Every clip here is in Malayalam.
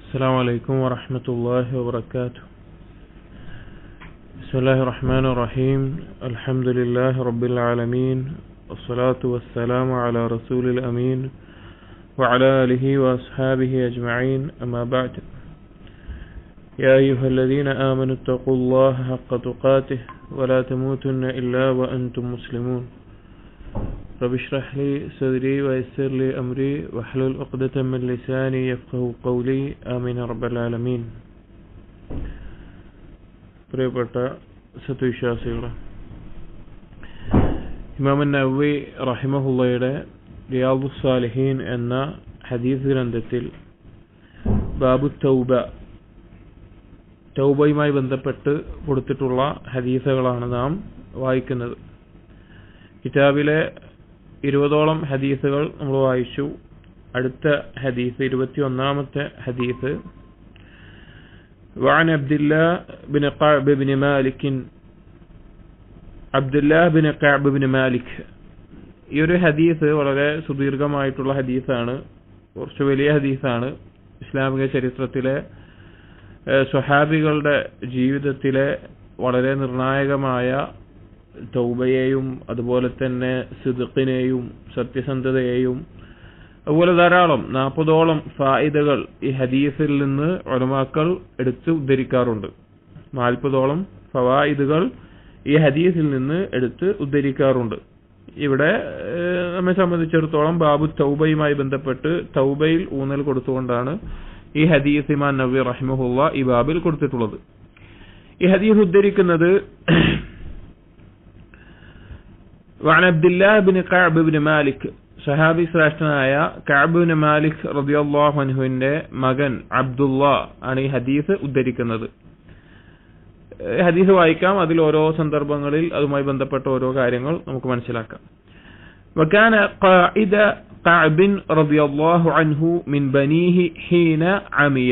السلام عليكم ورحمة الله وبركاته. بسم الله الرحمن الرحيم. الحمد لله رب العالمين، والصلاة والسلام على رسول الأمين وعلى آله وأصحابه أجمعين، أما بعد. يا أيها الذين آمنوا اتقوا الله حق تقاته ولا تموتن إلا وأنتم مسلمون. رب اشرح لي صدري ويسر لي أمري واحلل عقدة من لساني يفقهوا قولي آمين رب العالمين. പ്രിയപ്പെട്ട സത്യവിശ്വാസികളെ, ഇമാം നവവി റഹിമഹുള്ളയുടെ റിയാദുസ് സാലിഹീൻ എന്ന ഹദീസ് ഗ്രന്ഥത്തിൽ ബാബു തൗബയുമായി ബന്ധപ്പെട്ട് കൊടുത്തിട്ടുള്ള ഹദീസുകളാണ് നാം വായിക്കുന്നത്. കിതാബിലെ 20ഓളം ഹദീസുകൾ നമ്മൾ വായിച്ചു. അടുത്ത ഹദീസ് 21ാമത്തെ ഹദീസ്. وعن عبد الله بن كعب بن مالك ഈ ഒരു ഹദീസ് വളരെ സുദീർഘമായിട്ടുള്ള ഹദീസാണ്, കുറച്ച് വലിയ ഹദീസാണ്. ഇസ്ലാമിക ചരിത്രത്തിലെ സ്വഹാബികളുടെ ജീവിതത്തിലെ വളരെ നിർണായകമായ തൗബയെയും അതുപോലെ തന്നെ സിദ്ഖിനെയും സത്യസന്ധതയെയും അതുപോലെ ധാരാളം 40ഓളം ഫായിദകൾ ഈ ഹദീസിൽ നിന്ന് ഉലമാക്കൾ എടുത്ത് ഉദ്ധരിക്കാറുണ്ട്. 40ഓളം ഫവായിദുകൾ ഈ ഹദീസിൽ നിന്ന് എടുത്ത് ഉദ്ധരിക്കാറുണ്ട്. ഇവിടെ നമ്മെ സംബന്ധിച്ചിടത്തോളം ബാബു തൗബയുമായി ബന്ധപ്പെട്ട് തൗബയിൽ ഊന്നൽ കൊടുത്തുകൊണ്ടാണ് ഈ ഹദീസ് ഇമാം നവവി റഹിമഹുള്ള ഈ ബാബിൽ കൊടുത്തിട്ടുള്ളത്. ഈ ഹദീസ് ഉദ്ധരിക്കുന്നത് وعن عبد الله بن كعب بن مالك, സഹാബി ശ്രേഷ്ഠനായ കഅബ് ബിൻ മാലിക് റളിയല്ലാഹു അൻഹുവിന്റെ മകൻ അബ്ദുള്ള ആണ് ഈ ഹദീസ് ഉദ്ധരിക്കുന്നത്. ഹദീസ് വായിക്കാം, അതിൽ ഓരോ സന്ദർഭങ്ങളിൽ അതുമായി ബന്ധപ്പെട്ട ഓരോ കാര്യങ്ങൾ നമുക്ക് മനസ്സിലാക്കാം. وكان قائد كعب رضي الله عنه من بنيه حين عمي.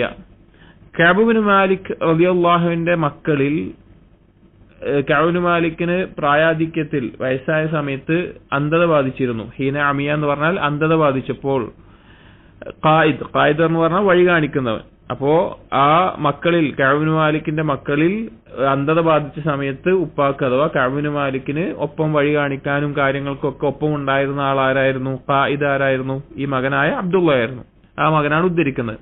കഅബ് ബിൻ മാലിക് റളിയല്ലാഹുവിന്റെ മക്കളിൽ കഅബ് ബിൻ മാലിക്കിന് പ്രായാധിക്യത്തിൽ വയസ്സായ സമയത്ത് അന്ധത ബാധിച്ചിരുന്നു. ഹീന അമിയ എന്ന് പറഞ്ഞാൽ അന്ധത ബാധിച്ചപ്പോൾ ഖായിദ് എന്ന് പറഞ്ഞാൽ വഴി കാണിക്കുന്നവൻ. അപ്പോ ആ മക്കളിൽ കഅബ് ബിൻ മാലിക്കിന്റെ മക്കളിൽ അന്ധത ബാധിച്ച സമയത്ത് ഉപ്പാക്ക് അഥവാ കഅബ് ബിൻ മാലിക്കിന് ഒപ്പം വഴി കാണിക്കാനും കാര്യങ്ങൾക്കൊക്കെ ഒപ്പം ഉണ്ടായിരുന്ന ആളാരായിരുന്നു? ഖായിദ് ആരായിരുന്നു? ഈ മകനായ അബ്ദുള്ള ആയിരുന്നു. ആ മകനാണ് ഉദ്ധരിക്കുന്നത്.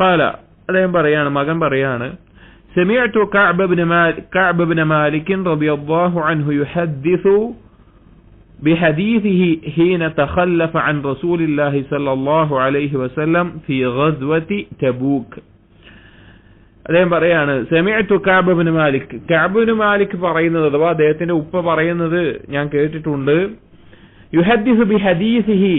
ഖാല, അദ്ദേഹം പറയാണ്, മകൻ പറയാണ്, سمعت كعب بن مالك رضي الله عنه يحدث بحديثه حين تخلف عن رسول الله صلى الله عليه وسلم في غزوة تبوك. അദ്ദേഹം പറയാണ്, സമിഅ്തു Ka'b bin Malik, Ka'b bin Malik പറയുന്നത് അഥവാ അദ്ദേഹത്തിന്റെ ഉപ്പ പറയുന്നത് ഞാൻ കേട്ടിട്ടുണ്ട്. യുഹദ്ദിസു ബിഹദീസിഹി,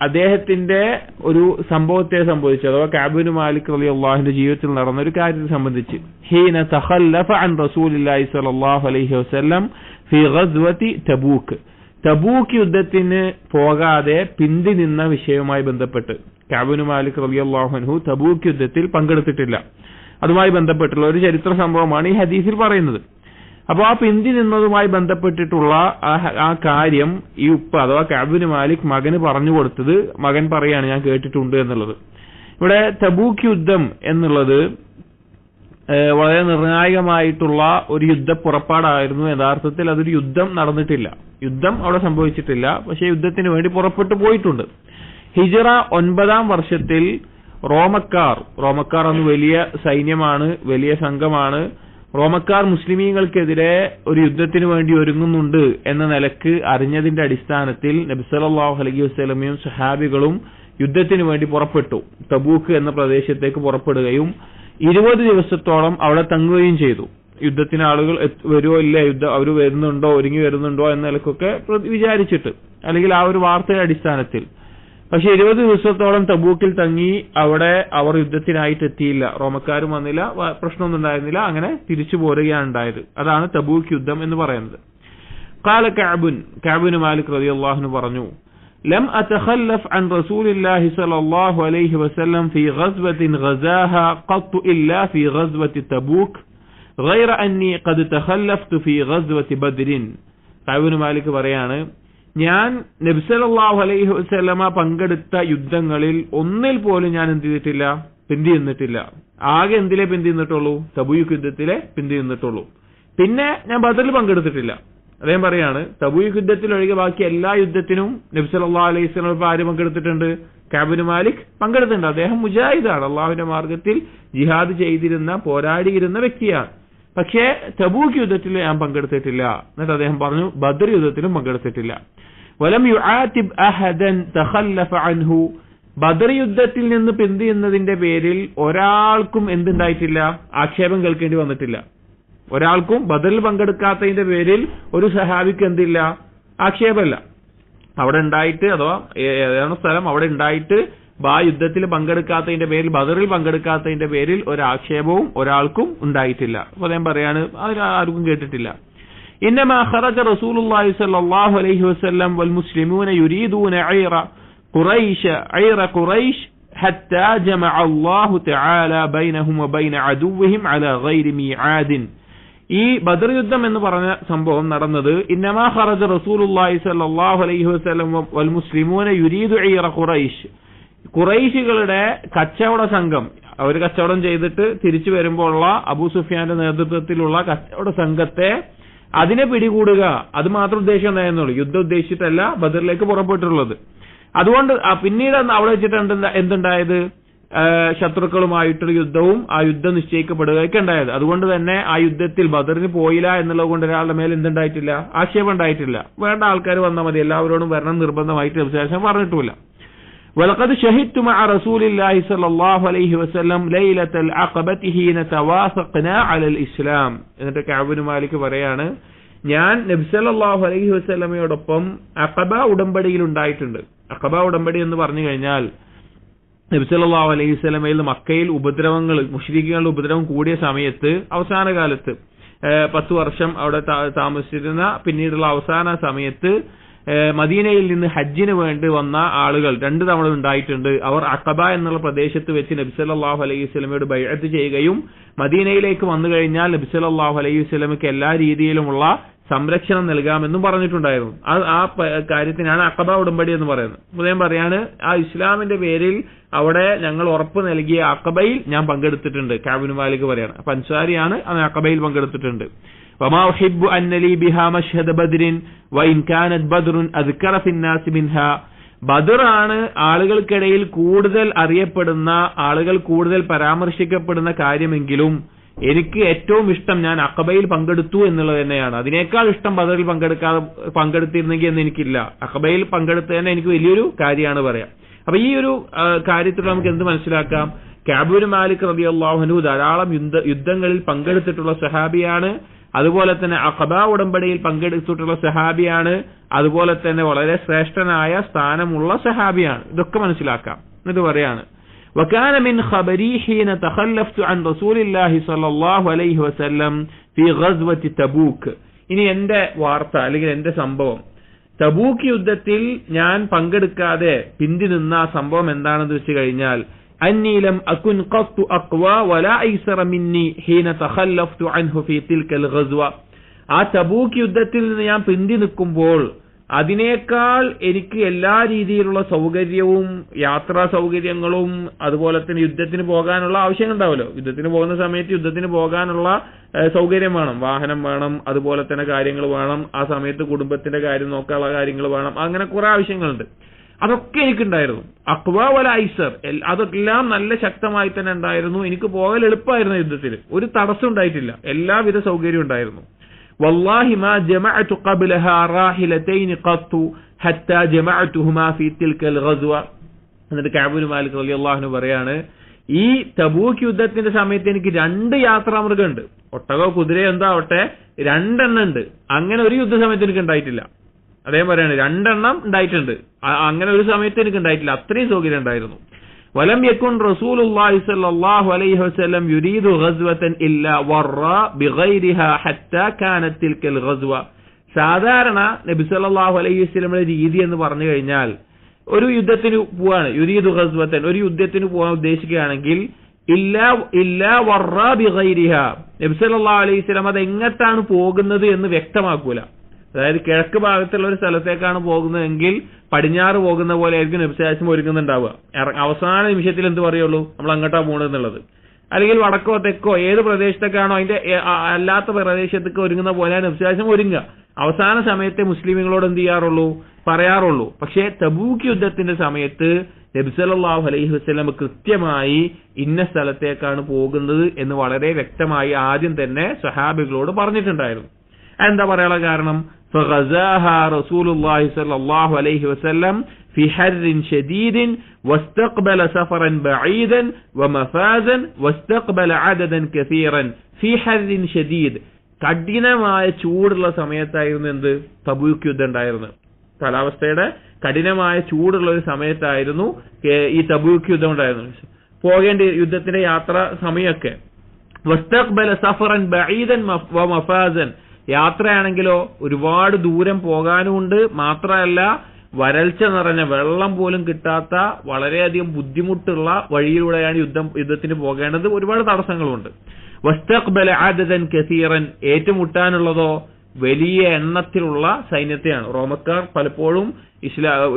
അദ്ദേഹത്തിന്റെ ഒരു സംഭവത്തെ സംബന്ധിച്ച് അഥവാ കഅബ് ബിൻ മാലിക് റളിയല്ലാഹുവിന്റെ ജീവിതത്തിൽ നടന്ന ഒരു കാര്യത്തെ സംബന്ധിച്ച്. ഹീന തഖല്ലഫ അൻ റസൂലില്ലാഹി സ്വല്ലല്ലാഹു അലൈഹി വസല്ലം ഫീ ഗസ്വതി തബൂക്ക്, തബൂക്ക് യുദ്ധത്തിന് പോകാതെ പിന്തി നിന്ന വിഷയവുമായി ബന്ധപ്പെട്ട് കഅബ് ബിൻ മാലിക് റളിയല്ലാഹു അൻഹു തബൂക്ക് യുദ്ധത്തിൽ പങ്കെടുത്തിട്ടില്ല. അതുമായി ബന്ധപ്പെട്ടുള്ള ഒരു ചരിത്ര സംഭവമാണ് ഈ ഹദീസിൽ പറയുന്നത്. അപ്പോൾ ആ പിന്തി നിന്നതുമായി ബന്ധപ്പെട്ടിട്ടുള്ള ആ കാര്യം ഈ ഉപ്പ അഥവാ കഅബ് ബിൻ മാലിക് മകന് പറഞ്ഞു കൊടുത്തത് മകൻ പറയാണ് ഞാൻ കേട്ടിട്ടുണ്ട് എന്നുള്ളത്. ഇവിടെ തബൂക്ക് യുദ്ധം എന്നുള്ളത് വളരെ നിർണായകമായിട്ടുള്ള ഒരു യുദ്ധ പുറപ്പാടായിരുന്നു. യഥാർത്ഥത്തിൽ അതൊരു യുദ്ധം നടന്നിട്ടില്ല, യുദ്ധം അവിടെ സംഭവിച്ചിട്ടില്ല. പക്ഷെ യുദ്ധത്തിന് വേണ്ടി പുറപ്പെട്ടു പോയിട്ടുണ്ട്. ഹിജ്റ 9ാം വർഷത്തിൽ റോമക്കാർ അന്ന് വലിയ സൈന്യമാണ്, വലിയ സംഘമാണ്. റോമക്കാർ മുസ്ലിമീങ്ങൾക്കെതിരെ ഒരു യുദ്ധത്തിന് വേണ്ടി ഒരുങ്ങുന്നുണ്ട് എന്ന നിലക്ക് അറിഞ്ഞതിന്റെ അടിസ്ഥാനത്തിൽ നബി സല്ലല്ലാഹു അലൈഹി വസല്ലമയും സഹാബികളും യുദ്ധത്തിന് വേണ്ടി പുറപ്പെട്ടു. തബൂക്ക് എന്ന പ്രദേശത്തേക്ക് പുറപ്പെടുകയും 20 ദിവസത്തോളം അവിടെ തങ്ങുകയും ചെയ്തു. യുദ്ധത്തിന് ആളുകൾ വരുമോ ഇല്ല, അവർ വരുന്നുണ്ടോ, ഒരുങ്ങി വരുന്നുണ്ടോ എന്ന നിലക്കൊക്കെ വിചാരിച്ചിട്ട്, അല്ലെങ്കിൽ ആ ഒരു വാർത്തയുടെ അടിസ്ഥാനത്തിൽ. പക്ഷെ 20 ദിവസത്തോളം തബൂക്കിൽ തങ്ങി അവിടെ അവർ യുദ്ധത്തിനായിട്ട് എത്തിയില്ല. റോമക്കാരും വന്നില്ല, പ്രശ്നമൊന്നും ഉണ്ടായിരുന്നില്ല. അങ്ങനെ തിരിച്ചു പോരുകയാണ് ഉണ്ടായത്. അതാണ് തബൂക്ക് യുദ്ധം എന്ന് പറയുന്നത്. ഖാല കഅബ് ബിൻ മാലിക് റളിയല്ലാഹു അൻഹു പറഞ്ഞു, ലം അതഖല്ലഫ് അൻ റസൂലില്ലാഹി സ്വല്ലല്ലാഹു അലൈഹി വസല്ലം ഫീ ഗസ്വത്തിൻ ഗസാഹാ ഖത്തു ഇല്ലാ ഫീ ഗസ്വത്തി തബൂക്ക് ഗൈറ അന്നി ഖദ് തഖല്ലഫ്തു ഫീ ഗസ്വത്തി ബദ്രിൻ. കഅബ് ബിൻ മാലിക് പറയാണ്, ഞാൻ നബി സല്ലല്ലാഹു അലൈഹി വസല്ലമ പങ്കെടുത്ത യുദ്ധങ്ങളിൽ ഒന്നിൽ പോലും ഞാൻ എന്ത് ചെയ്തിട്ടില്ല, പിന്തി നിന്നിട്ടില്ല. ആകെ എന്തിലെ പിന്തി നിന്നിട്ടുള്ളൂ? തബൂക്ക് യുദ്ധത്തിലെ പിന്തി നിന്നിട്ടുള്ളൂ. പിന്നെ ഞാൻ ബദറിൽ പങ്കെടുത്തിട്ടില്ല. അദ്ദേഹം പറയാണ് തബൂക്ക് യുദ്ധത്തിൽ ഒഴികെ ബാക്കി എല്ലാ യുദ്ധത്തിനും നബി സല്ലല്ലാഹു അലൈഹി വസല്ലം ആര് പങ്കെടുത്തിട്ടുണ്ട്? കഅബ് ബിൻ മാലിക് പങ്കെടുത്തിട്ടുണ്ട്. അദ്ദേഹം മുജാഹിദാണ്, അള്ളാഹുവിന്റെ മാർഗത്തിൽ ജിഹാദ് ചെയ്തിരുന്ന പോരാടിയിരുന്ന വ്യക്തിയാണ്. പക്ഷേ തബൂക്ക് യുദ്ധത്തിൽ ഞാൻ പങ്കെടുത്തിട്ടില്ല. എന്നിട്ട് അദ്ദേഹം പറഞ്ഞു ബദർ യുദ്ധത്തിലും പങ്കെടുത്തിട്ടില്ല. വലം യുആതിബ് അഹദൻ തഖല്ലഫ അൻഹു, ബദർ യുദ്ധത്തിൽ നിന്ന് പിന്തിയുന്നതിന്റെ പേരിൽ ഒരാൾക്കും എന്തുണ്ടായിട്ടില്ല? ആക്ഷേപം കേൾക്കേണ്ടി വന്നിട്ടില്ല. ഒരാൾക്കും ബദറിൽ പങ്കെടുക്കാത്തതിന്റെ പേരിൽ ഒരു സഹാബിക്ക് എന്തില്ല? ആക്ഷേപമല്ല. അവിടെ ഉണ്ടായിട്ട്, അഥവാ ഏതാണ് സ്ഥലം, അവിടെ ഉണ്ടായിട്ട് ആ യുദ്ധത്തിൽ പങ്കെടുക്കാത്തതിന്റെ പേരിൽ, ബദറിൽ പങ്കെടുക്കാത്തതിന്റെ പേരിൽ ഒരാക്ഷേപവും ഒരാൾക്കും ഉണ്ടായിട്ടില്ല. അപ്പൊ അദ്ദേഹം പറയാണ് അതിന് ആർക്കും കേട്ടിട്ടില്ല. ഇന്നമാ ഖറജ റസൂലുള്ളാഹി സ്വല്ലല്ലാഹു അലൈഹി വസല്ലം വൽ മുസ്ലിമൂന യുരീദൂന ഐറ ഖുറൈശ് ഹത്താ ജമഅ അല്ലാഹു തആല ബൈനഹും വബൈന അദുവ്വിഹിം അലാ ഗൈരി മീആദിൻ. ഈ ബദർ യുദ്ധം എന്ന് പറഞ്ഞ സംഭവം നടന്നത് ഇന്നമാ ഖറജ റസൂലുള്ളാഹി സ്വല്ലല്ലാഹു അലൈഹി വസല്ലം വൽ മുസ്ലിമൂന യുരീദു ഐറ ഖുറൈശ്, ഖുറൈശികളുടെ കച്ചവട സംഘം, അവർ കച്ചവടം ചെയ്തിട്ട് തിരിച്ചു വരുമ്പോഴുള്ള അബൂ സുഫിയാന്റെ നേതൃത്വത്തിലുള്ള കച്ചവട സംഘത്തെ അതിനെ പിടികൂടുക, അത് മാത്രം ഉദ്ദേശം ഉണ്ടായിരുന്നുള്ളൂ. യുദ്ധം ഉദ്ദേശിച്ചിട്ടല്ല ബദറിലേക്ക് പുറപ്പെട്ടുള്ളത്. അതുകൊണ്ട് പിന്നീട് അവിടെ വെച്ചിട്ട് എന്തുണ്ടായത്? ശത്രുക്കളുമായിട്ടുള്ള യുദ്ധവും ആ യുദ്ധം നിശ്ചയിക്കപ്പെടുകയൊക്കെ ഉണ്ടായത്. അതുകൊണ്ട് തന്നെ ആ യുദ്ധത്തിൽ ബദറിന് പോയില്ല എന്നുള്ളത് കൊണ്ട് ഒരാളുടെ മേൽ എന്തുണ്ടായിട്ടില്ല? ആക്ഷേപം ഉണ്ടായിട്ടില്ല. വേണ്ട ആൾക്കാർ വന്നാൽ മതി, എല്ലാവരോടും വരണം നിർബന്ധമായിട്ട് ശേഷം പറഞ്ഞിട്ടുമില്ല. ولقد شهدت مع رسول الله صلى الله عليه وسلم ليلة العقبة حين توافقنا على الإسلام. എന്നിട്ട് കഅബ് ബിൻ മാലിക് പറയാണ്, ഞാൻ നബി സല്ലല്ലാഹു അലൈഹി വസല്ലമയോടൊപ്പം അഖബ ഉടമ്പടിയിൽ ഉണ്ടായിട്ടുണ്ട്. അഖബ ഉടമ്പടി എന്ന് പറഞ്ഞു കഴിഞ്ഞാൽ നബി സല്ലല്ലാഹു അലൈഹി വസല്ലമയിൽ മക്കയിൽ ഉപദ്രവങ്ങൾ, മുശ്രിക്കുകളുടെ ഉപദ്രവം കൂടിയ സമയത്ത്, അവസാന കാലത്ത് 10 വർഷം അവിടെ താമസിച്ചിരുന്ന പിന്നീടുള്ള അവസാന സമയത്ത് മദീനയിൽ നിന്ന് ഹജ്ജിന് വേണ്ടി വന്ന ആളുകൾ 2 തവണ ഉണ്ടായിട്ടുണ്ട്. അവർ അഖബ എന്നുള്ള പ്രദേശത്ത് വെച്ച് നബി സല്ലല്ലാഹു അലൈഹി വസല്ലമയോട് ബൈഅത്ത് ചെയ്യുകയും മദീനയിലേക്ക് വന്നു കഴിഞ്ഞാൽ നബി സല്ലല്ലാഹു അലൈഹി വസല്ലമയ്ക്ക് എല്ലാ രീതിയിലുമുള്ള സംരക്ഷണം നൽകാമെന്നും പറഞ്ഞിട്ടുണ്ടായിരുന്നു. ആ കാര്യത്തിനാണ് അഖബ ഉടമ്പടി എന്ന് പറയുന്നത്. അദ്ദേഹം പറയാണ്, ആ ഇസ്ലാമിന്റെ പേരിൽ അവിടെ ഞങ്ങൾ ഉറപ്പ് നൽകിയ അഖബയിൽ ഞാൻ പങ്കെടുത്തിട്ടുണ്ട്. കഅബ് ബിൻ മാലിക് പറയാണ്, അപ്പൊ അൻസാരിയാണ്, ആ അഖബയിൽ പങ്കെടുത്തിട്ടുണ്ട്. وما أحب أن لي بها مشهد بدر وإن كانت بدر أذكر في الناس منها. ബദറാണ് ആളുകൾക്കിടയിൽ കൂടുതൽ അറിയപ്പെടുന്ന, ആളുകൾ കൂടുതൽ പരാമർശിക്കപ്പെടുന്ന കാര്യമെങ്കിലും എനിക്ക് ഏറ്റവും ഇഷ്ടം ഞാൻ അഖബയിൽ പങ്കെടുത്തു എന്നുള്ളത് തന്നെയാണ്. അതിനേക്കാൾ ഇഷ്ടം ബദറിൽ പങ്കെടുത്തിരുന്നെങ്കിൽ എന്ന് എനിക്കില്ല. അഖബയിൽ പങ്കെടുത്തതന്നെ എനിക്ക് വലിയൊരു കാര്യമാണ് പറയാം. അപ്പൊ ഈ ഒരു കാര്യത്തിൽ നമുക്ക് എന്ത് മനസ്സിലാക്കാം? കഅബ് ബിൻ മാലിക് റളിയല്ലാഹു അൻഹു ധാരാളം യുദ്ധങ്ങളിൽ പങ്കെടുത്തിട്ടുള്ള സഹാബിയാണ്. അതുപോലെ തന്നെ അഖബ ഉടമ്പടിയിൽ പങ്കെടുത്തിട്ടുള്ള സഹാബിയാണ്. അതുപോലെ തന്നെ വളരെ ശ്രേഷ്ഠനായ സ്ഥാനമുള്ള സഹാബിയാണ്. ഇതൊക്കെ മനസ്സിലാക്കാം. എന്നിട്ട് പറയാണ്, وكان من خبري حين تخلفت عن رسول الله صلى الله عليه وسلم في غزوة تبوك. ഇനി എന്റെ വാർത്ത അല്ലെങ്കിൽ എന്റെ സംഭവം, തബൂക്ക് യുദ്ധത്തിൽ ഞാൻ പങ്കെടുക്കാതെ പിന്തി നിന്ന സംഭവം എന്താണെന്ന് വെച്ച് കഴിഞ്ഞാൽ, أني لم أكن قط أقوى ولا أيسر مني حين تخلفت عنه في تلك الغزوة. ആ തബൂക്ക് യുദ്ധത്തിൽ നിന്ന് ഞാൻ പിന്തി നിൽക്കുമ്പോൾ അതിനേക്കാൾ എനിക്ക് എല്ലാ രീതിയിലുള്ള സൗകര്യവും, യാത്രാ സൗകര്യങ്ങളും, അതുപോലെ തന്നെ യുദ്ധത്തിന് പോകാനുള്ള ആവശ്യങ്ങൾ ഉണ്ടാവുമല്ലോ. യുദ്ധത്തിന് പോകുന്ന സമയത്ത് യുദ്ധത്തിന് പോകാനുള്ള സൗകര്യം വേണം, വാഹനം വേണം, അതുപോലെ തന്നെ കാര്യങ്ങൾ വേണം. ആ സമയത്ത് കുടുംബത്തിന്റെ കാര്യം നോക്കാനുള്ള കാര്യങ്ങൾ വേണം. അങ്ങനെ കുറെ ആവശ്യങ്ങളുണ്ട്. അതൊക്കെ എനിക്കുണ്ടായിരുന്നു. അഖ്വ വല ഐസർ, അതെല്ലാം നല്ല ശക്തമായി തന്നെ ഉണ്ടായിരുന്നു. എനിക്ക് പോകൽ എളുപ്പമായിരുന്നു. യുദ്ധത്തിൽ ഒരു തടസ്സം ഉണ്ടായിട്ടില്ല. എല്ലാവിധ സൗകര്യം ഉണ്ടായിരുന്നു. വല്ലാഹി മാ ജമഅതു ഖബ്ലഹാ റാഹിലതൈൻ ഖത്തു ഹത്താ ജമഅതുഹുമാ ഫീ തിൽകൽ ഗസ്വ. എന്നിട്ട് കഅബ് ബിൻ മാലിക് റളിയല്ലാഹു അൻഹു പറയാണ്, ഈ തബൂക്ക് യുദ്ധത്തിന്റെ സമയത്ത് എനിക്ക് 2 യാത്രാമൃഗമുണ്ട്. ഒട്ടകോ കുതിരയോ എന്താവട്ടെ, 2 എണ്ണം ഉണ്ട്. അങ്ങനെ ഒരു യുദ്ധ സമയത്ത് എനിക്ക് ഉണ്ടായിട്ടില്ല. അദ്ദേഹം പറയാണ് 2 എണ്ണം ഉണ്ടായിട്ടുണ്ട്. അങ്ങനെ ഒരു സമയത്ത് എനിക്ക് ഉണ്ടായിട്ടില്ല. അത്രയും സൗകര്യം ഉണ്ടായിരുന്നു. വലം യകുൻ റസൂലുള്ളാഹി സ്വല്ലല്ലാഹു അലൈഹി വസല്ലം യുരീദു ഗസ്വതൻ ഇല്ലാ വറ ബിഗൈരിഹാ ഹത്താ കാനത് തിൽകൽ ഗസ്വ. സാധാരണ നബി സല്ലല്ലാഹു അലൈഹി വസല്ലമയുടെ രീതി എന്ന് പറഞ്ഞു കഴിഞ്ഞാൽ, ഒരു യുദ്ധത്തിന് പോവാണ്, യുരീദു ഗസ്വതൻ, ഒരു യുദ്ധത്തിന് പോകാൻ ഉദ്ദേശിക്കുകയാണെങ്കിൽ ഇല്ലാ വറ ബിഗൈരിഹാ, നബി സല്ലല്ലാഹു അലൈഹി വസല്ലം അത് എങ്ങോട്ടാണ് പോകുന്നത് എന്ന് വ്യക്തമാക്കൂല. അതായത് കിഴക്ക് ഭാഗത്തുള്ള ഒരു സ്ഥലത്തേക്കാണ് പോകുന്നതെങ്കിൽ പടിഞ്ഞാറ് പോകുന്ന പോലെ ആയിരിക്കും നബി സല്ലല്ലാഹു അലൈഹി വസല്ലം ഒരുങ്ങുന്നുണ്ടാവുക. അവസാന നിമിഷത്തിൽ എന്ത് പറയുള്ളൂ, നമ്മൾ അങ്ങോട്ടാ പോകണമെന്നുള്ളത്. അല്ലെങ്കിൽ വടക്കോ തെക്കോ ഏത് പ്രദേശത്തേക്കാണോ അതിന്റെ അല്ലാത്ത പ്രദേശത്തേക്ക് ഒരുങ്ങുന്ന പോലെയാണ് നബി സല്ലല്ലാഹു അലൈഹി വസല്ലം ഒരുങ്ങുക. അവസാന സമയത്തെ മുസ്ലിമുകളോട് എന്ത് ചെയ്യാറുള്ളൂ, പറയാറുള്ളൂ. പക്ഷേ തബൂക്ക് യുദ്ധത്തിന്റെ സമയത്ത് നബി സല്ലല്ലാഹു അലൈഹി വസല്ലം കൃത്യമായി ഇന്ന സ്ഥലത്തേക്കാണ് പോകുന്നത് എന്ന് വളരെ വ്യക്തമായി ആദ്യം തന്നെ സ്വഹാബികളോട് പറഞ്ഞിട്ടുണ്ടായിരുന്നു. എന്താ പറയാനുള്ള കാരണം, فغزاها رسول الله صلى الله عليه وسلم في حر شديد واستقبل سفرا بعيدا ومفازا واستقبل عددا كثيرا في حر شديد. കഠിനമായ ചൂടുള്ള സമയത്തായിരുന്നു എന്ത്, തബൂക്ക് യുദ്ധം ഉണ്ടായിരുന്നത്. കാലാവസ്ഥയുടെ കഠിനമായ ചൂടുള്ള ഒരു സമയത്തായിരുന്നു ഈ തബൂക്ക് യുദ്ധം ഉണ്ടായിരുന്നത്. പോകേണ്ട യുദ്ധത്തിന്റെ യാത്ര സമയമൊക്കെ. വസ്തഖ്ബല സഫറൻ ബഈദൻ വമഫാസൻ, യാത്രയാണെങ്കിലോ ഒരുപാട് ദൂരം പോകാനുമുണ്ട്, മാത്രമല്ല വരൾച്ച നിറഞ്ഞ വെള്ളം പോലും കിട്ടാത്ത വളരെയധികം ബുദ്ധിമുട്ടുള്ള വഴിയിലൂടെയാണ് യുദ്ധത്തിന് പോകേണ്ടത്. ഒരുപാട് തടസ്സങ്ങളുണ്ട്. വസ്തഖ്ബല അദദൻ കസീറൻ, ഏറ്റുമുട്ടാനുള്ളതോ വലിയ എണ്ണത്തിലുള്ള സൈന്യത്തെയാണ്. റോമക്കാർ പലപ്പോഴും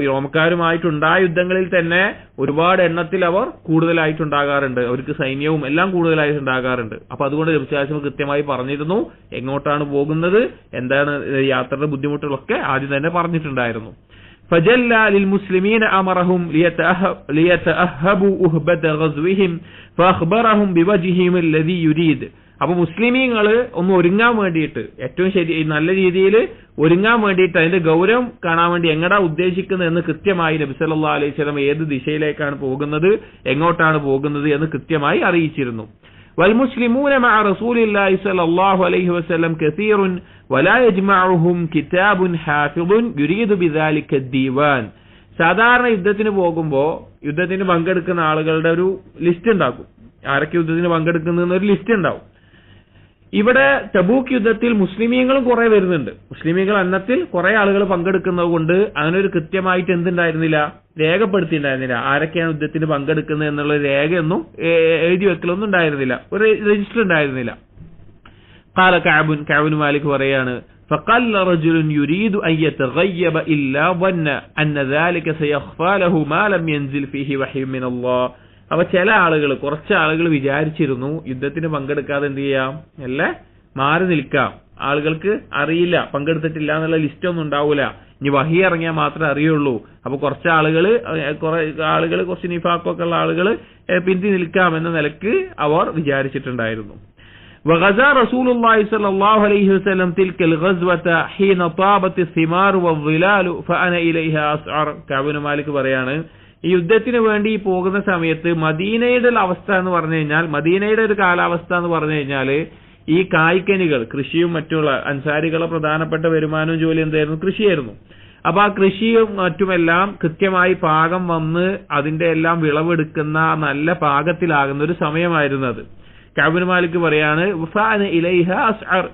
റോമക്കാരുമായിട്ടുണ്ടായ യുദ്ധങ്ങളിൽ തന്നെ ഒരുപാട് എണ്ണത്തിൽ അവർ കൂടുതലായിട്ടുണ്ടാകാറുണ്ട്. അവർക്ക് സൈന്യവും എല്ലാം കൂടുതലായിട്ടുണ്ടാകാറുണ്ട്. അപ്പൊ അതുകൊണ്ട് നബി സല്ലല്ലാഹു അലൈഹി വസല്ലം കൃത്യമായി പറഞ്ഞിരുന്നു എങ്ങോട്ടാണ് പോകുന്നത്, എന്താണ് യാത്രയുടെ ബുദ്ധിമുട്ടുകളൊക്കെ ആദ്യം തന്നെ പറഞ്ഞിട്ടുണ്ടായിരുന്നു. فجلى للمسلمين أمرهم ليتأهبوا أهبة غزوهم فأخبرهم بوجههم الذي يريد. അപ്പൊ മുസ്ലിമീങ്ങൾ ഒന്ന് ഒരുങ്ങാൻ വേണ്ടിയിട്ട്, ഏറ്റവും നല്ല രീതിയിൽ ഒരുങ്ങാൻ വേണ്ടിയിട്ട്, അതിന്റെ ഗൗരവം കാണാൻ വേണ്ടി എങ്ങടാ ഉദ്ദേശിക്കുന്നത് എന്ന് കൃത്യമായി നബി സല്ലല്ലാഹു അലൈഹി വസല്ലം ഏത് ദിശയിലേക്കാണ് പോകുന്നത്, എങ്ങോട്ടാണ് പോകുന്നത് എന്ന് കൃത്യമായി അറിയിച്ചിരുന്നു. والمسلمون مع رسول الله صلى الله عليه وسلم كثير ولا يجمعهم كتاب حافظ يريد بذلك الديوان. സാധാരണ യുദ്ധത്തിന് പോകുമ്പോൾ യുദ്ധത്തിന് പങ്കെടുക്കുന്ന ആളുകളുടെ ഒരു ലിസ്റ്റ് ഉണ്ടാക്കും. ആരൊക്കെ യുദ്ധത്തിന് പങ്കെടുക്കുന്നതെന്ന് ഒരു ലിസ്റ്റ് ഉണ്ടാവും. ഇവിടെ തബൂക്ക് യുദ്ധത്തിൽ മുസ്ലിമീങ്ങളും കുറെ വരുന്നുണ്ട്. മുസ്ലിമീങ്ങൾ എണ്ണത്തിൽ കുറെ ആളുകൾ പങ്കെടുക്കുന്നത് കൊണ്ട് അങ്ങനെ ഒരു കൃത്യമായിട്ട് എന്തുണ്ടായിരുന്നില്ല, രേഖപ്പെടുത്തിയിട്ടുണ്ടായിരുന്നില്ല. ആരൊക്കെയാണ് യുദ്ധത്തിന് പങ്കെടുക്കുന്നത് എന്നുള്ള രേഖയൊന്നും എഴുതി വെക്കലൊന്നും ഉണ്ടായിരുന്നില്ല, ഒരു രജിസ്റ്റർ ഉണ്ടായിരുന്നില്ല. قال كعب بن مالك പറയാണ്, فقال رجل يريد أن يتغيب إلا ظن أن ذلك سيخفى له ما لم ينزل فيه وحي من الله. അപ്പൊ ചില ആളുകൾ, കുറച്ച് ആളുകൾ വിചാരിച്ചിരുന്നു യുദ്ധത്തിന് പങ്കെടുക്കാതെ എന്ത് ചെയ്യാം, അല്ലെ മാറി നിൽക്കാം, ആളുകൾക്ക് അറിയില്ല, പങ്കെടുത്തിട്ടില്ല എന്നുള്ള ലിസ്റ്റ് ഒന്നും ഉണ്ടാവൂല, ഇനി വഹി ഇറങ്ങിയാൽ മാത്രമേ അറിയുള്ളൂ. അപ്പൊ കുറച്ച് ആളുകൾ കുറച്ച് നിഫാഖൊക്കെ ഉള്ള ആളുകൾ പിന്തി നിൽക്കാം എന്ന നിലക്ക് അവർ വിചാരിച്ചിട്ടുണ്ടായിരുന്നു. وغزا رسول الله صلى الله عليه وسلم تلك الغزوة حين طابت الثمار والظلال فأنا إليها أسعر. കഅബ് ബിൻ മാലിക് പറയാണ്, ഈ യുദ്ധത്തിന് വേണ്ടി പോകുന്ന സമയത്ത് മദീനയുടെ അവസ്ഥ എന്ന് പറഞ്ഞു കഴിഞ്ഞാൽ, മദീനയുടെ ഒരു കാലാവസ്ഥ എന്ന് പറഞ്ഞു കഴിഞ്ഞാൽ ഈ കായ്ക്കനികൾ, കൃഷിയും മറ്റുള്ള അൻസാരികളെ പ്രധാനപ്പെട്ട വരുമാനവും ജോലി എന്തായിരുന്നു, കൃഷിയായിരുന്നു. അപ്പൊ ആ കൃഷിയും മറ്റുമെല്ലാം കൃത്യമായി പാകം വന്ന് അതിന്റെ എല്ലാം വിളവെടുക്കുന്ന നല്ല പാകത്തിലാകുന്ന ഒരു സമയമായിരുന്നു അത്. കഅബ് ബിൻ മാലിക് പറയാണ്,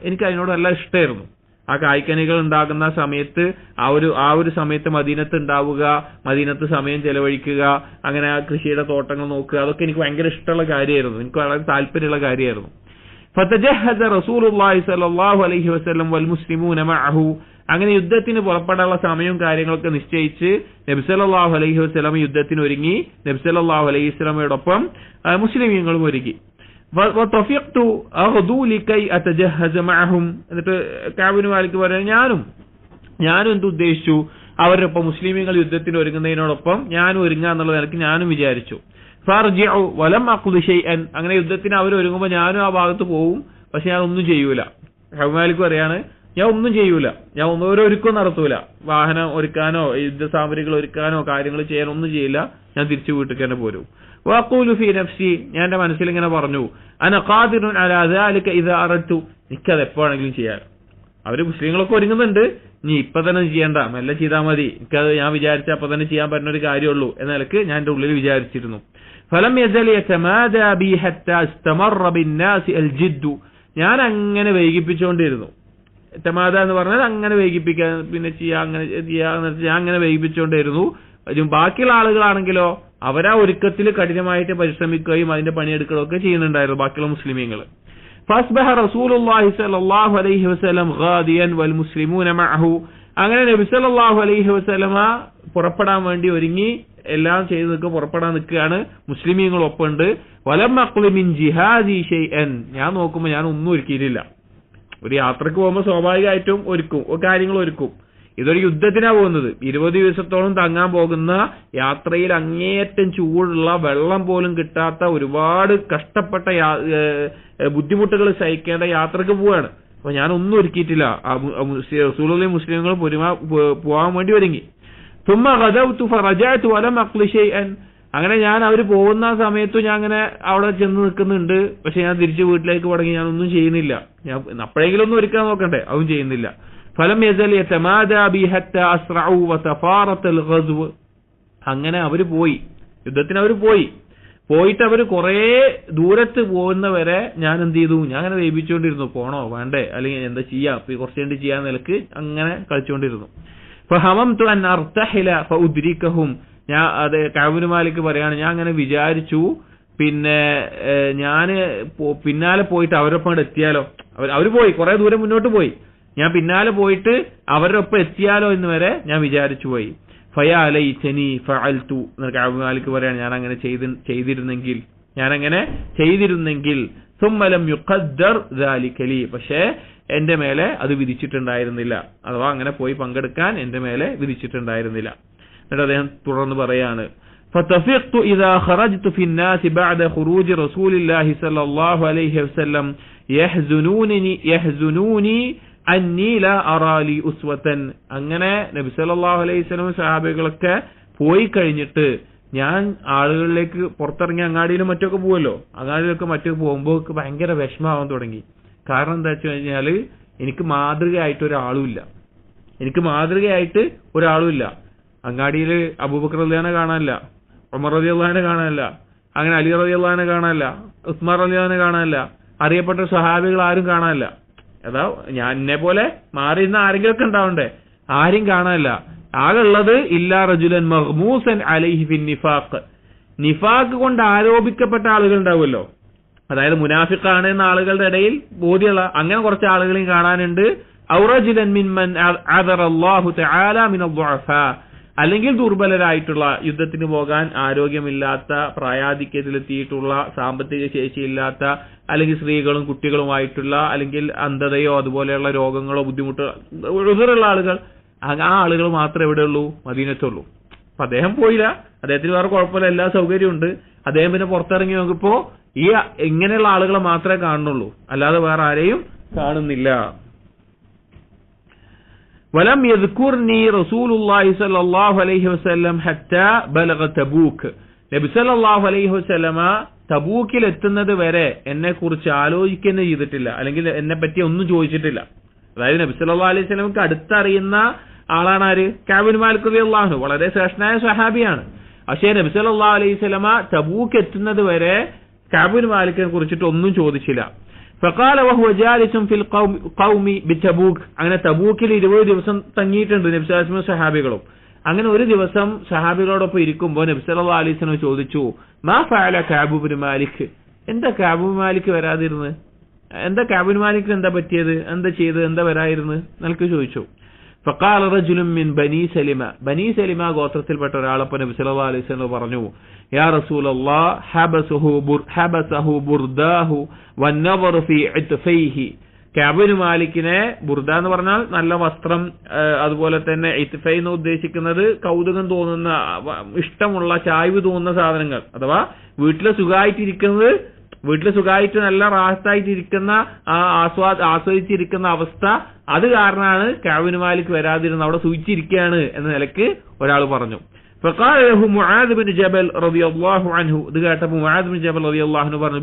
എനിക്ക് അതിനോട് നല്ല ഇഷ്ടമായിരുന്നു. ആ കായ്ക്കനികൾ ഉണ്ടാകുന്ന സമയത്ത് ആ ഒരു സമയത്ത് മദീനത്ത് ഉണ്ടാവുക, മദീനത്ത് സമയം ചെലവഴിക്കുക, അങ്ങനെ ആ കൃഷിയുടെ തോട്ടങ്ങൾ നോക്കുക, അതൊക്കെ എനിക്ക് ഭയങ്കര ഇഷ്ടമുള്ള കാര്യമായിരുന്നു, എനിക്ക് വളരെ താല്പര്യമുള്ള കാര്യമായിരുന്നു. ഫതജഹസ റസൂലുള്ളാഹി സ്വല്ലല്ലാഹു അലൈഹി വസല്ലം വൽ മുസ്ലിമൂന മഅഹു. അങ്ങനെ യുദ്ധത്തിന് പുറപ്പെടാനുള്ള സമയവും കാര്യങ്ങളൊക്കെ നിശ്ചയിച്ച് നബി സല്ലല്ലാഹു അലൈഹി വസല്ലം യുദ്ധത്തിന് ഒരുങ്ങി. നബി സല്ലല്ലാഹു അലൈഹി വസല്ലമയോടൊപ്പം മുസ്ലിമീങ്ങളും ഒരുങ്ങി. വതഫിഖ്തു അഗ്ദു ലികൈ അതജഹസ മഅഹും. എന്നിട്ട് കഅബ് ബിൻ മാലിക് പറയാൻ, ഞാനും എന്ത് ഉദ്ദേശിച്ചു, അവരൊപ്പം മുസ്ലിമീങ്ങൾ യുദ്ധത്തിന് ഒരുങ്ങുന്നതിനോടൊപ്പം ഞാനും ഒരുങ്ങാ എന്നുള്ള നിലയ്ക്ക് ഞാനും വിചാരിച്ചു. ഫർജിഉ വലം അഖ്ദു ഷൈഅൻ. അങ്ങനെ യുദ്ധത്തിന് അവർ ഒരുങ്ങുമ്പോൾ ഞാനും ആ ഭാഗത്ത് പോവും, പക്ഷെ ഞാൻ ഒന്നും ചെയ്യൂല. കഅബ് മാലിക് പറയാണ്, ഞാൻ ഒന്നും ചെയ്യൂല, ഞാൻ ഒരുക്കം നടത്തൂല, വാഹനം ഒരുക്കാനോ യുദ്ധ സാമഗ്രികൾ ഒരുക്കാനോ കാര്യങ്ങൾ ചെയ്യാനോ ഒന്നും ചെയ്യില്ല, ഞാൻ തിരിച്ചു വീട്ടിൽ തന്നെ പോരും. വഖൂലു ഫീ നഫ്സി, ഞാൻ എന്റെ മനസ്സിൽ ഇങ്ങനെ പറഞ്ഞു, അന ഖാദിറുൻ അലാ ദാലിക ഇദാ അറദ്തു, എനിക്കത് എപ്പോഴാണെങ്കിലും ചെയ്യാം. അവര് മുസ്ലിങ്ങളൊക്കെ ഒരുങ്ങുന്നുണ്ട്, നീ ഇപ്പൊ തന്നെ ചെയ്യണ്ട, മെല്ലെ ചെയ്താൽ മതി, എനിക്കത് ഞാൻ വിചാരിച്ച അപ്പൊ തന്നെ ചെയ്യാൻ പറ്റുന്ന ഒരു കാര്യമുള്ളൂ എന്ന നിലക്ക് ഞാൻ എന്റെ ഉള്ളിൽ വിചാരിച്ചിരുന്നു. ഫലം യസൽ യതമാദാ ബി ഹത്താ ഇസ്തമറ ബിന്നാസി അൽ ജിദ്ദു. ഞാൻ അങ്ങനെ വൈകിപ്പിച്ചുകൊണ്ടിരുന്നു. തമാദ എന്ന് പറഞ്ഞാൽ അങ്ങനെ വൈകിപ്പിക്കാൻ, പിന്നെ ഞാൻ അങ്ങനെ വൈകിപ്പിച്ചുകൊണ്ടിരുന്നു. ബാക്കിയുള്ള ആളുകളാണെങ്കിലോ അവരാ ഒരുക്കത്തിൽ കഠിനമായിട്ട് പരിശ്രമിക്കുകയും അതിന്റെ പണിയെടുക്കുകയും ഒക്കെ ചെയ്യുന്നുണ്ടായിരുന്നു, ബാക്കിയുള്ള മുസ്ലിമീങ്ങൾ. ഫസ്ബഹ റസൂലുള്ളാഹി സ്വല്ലല്ലാഹു അലൈഹി വസല്ലം ഗാദിയൻ വൽ മുസ്ലിമൂന മഅഹു. അങ്ങനെ നബി സല്ലല്ലാഹു അലൈഹി വസല്ലമ പുറപ്പെടാൻ വേണ്ടി ഒരുങ്ങി എല്ലാം ചെയ്ത് നിൽക്കുക, പുറപ്പെടാൻ നിൽക്കുകയാണ്. മുസ്ലിമീങ്ങൾ ഒപ്പമുണ്ട്. വലം അഖ്ലി മിൻ ജിഹാദി ഷൈഅൻ. ഞാൻ നോക്കുമ്പോൾ ഞാൻ ഒന്നും ഒരുക്കിയിട്ടില്ല. ഒരു യാത്രക്ക് പോകുമ്പോൾ സ്വാഭാവികമായിട്ടും കാര്യങ്ങൾ ഒരുക്കും. ഇതൊരു യുദ്ധത്തിനാണ് പോകുന്നത്. 20 ദിവസത്തോളം തങ്ങാൻ പോകുന്ന യാത്രയിൽ അങ്ങേയറ്റം ചൂടുള്ള, വെള്ളം പോലും കിട്ടാത്ത, ഒരുപാട് കഷ്ടപ്പെട്ട ബുദ്ധിമുട്ടുകൾ സഹിക്കേണ്ട യാത്രക്ക് പോവാണ്. അപ്പൊ ഞാനൊന്നും ഒരുക്കിയിട്ടില്ല. റസൂലുള്ളാഹി മുസ്ലിങ്ങൾ പോവാൻ വേണ്ടി ഒരുങ്ങി. ثم غدوت فرجعت ولم أقل شيئا. അങ്ങനെ ഞാൻ അവർ പോകുന്ന സമയത്ത് ഞാൻ അങ്ങനെ അവിടെ ചെന്ന് നിൽക്കുന്നുണ്ട്. പക്ഷെ ഞാൻ തിരിച്ച് വീട്ടിലേക്ക് മടങ്ങി. ഞാനൊന്നും ചെയ്യുന്നില്ല. ഞാൻ അപ്പോഴെങ്കിലും ഒന്നും ഒരുക്കാൻ നോക്കണ്ടേ, അതും ചെയ്യുന്നില്ല. ഫലം യസൽ യതമാദാ ബി ഹത്താ അസ്റഉ വതഫാറത്തൽ ഗസ്വ്. അങ്ങനെ അവർ പോയി, യുദ്ധത്തിന് അവർ പോയിട്ട് അവർ കുറെ ദൂരത്ത് പോകുന്നവരെ ഞാൻ എന്ത് ചെയ്തു, ഞാൻ അങ്ങനെ വേപിച്ചുകൊണ്ടിരുന്നു. പോണോ വേണ്ടേ, അല്ലെങ്കിൽ എന്താ ചെയ്യാ, കുറച്ച് കണ്ട് ചെയ്യാൻ നിലക്ക് അങ്ങനെ കളിച്ചുകൊണ്ടിരുന്നു. ഫഹമംതു അൻ അർതഹില ഫഉദ്രികഹും. ഞാൻ അത് കഅബ് ഇബ്നു മാലിക് പറയാണ്, ഞാൻ അങ്ങനെ വിചാരിച്ചു, പിന്നെ ഞാൻ പിന്നാലെ പോയിട്ട് അവരൊപ്പം എത്തിയാലോ. അവർ പോയി, കുറെ ദൂരം മുന്നോട്ട് പോയി. ഞാൻ പിന്നാലെ പോയിട്ട് അവരുടെ ഒപ്പം എത്തിയാലോ എന്ന് വരെ ഞാൻ വിചാരിച്ചു പോയി. ഫയാ ലൈതനി ഫഅൽതു. കഅബ് ഇബ്നു മാലിക് പറയാണ്, ഞാൻ അങ്ങനെ ചെയ്തിരുന്നെങ്കിൽ ثم لم يقدر ذلك لي. പക്ഷേ എന്റെ മേലെ അത് വിധിച്ചിട്ടുണ്ടായിരുന്നില്ല, അഥവാ അങ്ങനെ പോയി പങ്കെടുക്കാൻ എന്റെ മേലെ വിധിച്ചിട്ടുണ്ടായിരുന്നില്ല. എന്നിട്ട് അദ്ദേഹം തുടർന്ന് പറയാണ്, فَتَفِقْتُ إِذَا خَرَجْتُ فِي النَّاسِ بَعْدَ خُرُوجِ رسول الله صلى الله عليه وسلم يحزنوني أني لا أرى لي أسوة. അങ്ങനെ നബി സല്ലല്ലാഹു അലൈഹി വസല്ലം സഹാബികളൊക്കെ പോയി കഴിഞ്ഞിട്ട് ഞാൻ ആളുകളിലേക്ക് പുറത്തിറങ്ങി അങ്ങാടിയിലും മറ്റൊക്കെ പോവല്ലോ, അങ്ങാടിയിലൊക്കെ മറ്റൊക്കെ പോകുമ്പോൾ ഭയങ്കര വിഷമാവാൻ തുടങ്ങി. കാരണം എന്താ വെച്ച് കഴിഞ്ഞാല് എനിക്ക് മാതൃകയായിട്ട് ഒരാളുമില്ല. അങ്ങാടിയിൽ അബൂബക്കർ റളിയല്ലാഹു കാണാനില്ല, ഉമർ റളിയല്ലാഹു കാണാനില്ല, അങ്ങനെ അലി റളിയല്ലാഹു കാണാനില്ല, ഉസ്മാൻ റളിയല്ലാഹു കാണാനില്ല, അറിയപ്പെട്ട സ്വഹാബികൾ ആരും കാണാനില്ല. അതാ ഞാൻ എന്നെ പോലെ മാറിയിരുന്ന ആരെങ്കിലും ഒക്കെ ഉണ്ടാവണ്ടേ, ആരും കാണാനില്ല. ആകെ ഉള്ളത് ഇല്ലാ റജുലൻ മഗ്മൂസൻ അലൈഹി ഫിൻ നിഫാഖ് കൊണ്ട് ആരോപിക്കപ്പെട്ട ആളുകൾ ഉണ്ടാവുമല്ലോ, അതായത് മുനാഫിഖാണ് എന്ന ആളുകളുടെ ഇടയിൽ ബോധ്യമുള്ള അങ്ങനെ കുറച്ച് ആളുകളെയും കാണാനുണ്ട്. ഔ റജുലൻ മിമ്മൻ അദറല്ലാഹു തആല മിനൽ ദുഅഫാ. അല്ലെങ്കിൽ ദുർബലരായിട്ടുള്ള, യുദ്ധത്തിന് പോകാൻ ആരോഗ്യമില്ലാത്ത, പ്രായാധിക്യത്തിലെത്തിയിട്ടുള്ള, സാമ്പത്തിക ശേഷിയില്ലാത്ത, അല്ലെങ്കിൽ സ്ത്രീകളും കുട്ടികളുമായിട്ടുള്ള, അല്ലെങ്കിൽ അന്ധതയോ അതുപോലെയുള്ള രോഗങ്ങളോ ബുദ്ധിമുട്ടോ ഉള്ള ആളുകൾ, ആ ആളുകൾ മാത്രമേ എവിടെയുള്ളൂ, മദീനത്തുള്ളൂ. അപ്പൊ അദ്ദേഹം പോയില്ല, അദ്ദേഹത്തിന് വേറെ കുഴപ്പമില്ല, എല്ലാ സൗകര്യവും ഉണ്ട്. അദ്ദേഹം പിന്നെ പുറത്തിറങ്ങി നോക്കിയപ്പോ ഈ ഇങ്ങനെയുള്ള ആളുകളെ മാത്രമേ കാണുന്നുള്ളൂ, അല്ലാതെ വേറെ ആരെയും കാണുന്നില്ല. വലം യദ്കുർനി റസൂലുള്ളാഹി സ്വല്ലല്ലാഹു അലൈഹി വസല്ലം ഹത്താ ബലഗ തബൂക്ക്. നബി സല്ലല്ലാഹു അലൈഹി വസല്ലമ തബൂക്കിൽ എത്തുന്നത് വരെ എന്നെ കുറിച്ച് ആലോചിക്കുന്നത് ചെയ്തിട്ടില്ല, അല്ലെങ്കിൽ എന്നെ പറ്റി ഒന്നും ചോദിച്ചിട്ടില്ല. അതായത് നബി സല്ലല്ലാഹു അലൈഹി വസല്ലമക്ക് അടുത്തറിയുന്ന ആളാണ് ആര്? കഅബ് ഇബ്നു മാലിക് റളിയല്ലാഹു അൻഹു, വളരെ ശ്രേഷ്ഠനായ സ്വഹാബിയാണ്. പക്ഷേ നബി സല്ലല്ലാഹു അലൈഹി വസല്ലമ തബൂക്ക് എത്തുന്നത് വരെ കഅബ് ഇബ്നു മാലിക്കിനെ കുറിച്ചിട്ട് ഒന്നും ചോദിച്ചില്ല. ഫഖാല വഹുവ ജാലിസുൻ ഫിൽ ഖൗമി ബിതബൂക്ക്. അങ്ങനെ തബൂക്കിൽ 20 ദിവസം തങ്ങിയിട്ടുണ്ട് നബി സല്ലല്ലാഹു അലൈഹി വസല്ലം സഹാബികളും. അങ്ങനെ ഒരു ദിവസം സഹാബികളോടൊപ്പം ഇരിക്കുമ്പോൾ നബി സല്ലല്ലാഹു അലൈഹി വസല്ലം ചോദിച്ചു, മാ ഫഅല കഅബ് ഇബ്നു മാലിക്. എന്താ കഅബ് ഇബ്നു മാലിക് വരാതിരുന്നത്? എന്താ കഅബ് ഇബ്നു മാലിക്കിന് എന്താ പറ്റിയത്, എന്താ ചെയ്തത്, എന്താ വരാതിരുന്നത് എന്നൊക്കെ ചോദിച്ചു. ഫഖാല റജുലുൻ മിൻ ബനി സലിമ ഗോത്രത്തിൽപ്പെട്ട ഒരാളപ്പോൾ നബി സല്ലല്ലാഹു അലൈഹി വസല്ലം പറഞ്ഞു, യാ റസൂലല്ലാഹ് ഹബസഹു ബുർദാഹു വന്നദറു ഫീ ഇത്ഫൈഹി. കഅബ് ഇബ്നു മാലിക്കിനെ, ബുർദ എന്ന് പറഞ്ഞാൽ നല്ല വസ്ത്രം, അതുപോലെ തന്നെ ഇത്ഫൈ എന്ന് ഉദ്ദേശിക്കുന്നത് കൗതുകം തോന്നുന്ന, ഇഷ്ടമുള്ള, ചായ്വ് തോന്നുന്ന സാധനങ്ങൾ, അഥവാ വീട്ടിൽ സുഖമായിട്ട് നല്ല റാഹത്തായിട്ടിരിക്കുന്ന, ആസ്വദിച്ചിരിക്കുന്ന അവസ്ഥ, അത് കാരണമാണ് കഅബ് ഇബ്നു മാലിക് വരാതിരുന്നത്, അവിടെ സൂചിച്ചിരിക്കുകയാണ് എന്ന നിലക്ക് ഒരാൾ പറഞ്ഞു. فقال له معاذ بن جبل رضي الله عنه. ഇത് കേട്ടപ്പോൾ മുആദ് ബിൻ ജബൽ റളിയല്ലാഹു അൻഹു പറഞ്ഞു,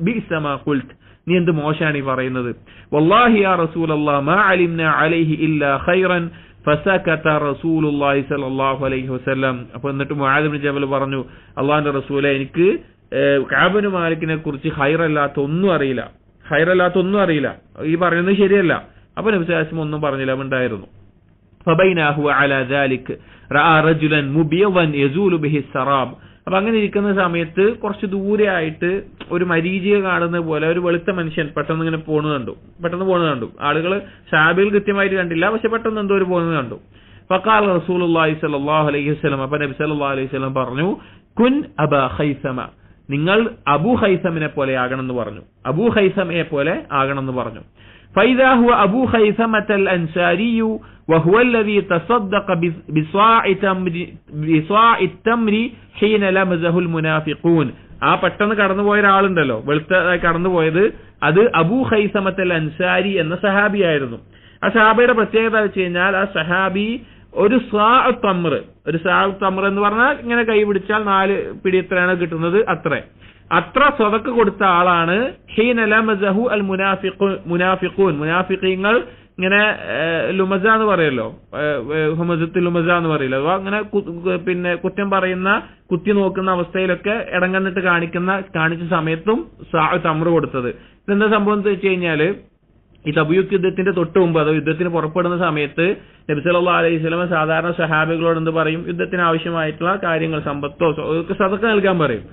ബിഅസ മാ ഖുൽത്. നീ എന്ത് മോശമാണ് ഈ പറയുന്നത്. വല്ലാഹി യാ റസൂലല്ലാഹ് മാ അലിംനാ അലൈഹി ഇല്ലാ ഖൈറൻ ഫസകത റസൂലുള്ളാഹി സ്വല്ലല്ലാഹു അലൈഹി വസല്ലം. അപ്പോൾ എന്നിട്ട് മുആദ് ബിൻ ജബൽ പറഞ്ഞു, അല്ലാഹുവിന്റെ റസൂലേ, എനിക്ക് കഅബ് ഇബ്നു മാലിക്കിനെ കുറിച്ച് ഖൈറല്ലാത്ത ഒന്നും അറിയില്ല, ഈ പറയുന്നത് ശരിയല്ല. അപ്പോൾ നബി സല്ലല്ലാഹു അലൈഹി വസല്ലം ഒന്നും പറഞ്ഞില്ല, ഉണ്ടായിരുന്നു. فبينه على ذلك رأى رجلا مبيضا يزول به السراب. അപ്പൊ അങ്ങനെ ഇരിക്കുന്ന സമയത്ത് കുറച്ച് ദൂരെ ആയിട്ട് ഒരു മരീചിക കാണുന്ന പോലെ ഒരു വെളുത്ത മനുഷ്യൻ പെട്ടെന്ന് ഇങ്ങനെ പോകുന്നത് കണ്ടു. ആളുകൾ സഹാബികൾ കൃത്യമായിട്ട് കണ്ടില്ല, പക്ഷെ പെട്ടെന്ന് എന്തോ ഒരു പോകുന്നത് കണ്ടു. ഫഖാല റസൂലുള്ളാഹി സ്വല്ലല്ലാഹു അലൈഹി വസല്ലം, അപ്പൊ നബി സല്ലല്ലാഹു അലൈഹി വസല്ലം പറഞ്ഞു, കുൻ അബാ ഖൈസമ, നിങ്ങൾ അബൂ ഖൈസമിനെ പോലെ ആകണമെന്ന് പറഞ്ഞു. അബൂ ഖൈസമയെ പോലെ ആകണമെന്ന് പറഞ്ഞു. فإذا هو أبو خيثمة الأنصاري وهو الذي تصدق بصاع التمر حين لمزه المنافقون. ആ പെട്ടെന്ന് കടന്നുപോയ ഒരാളുണ്ടല്ലോ, വെളുത്തതായി കടന്നുപോയത്, അത് അബൂ ഖൈസമത്തൽ അൻസാരി എന്ന സഹാബിയായിരുന്നു. ആ സഹാബിയുടെ പ്രത്യേകത വെച്ച് കഴിഞ്ഞാൽ ആ സഹാബി ഒരു സാഉ തംർ എന്ന് പറഞ്ഞാൽ ഇങ്ങനെ കൈ പിടിച്ചാൽ 4 പിടി എത്രയാണ് കിട്ടുന്നത് അത്ര സ്വതക്ക് കൊടുത്ത ആളാണ്. ഹീന ലമസഹു അൽ മുനാഫിഖൂൻ, മുനാഫിഖീങ്ങൾ ഇങ്ങനെ ലുമസ എന്ന് പറയല്ലോ, ഹുമസത്ത് ലുമസ എന്ന് പറയില്ല, അഥവാ അങ്ങനെ പിന്നെ കുറ്റം പറയുന്ന, കുത്തി നോക്കുന്ന അവസ്ഥയിലൊക്കെ ഇടങ്ങന്നിട്ട് കാണിച്ച സമയത്തും സാഉ തംർ കൊടുത്തത്. ഇതെന്താ സംഭവം എന്ന് വെച്ച് കഴിഞ്ഞാല്, ഈ തബൂക്ക് യുദ്ധത്തിന്റെ തൊട്ട് മുമ്പ്, അതോ യുദ്ധത്തിന് പുറപ്പെടുന്ന സമയത്ത് നബി സല്ലല്ലാഹു അലൈഹി വസല്ലം സാധാരണ സഹാബികളോട് എന്ത് പറയും? യുദ്ധത്തിന് ആവശ്യമായിട്ടുള്ള കാര്യങ്ങൾ, സമ്പത്തോ സദഖ നൽകാൻ പറയും.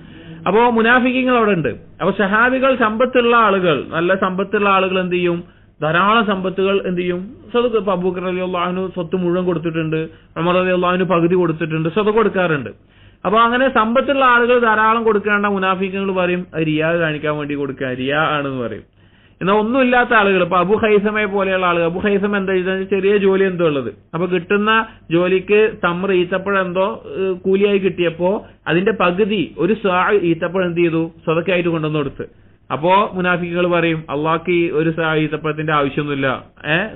അപ്പോ മുനാഫിഖീങ്ങൾ അവിടെ ഉണ്ട്. അപ്പൊ സഹാബികൾ, സമ്പത്തുള്ള ആളുകൾ, നല്ല സമ്പത്തുള്ള ആളുകൾ എന്ത് ചെയ്യും? ധാരാളം സമ്പത്തുകൾ എന്ത് ചെയ്യും? സദഖ. ഇപ്പൊ അബൂബക്കർ റളിയല്ലാഹു അൻഹു സ്വത്ത് മുഴുവൻ കൊടുത്തിട്ടുണ്ട്, ഉമർ റളിയല്ലാഹു അൻഹു പകുതി കൊടുത്തിട്ടുണ്ട്, സദഖ കൊടുക്കാറുണ്ട്. അപ്പൊ അങ്ങനെ സമ്പത്തുള്ള ആളുകൾ ധാരാളം കൊടുക്കേണ്ട മുനാഫിഖീങ്ങൾ പറയും അത് റിയാ കാണിക്കാൻ വേണ്ടി കൊടുക്കുക, റിയാ ആണെന്ന് പറയും. എന്നാൽ ഒന്നുമില്ലാത്ത ആളുകൾ, ഇപ്പൊ അബൂ ഖൈസമയെ പോലെയുള്ള ആളുകൾ, അബൂ ഖൈസം എന്താ ചെയ്താൽ ചെറിയ ജോലി എന്തോ ഉള്ളത്, അപ്പൊ കിട്ടുന്ന ജോലിക്ക് തമ്ര ഈത്തപ്പഴം എന്തോ കൂലിയായി കിട്ടിയപ്പോ അതിന്റെ പകുതി ഒരു സാ ഈത്തപ്പഴം എന്ത് ചെയ്തു? സദഖയായിട്ട് കൊണ്ടുവന്ന് കൊടുത്ത്. അപ്പോ മുനാഫിക്കുകൾ പറയും അള്ളാഹ്ക്ക് ഈ ഒരു സാ ഈത്തപ്പഴത്തിന്റെ ആവശ്യമൊന്നുമില്ല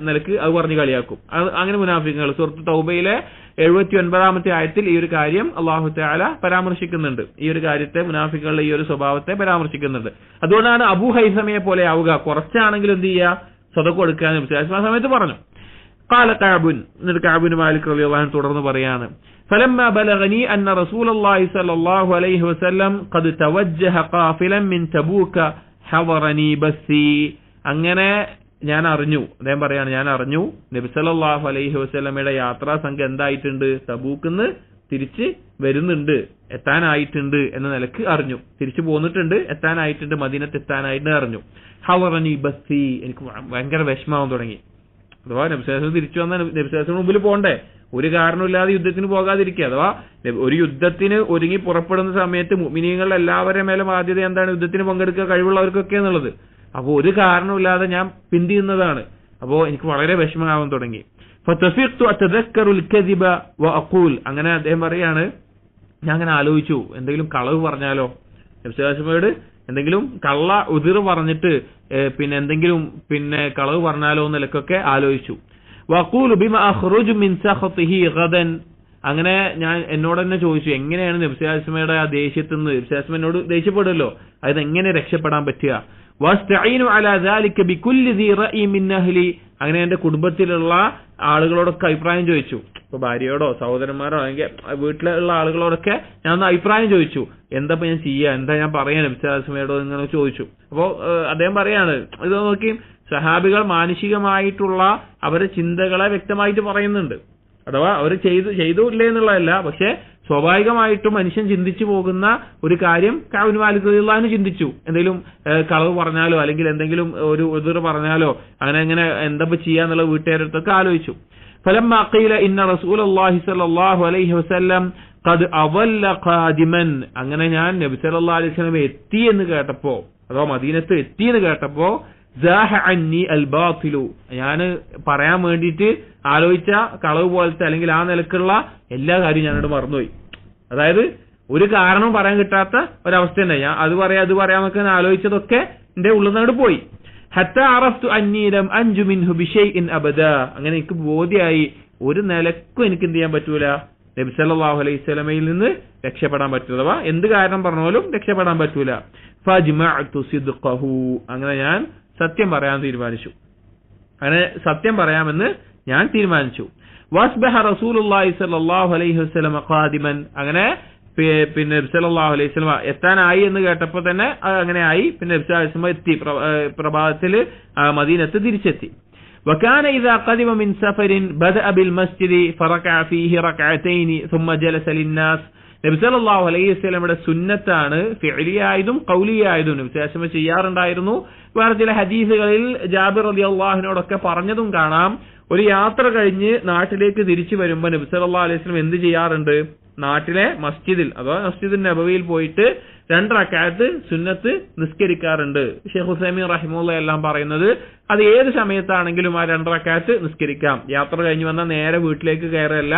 നിലക്ക് അത് പറഞ്ഞ് കളിയാക്കും. അങ്ങനെ മുനാഫിക്കുകൾ സൂറത്ത് തൗബയിലെ 79-ാമത്തെ ആയത്തിൽ ഈ ഒരു കാര്യം അല്ലാഹു തആല പരാമർശിക്കുന്നുണ്ട്. ഈ ഒരു കാര്യത്തെ, മുനാഫിക്കുകളുടെ ഈ ഒരു സ്വഭാവത്തെ പരാമർശിക്കുന്നുണ്ട്. അതുകൊണ്ടാണ് അബൂ ഖൈസമയെ പോലെ ആവുക, കുറച്ചാണെങ്കിലും എന്ത് ചെയ്യുക? സദഖ കൊടുക്കാൻ ആ സമയത്ത് പറഞ്ഞു. ഖാല കഅബുൻ, എന്നിട്ട് കഅബ് ഇബ്നു മാലിക് റളിയല്ലാഹു അൻഹു തുടർന്ന് പറയാണ്, فلما بلغني أن رسول الله صلى الله عليه وسلم قد توجه قافلا من تبوك حضرني بثي. അങ്ങനെ ഞാൻ അറിഞ്ഞു, അദ്ദേഹം പറയാണ്, ഞാൻ അറിഞ്ഞു നബി സല്ലല്ലാഹു അലൈഹി വസല്ലമയുടെ യാത്രാ സംഘം എന്തായിട്ടുണ്ട്? തബൂക്കിന്ന് തിരിച്ച് വരുന്നുണ്ട്, എത്താനായിട്ടുണ്ട് എന്ന നിലക്ക് അറിഞ്ഞു. തിരിച്ചു പോന്നിട്ടുണ്ട്, എത്താനായിട്ടുണ്ട്, മദീനത്ത് എത്താനായിട്ട് അറിഞ്ഞു. ഹവറനി ബസ്സി, എനിക്ക് ഭയങ്കര വിഷമാവാൻ തുടങ്ങി. അഥവാ നബി സല്ലല്ലാഹു അലൈഹി വസല്ലം തിരിച്ചു വന്നാൽ നബി സല്ലല്ലാഹു അലൈഹി വസല്ലം മുമ്പിൽ പോണ്ടേ, ഒരു കാരണമില്ലാതെ യുദ്ധത്തിന് പോകാതിരിക്കുക. അഥവാ ഒരു യുദ്ധത്തിന് ഒരുങ്ങി പുറപ്പെടുന്ന സമയത്ത് മുഅ്മിനീങ്ങളുടെ എല്ലാവരുടെ മേലും ബാധ്യത എന്താണ്? യുദ്ധത്തിന് പങ്കെടുക്കുക, കഴിവുള്ളവർക്കൊക്കെ എന്നുള്ളത്. അപ്പൊ ഒരു കാരണമില്ലാതെ ഞാൻ പിന്തിയുന്നതാണ്. അപ്പോ എനിക്ക് വളരെ വിഷമമാവാൻ തുടങ്ങി. ഫതഫിഖ്തു അതദക്കറുൽ കദിബ വഅഖൂൽ, അങ്ങനെ അദ്ദേഹം പറയാണ്, ഞാൻ അങ്ങനെ ആലോചിച്ചു, എന്തെങ്കിലും കളവ് പറഞ്ഞാലോ, നബി സല്ലല്ലാഹു അലൈഹി വസല്ലമയോട് എന്തെങ്കിലും കള്ള ഉദിർ പറഞ്ഞിട്ട് എന്തെങ്കിലും കളവ് പറഞ്ഞാലോ എന്നൊക്കെ ആലോചിച്ചു. വഖൂലു ബിമാ അഖ്റുജു മിൻ സഖതിഹി ഗദൻ, അങ്ങനെ ഞാൻ എന്നോട് തന്നെ ചോദിച്ചു, എങ്ങനെയാണ് നബി സല്ലല്ലാഹു അലൈഹി വസല്ലമയുടെ ആ ദേഷ്യത്തിൽ നിന്ന്, നബി സല്ലല്ലാഹു അലൈഹി വസല്ലം എന്നോട് ദേഷ്യപ്പെടുമല്ലോ, അത് എങ്ങനെ രക്ഷപ്പെടാൻ പറ്റുക? വസ്തഈനു അലാ ദാലിക ബികുല്ലി ദീ റഅയി മിൻ അഹ്ലി, അങ്ങനെ എന്റെ കുടുംബത്തിലുള്ള ആളുകളോടൊക്കെ അഭിപ്രായം ചോദിച്ചു. ഇപ്പൊ ഭാര്യയോടോ സഹോദരന്മാരോ അല്ലെങ്കിൽ വീട്ടിലുള്ള ആളുകളോടൊക്കെ ഞാൻ ഒന്ന് അഭിപ്രായം ചോദിച്ചു, എന്താ ഞാൻ ചെയ്യുക, എന്താ ഞാൻ പറയാൻ നബി സല്ലല്ലാഹു അലൈഹി വസല്ലമയോട് ഇങ്ങനെ ചോദിച്ചു. അപ്പോ അദ്ദേഹം പറയാണ്, ഇത് നോക്കി സഹാബികൾ മാനുഷികമായിട്ടുള്ള അവരുടെ ചിന്തകളെ വ്യക്തമായിട്ട് പറയുന്നുണ്ട്. അഥവാ അവർ ചെയ്തില്ലേ എന്നുള്ളതല്ല, പക്ഷെ സ്വാഭാവികമായിട്ടും മനുഷ്യൻ ചിന്തിച്ചു പോകുന്ന ഒരു കാര്യം കഅബ് ഇബ്നു മാലിക് റളിയല്ലാഹു അൻഹു ചിന്തിച്ചു. എന്തെങ്കിലും കളവ് പറഞ്ഞാലോ അല്ലെങ്കിൽ എന്തെങ്കിലും ഒരു ഉദ്ർ പറഞ്ഞാലോ അങ്ങനെ എന്താ ചെയ്യാന്നുള്ള വീട്ടുകാരടുത്തൊക്കെ ആലോചിച്ചു. ഫലമ്മ ഖീല ഇന്ന റസൂലുള്ളാഹി സ്വല്ലല്ലാഹു അലൈഹി വസല്ലം ഖദ് അവല്ല ഖാദിമൻ, അങ്ങനെ ഞാൻ നബി സല്ലല്ലാഹു അലൈഹി വസല്ലം എത്തി എന്ന് കേട്ടപ്പോ, അഥവാ മദീനത്ത് എത്തി എന്ന് കേട്ടപ്പോ, സാഹ അന്നി അൽ ബാത്തിലു, ഞാൻ പറയാൻ വേണ്ടിയിട്ട് ആലോചിച്ച കളവ് പോലത്തെ അല്ലെങ്കിൽ ആ നിലക്കുള്ള എല്ലാ കാര്യവും ഞാനോട് മറന്നുപോയി. അതായത് ഒരു കാരണം പറയാൻ കിട്ടാത്ത ഒരവസ്ഥ തന്നെ, ഞാൻ അത് പറയാന്നൊക്കെ ആലോചിച്ചതൊക്കെ എന്റെ ഉള്ളിൽ നിന്നോട് പോയി. ഹത്താ അറഫ്തു അന്നി ലം അൻജു മിൻഹു ബിശൈഇൻ അബദാ, അങ്ങനെ എനിക്ക് ബോധ്യമായി ഒരു നിലക്കും എനിക്ക് എന്ത് ചെയ്യാൻ പറ്റൂല, നബി സല്ലല്ലാഹു അലൈഹി വസല്ലമയിൽ നിന്ന് രക്ഷപ്പെടാൻ പറ്റൂല, എന്ത് കാരണം പറഞ്ഞാലും രക്ഷപ്പെടാൻ പറ്റൂല. ഫജ്മഅതു സിദ്ഖഹു, അങ്ങനെ ഞാൻ സത്യം പറയാൻ തീരുമാനിച്ചു, അങ്ങനെ സത്യം പറയാമെന്ന് ഞാൻ തീരുമാനിച്ചു. വസ്ബഹ റസൂലുള്ളാഹി സ്വല്ലല്ലാഹു അലൈഹി വസല്ലം ഖാദിമൻ, അങ്ങനെ നബി സല്ലല്ലാഹു അലൈഹി വസല്ലം എത്താനായി എന്ന് കേട്ടപ്പോൾ തന്നെ അങ്ങനെ ആയി. പിന്നെ നബി സല്ലല്ലാഹു അലൈഹി വസല്ലം എത്തി, പ്രഭാതത്തിൽ മദീനത്ത് തിരിച്ചെത്തി. وكان إذا قدم من سفر بدأ بالمسجد فركع فيه ركعتين ثم جلس للناس, നബി സല്ലല്ലാഹു അലൈഹി വസല്ലമയുടെ സുന്നത്താണ്, ഫിഅലിയായതും ഖൗലിയായതും നബി സല്ലല്ലാഹു അലൈഹി വസല്ലം ചെയ്യാറുണ്ടായിരുന്നു. വേറെ ചില ഹദീസുകളിൽ ജാബിർ റളിയല്ലാഹു അൻഹുവിനോടൊക്കെ പറഞ്ഞതും കാണാം. ഒരു യാത്ര കഴിഞ്ഞ് നാട്ടിലേക്ക് തിരിച്ചു വരുമ്പോൾ നബി സല്ലല്ലാഹു അലൈഹി വസല്ലം എന്ത് ചെയ്യാറുണ്ട്? നാട്ടിലെ മസ്ജിദിൽ അഥവാ മസ്ജിദുൻ നബവിയിൽ പോയിട്ട് 2 റക്അത്ത് സുന്നത്ത് നിസ്കരിക്കാറുണ്ട്. ഷെയ്ഖ് ഉസൈമീൻ റഹിമഹുല്ലാഹ് എല്ലാം പറയുന്നത് അത് ഏത് സമയത്താണെങ്കിലും ആ 2 റക്അത്ത് നിസ്കരിക്കാം. യാത്ര കഴിഞ്ഞ് വന്നാൽ നേരെ വീട്ടിലേക്ക് കയറല്ല,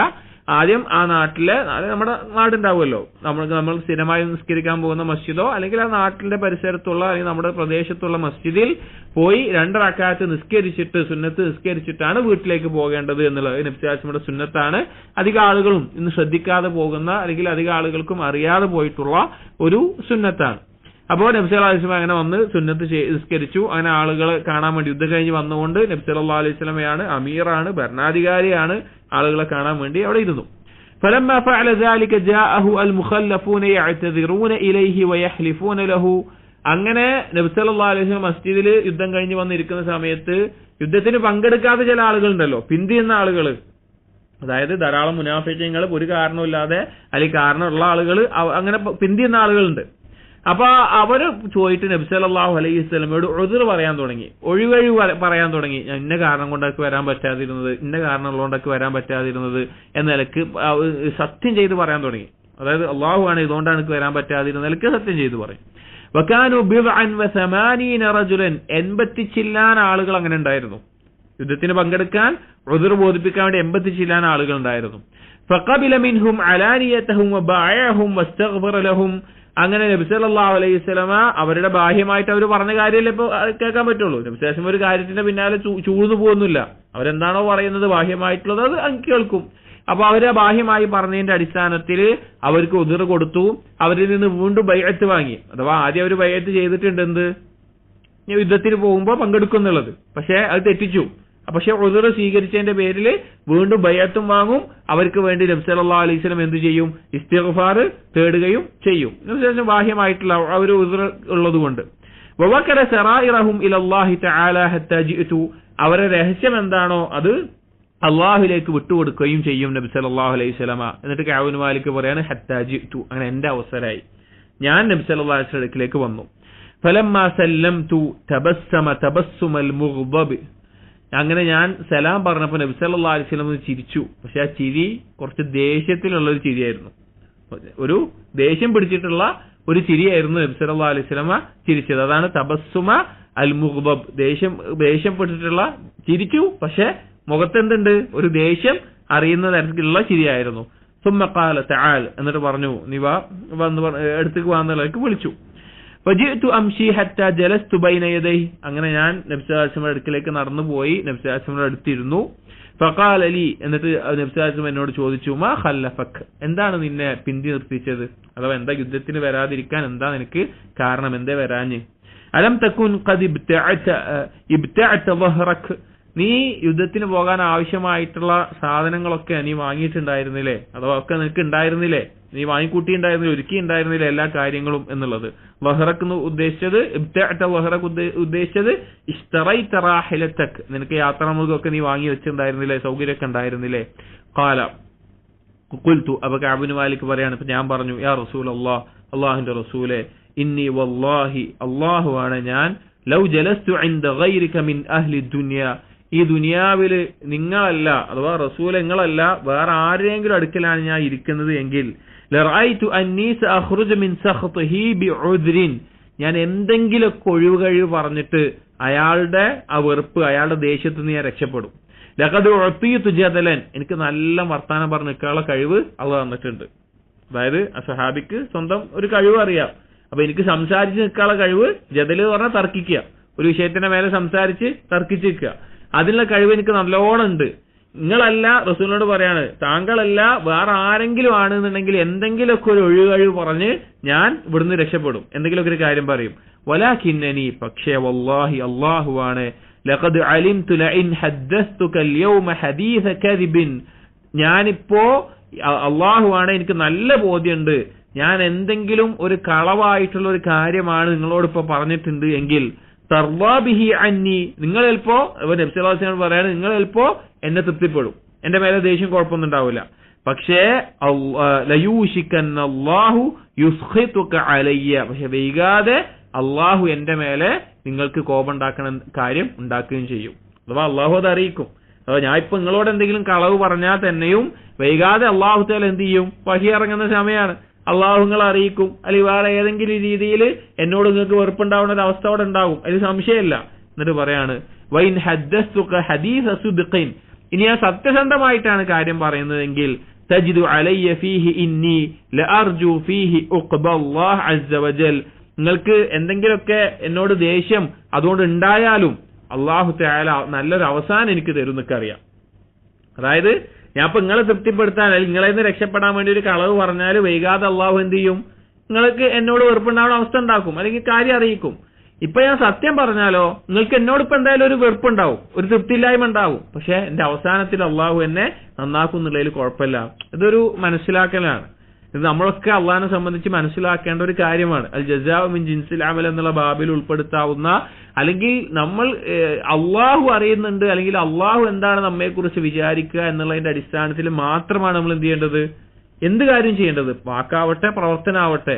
ആദ്യം ആ നാട്ടിലെ നമ്മുടെ നാടുണ്ടാവുമല്ലോ, നമ്മൾ സ്ഥിരമായി നിസ്കരിക്കാൻ പോകുന്ന മസ്ജിദോ അല്ലെങ്കിൽ ആ നാട്ടിന്റെ പരിസരത്തുള്ള അല്ലെങ്കിൽ നമ്മുടെ പ്രദേശത്തുള്ള മസ്ജിദിൽ പോയി 2 റക്അത്ത് നിസ്കരിച്ചിട്ട് സുന്നത്ത് നിസ്കരിച്ചിട്ടാണ് വീട്ടിലേക്ക് പോകേണ്ടത് എന്നുള്ളത് നബി സല്ലല്ലാഹു അലൈഹി വസല്ലമയുടെ സുന്നത്താണ്. അധിക ആളുകളും ഇന്ന് ശ്രദ്ധിക്കാതെ പോകുന്ന അല്ലെങ്കിൽ അധിക ആളുകൾക്കും അറിയാതെ പോയിട്ടുള്ള ഒരു സുന്നത്താണ്. അപ്പോൾ നബി സല്ലല്ലാഹു അലൈഹി വസല്ലം അങ്ങനെ വന്ന് സുന്നത്ത് നിസ്കരിച്ചു. അങ്ങനെ ആളുകളെ കാണാൻ വേണ്ടി യുദ്ധം കഴിഞ്ഞ് വന്നുകൊണ്ട് നബി സല്ലല്ലാഹു അലൈഹി വസല്ലമയാണ് അമീറാണ്, ഭരണാധികാരിയാണ്, ആളുകളെ കാണാൻ വേണ്ടി അവിടെ ഇരുന്നു. فلما فعل ذلك جاءه المخلفون يعتذرون إليه ويحلفون له. അങ്ങനെ നബി സല്ലല്ലാഹു അലൈഹി വസല്ലം മസ്ജിദിൽ യുദ്ധം കഴിഞ്ഞ് വന്നിരിക്കുന്ന സമയത്ത് യുദ്ധത്തിന് പങ്കെടുക്കാത്ത ചില ആളുകളുണ്ടല്ലോ, പിന്തിയുന്ന ആളുകൾ, അതായത് ധാരാളം മുനാഫിഖീങ്ങൾ ഒരു കാരണമില്ലാതെ അല്ലെങ്കിൽ കാരണമുള്ള ആളുകൾ അങ്ങനെ പിന്തിയുന്ന ആളുകളുണ്ട്. അപ്പൊ അവര് ചോദിച്ചിട്ട് നബി സല്ലല്ലാഹു അലൈഹി വസല്ലമയോട് ഉദ്ർ പറയാൻ തുടങ്ങി, ഒഴിവഴിവ് പറയാൻ തുടങ്ങി. ഞാൻ ഇന്ന കാരണം കൊണ്ടൊക്കെ വരാൻ പറ്റാതിരുന്നത്, ഇന്ന കാരണം ഉള്ളതുകൊണ്ടൊക്കെ വരാൻ പറ്റാതിരുന്നത് എന്ന നിലക്ക് സത്യം ചെയ്ത് പറയാൻ തുടങ്ങി. അതായത് അള്ളാഹു ആണ് ഇതുകൊണ്ടാണ് എനിക്ക് വരാൻ പറ്റാതിരുന്ന നിലക്ക് സത്യം ചെയ്ത് പറയും. വകാനു ബിദ്അൻ വസമാനീന റജുലൻ, 80 ചില്ലാൻ ആളുകൾ അങ്ങനെ ഉണ്ടായിരുന്നു. യുദ്ധത്തിന് പങ്കെടുക്കാൻ ഉദ്ർ ബോധിപ്പിക്കാൻ വേണ്ടി 80 ചില്ലാൻ ആളുകൾ ഉണ്ടായിരുന്നു. ഫഖബില മിൻഹും അലാനിയതഹും വബഅഹും വസ്തഗ്ഫറ ലഹും. അങ്ങനെ നബി സല്ലല്ലാഹു അലൈഹി വസല്ലമ അവരുടെ ബാഹ്യമായിട്ട് അവർ പറഞ്ഞ കാര്യമല്ലേ ഇപ്പൊ കേൾക്കാൻ പറ്റുള്ളൂ. നബി സല്ലല്ലാഹു അലൈഹി വസല്ലം ഒരു കാര്യത്തിന്റെ പിന്നാലെ ചൂഴ്ന്നു പോകുന്നില്ല. അവരെന്താണോ പറയുന്നത് ബാഹ്യമായിട്ടുള്ളത് അത് കേൾക്കും. അപ്പൊ അവരെ ബാഹ്യമായി പറഞ്ഞതിന്റെ അടിസ്ഥാനത്തിൽ അവർക്ക് ഉദ്ർ കൊടുത്തു. അവരിൽ നിന്ന് വീണ്ടും ബൈഅത്ത് വാങ്ങി. അഥവാ ആദ്യം അവർ ബൈഅത്ത് ചെയ്തിട്ടുണ്ട്, എന്ത് യുദ്ധത്തിന് പോകുമ്പോൾ പങ്കെടുക്കുന്നുള്ളത്, പക്ഷെ അത് തെറ്റിച്ചു. പക്ഷെ ഉദ്ർ സ്വീകരിച്ചതിന്റെ പേരിൽ വീണ്ടും ബൈഅത്തും വാങ്ങും. അവർക്ക് വേണ്ടി നബി സല്ലല്ലാഹു അലൈഹി വസല്ലം എന്ത് ചെയ്യും? ഇസ്തിഗ്ഫാർ തേടുകയും ചെയ്യും. നബി സല്ലല്ലാഹു അലൈഹി വസല്ലം ബാഹ്യമായിട്ടുള്ള ഒരു ഉദ്ർ ഉള്ളതുകൊണ്ട്. വവക്കല സറായിറഹും ഇലല്ലാഹി തആല ഹത്താ ജിഅതു. അവരുടെ രഹസ്യം എന്താണോ അത് അള്ളാഹുലേക്ക് വിട്ടുകൊടുക്കുകയും ചെയ്യും നബി സല്ലല്ലാഹു അലൈഹി വസല്ലമ. എന്നിട്ട് കഅബ് ഇബ്നു മാലിക് പറയാണ് ഹത്താ ജിഅതു, അങ്ങനെ എന്റെ അവസരമായി, ഞാൻ നബി സല്ലല്ലാഹു അലൈഹി വസല്ലം അടുക്കലേക്ക് വന്നു. ഫലമ്മാ സല്ലംതു തബസ്സമ തബസ്സുമൽ മുഗ്ദബ്. അങ്ങനെ ഞാൻ സലാം പറഞ്ഞപ്പോൾ നബി സല്ലല്ലാഹു അലൈഹി വസല്ലം ചിരിച്ചു. പക്ഷെ ആ ചിരി കുറച്ച് ദേഷ്യത്തിലുള്ള ഒരു ചിരിയായിരുന്നു, ഒരു ദേഷ്യം പിടിച്ചിട്ടുള്ള ഒരു ചിരിയായിരുന്നു നബി സല്ലല്ലാഹു അലൈഹി വസല്ലം ചിരിച്ചത്. അതാണ് തബസ്സുമ അൽ മുഗ്ദബ്, ദേഷ്യം പിടിച്ചിട്ടുള്ള ചിരിച്ചു, പക്ഷെ മുഖത്ത് എന്തുണ്ട്? ഒരു ദേഷ്യം അറിയുന്ന തരത്തിലുള്ള ചിരിയായിരുന്നു. സുമ്മ ഖാല തആൽ, എന്നിട്ട് പറഞ്ഞു നീ വാ, അടുത്തേക്ക് വാന്നുള്ളവർക്ക് വിളിച്ചു. വജിഅതു അംശി ഹത്താ ജലസ്തു ബൈന യദൈഹി. അങ്ങനെ ഞാൻ നബി സല്ലല്ലാഹു അലൈഹി വസല്ലം അടുക്കലേക്ക് നടന്നു പോയി നബി സല്ലല്ലാഹു അലൈഹി വസല്ലം അടുത്തിരുന്നു. ഫഖാല ലി, എന്നിട്ട് നബി സല്ലല്ലാഹു അലൈഹി വസല്ലം എന്നോട് ചോദിച്ചു, മാ ഖല്ലഫക്, എന്താണ് നിന്നെ പിന്തി നിർത്തിച്ചത്? അഥവാ എന്താ യുദ്ധത്തിന് വരാതിരിക്കാൻ എന്താ നിനക്ക് കാരണം, എന്തേ വരാഞ്ഞ്? അലം തകുൻ ഖദ് ഇബ്തഅത വഹ്റക്, നീ യുദ്ധത്തിന് പോകാൻ ആവശ്യമായിട്ടുള്ള സാധനങ്ങളൊക്കെ നീ വാങ്ങിയിട്ടുണ്ടായിരുന്നില്ലേ? അഥവാ ഒക്കെ നിനക്ക് ഉണ്ടായിരുന്നില്ലേ? നീ വാങ്ങിക്കൂട്ടിയിട്ടുണ്ടായിരുന്നില്ല, ഒരുക്കിയിട്ടുണ്ടായിരുന്നില്ല എല്ലാ കാര്യങ്ങളും എന്നുള്ളത്. വഹ്റക് എന്ന് ഉദ്ദേശിച്ചത്, ഇബ്തഅത വഹ്റക് ഉദ്ദേശിച്ചത് ഇഷ്തറൈത റാഹിലതക്, നിനക്ക് യാത്രാമൃഗമൊക്കെ നീ വാങ്ങി വെച്ചിട്ടുണ്ടായിരുന്നില്ലേ, സൗകര്യമൊക്കെ ഉണ്ടായിരുന്നില്ലേ? ഖാല ഖുൽതു, അബൂ കഅബ് ഇബ്നു മാലിക് പറയാണ്, ഇപ്പൊ ഞാൻ പറഞ്ഞു, യാ റസൂലല്ലാഹ്, അല്ലാഹുവിന്റെ റസൂലേ, ഇന്നി വല്ലാഹി, അല്ലാഹു ആണ് ഞാൻ, ലൗ ജലസ്തു ഇൻദ ഗൈരിക മിൻ അഹ്ലി ദുനിയ, ഈ ദുനിയാവില് നിങ്ങളല്ല അഥവാ റസൂൽ നിങ്ങളല്ല വേറെ ആരെങ്കിലും അടുക്കലാണ് ഞാൻ ഇരിക്കുന്നത് എങ്കിൽ ലറഅയ്തു അന്നീ സഅഖ്റുജു മിൻ സഖ്തിഹി ബിഉദ്രിൻ, ഞാൻ എന്തെങ്കിലുമൊക്കെ ഒഴിവുകഴിവ് പറഞ്ഞിട്ട് അയാളുടെ ആ വെറുപ്പ്, അയാളുടെ ദേഷ്യത്തിൽ നിന്ന് ഞാൻ രക്ഷപ്പെടും. ലഖദ് ഉഅതീതു ജദലൻ, എനിക്ക് നല്ല വർത്താനം പറഞ്ഞ് നിൽക്കാനുള്ള കഴിവ് അള്ളാഹു തന്നിട്ടുണ്ട്. അതായത് ആ സഹാബിക്ക് സ്വന്തം ഒരു കഴിവ് അറിയാം. അപ്പൊ എനിക്ക് സംസാരിച്ച് നിൽക്കാനുള്ള കഴിവ്, ജദല് പറഞ്ഞാൽ തർക്കിക്കുക, ഒരു വിഷയത്തിന്റെ മേലെ സംസാരിച്ച് തർക്കിച്ച് നിൽക്കുക, അതിനുള്ള കഴിവ് എനിക്ക് നല്ലോണം ഉണ്ട്. നിങ്ങളല്ല, റസൂലിനോട് പറയാണ്, താങ്കളല്ല വേറെ ആരെങ്കിലും ആണെന്നുണ്ടെങ്കിൽ എന്തെങ്കിലുമൊക്കെ ഒരു ഒഴികഴിവ് പറഞ്ഞ് ഞാൻ ഇവിടുന്ന് രക്ഷപ്പെടും, എന്തെങ്കിലുമൊക്കെ ഒരു കാര്യം പറയും. വലാകിന്നനി, പക്ഷേ വല്ലാഹി അല്ലാഹുവാണ്, ലഖദ് അലിംതു ലഇൻ ഹദ്ദസ്തുക അൽയൗമ ഹദീസ കദിബിൻ, ഞാനിപ്പോ അല്ലാഹുവാണ് എനിക്ക് നല്ല ബോധ്യമുണ്ട്, ഞാൻ എന്തെങ്കിലും ഒരു കളവായിട്ടുള്ള ഒരു കാര്യമാണ് നിങ്ങളോട് ഇപ്പൊ പറഞ്ഞിട്ടുണ്ട് എങ്കിൽ തർവാബിഹി അന്നി, നിങ്ങൾ ചിലപ്പോ നബി സല്ലല്ലാഹു അലൈഹി വസല്ലം പറയാണ്, നിങ്ങൾ ചിലപ്പോ എന്നെ തൃപ്തിപ്പെടും, എന്റെ മേലെ ദേഷ്യം കുഴപ്പമൊന്നും ഉണ്ടാവില്ല. പക്ഷേ ലയൂഷിക്കന്നല്ലാഹു യുസ്ഖിതുക അലയ്യ, പക്ഷെ വൈകാതെ അള്ളാഹു എന്റെ മേലെ നിങ്ങൾക്ക് കോപം ഉണ്ടാക്കണ കാര്യം ഉണ്ടാക്കുകയും ചെയ്യും. അഥവാ അള്ളാഹു അത് അറിയിക്കും. അഥവാ ഞാൻ ഇപ്പൊ നിങ്ങളോട് എന്തെങ്കിലും കളവ് പറഞ്ഞാൽ തന്നെയും വൈകാതെ അള്ളാഹു തആല എന്ത് ചെയ്യും? വഹി ഇറങ്ങുന്ന സമയമാണ്, അള്ളാഹു നിങ്ങളെ അറിയിക്കും. അല്ലെങ്കിൽ വേറെ ഏതെങ്കിലും രീതിയിൽ എന്നോട് നിങ്ങൾക്ക് വെറുപ്പുണ്ടാവുന്ന ഒരു അവസ്ഥ അവിടെ ഉണ്ടാകും, അതിൽ സംശയമില്ല. എന്നിട്ട് പറയാണ് വൈൻ ഹദ്ദസ്തുക ഹദീസ സുദ്ഖിൻ, ഇനി ഞാൻ സത്യസന്ധമായിട്ടാണ് കാര്യം പറയുന്നതെങ്കിൽ തജിദു അലയ്യ ഫീഹി ഇന്നി ലഅർജു ഫീഹി ഉഖ്ബല്ലാഹ് അസ്സ വജൽ, നിങ്ങൾക്ക് എന്തെങ്കിലുമൊക്കെ എന്നോട് ദേഷ്യം അതുകൊണ്ട് ഉണ്ടായാലും അള്ളാഹു തആല നല്ലൊരു അവസാനം എനിക്ക് തരും എന്നൊക്കെ അറിയാം. അതായത് ഞാൻ ഇപ്പൊ നിങ്ങളെ തൃപ്തിപ്പെടുത്താൻ അല്ലെങ്കിൽ നിങ്ങളെ നിന്ന് രക്ഷപ്പെടാൻ വേണ്ടി ഒരു കളവ് പറഞ്ഞാൽ വൈകാതെ അള്ളാഹു എന്ത് ചെയ്യും? നിങ്ങൾക്ക് എന്നോട് വെറുപ്പുണ്ടാവുന്ന അവസ്ഥ ഉണ്ടാക്കും, അല്ലെങ്കിൽ കാര്യം അറിയിക്കും. ഇപ്പൊ ഞാൻ സത്യം പറഞ്ഞാലോ നിങ്ങൾക്ക് എന്നോട് ഇപ്പൊ എന്തായാലും ഒരു വെറുപ്പുണ്ടാവും, ഒരു തൃപ്തിയില്ലായ്മ ഉണ്ടാവും. പക്ഷെ എന്റെ അവസാനത്തിൽ അള്ളാഹു എന്നെ നന്നാക്കും എന്നുള്ളതിൽ കുഴപ്പമില്ല. ഇതൊരു മനസ്സിലാക്കലാണ്. ഇത് നമ്മളൊക്കെ അള്ളാഹിനെ സംബന്ധിച്ച് മനസ്സിലാക്കേണ്ട ഒരു കാര്യമാണ്. അൽ ജസാഉ മിൻ ജിൻസിൽ അമൽ എന്നുള്ള ബാബിൽ ഉൾപ്പെടുത്താവുന്ന, അല്ലെങ്കിൽ നമ്മൾ അള്ളാഹു അറിയുന്നുണ്ട്, അല്ലെങ്കിൽ അള്ളാഹു എന്താണ് നമ്മെക്കുറിച്ച് വിചാരിക്കുക എന്നുള്ളതിന്റെ അടിസ്ഥാനത്തിൽ മാത്രമാണ് നമ്മൾ എന്ത് ചെയ്യേണ്ടത്, എന്ത് കാര്യം ചെയ്യേണ്ടത്. വാക്കാവട്ടെ പ്രവർത്തനാവട്ടെ.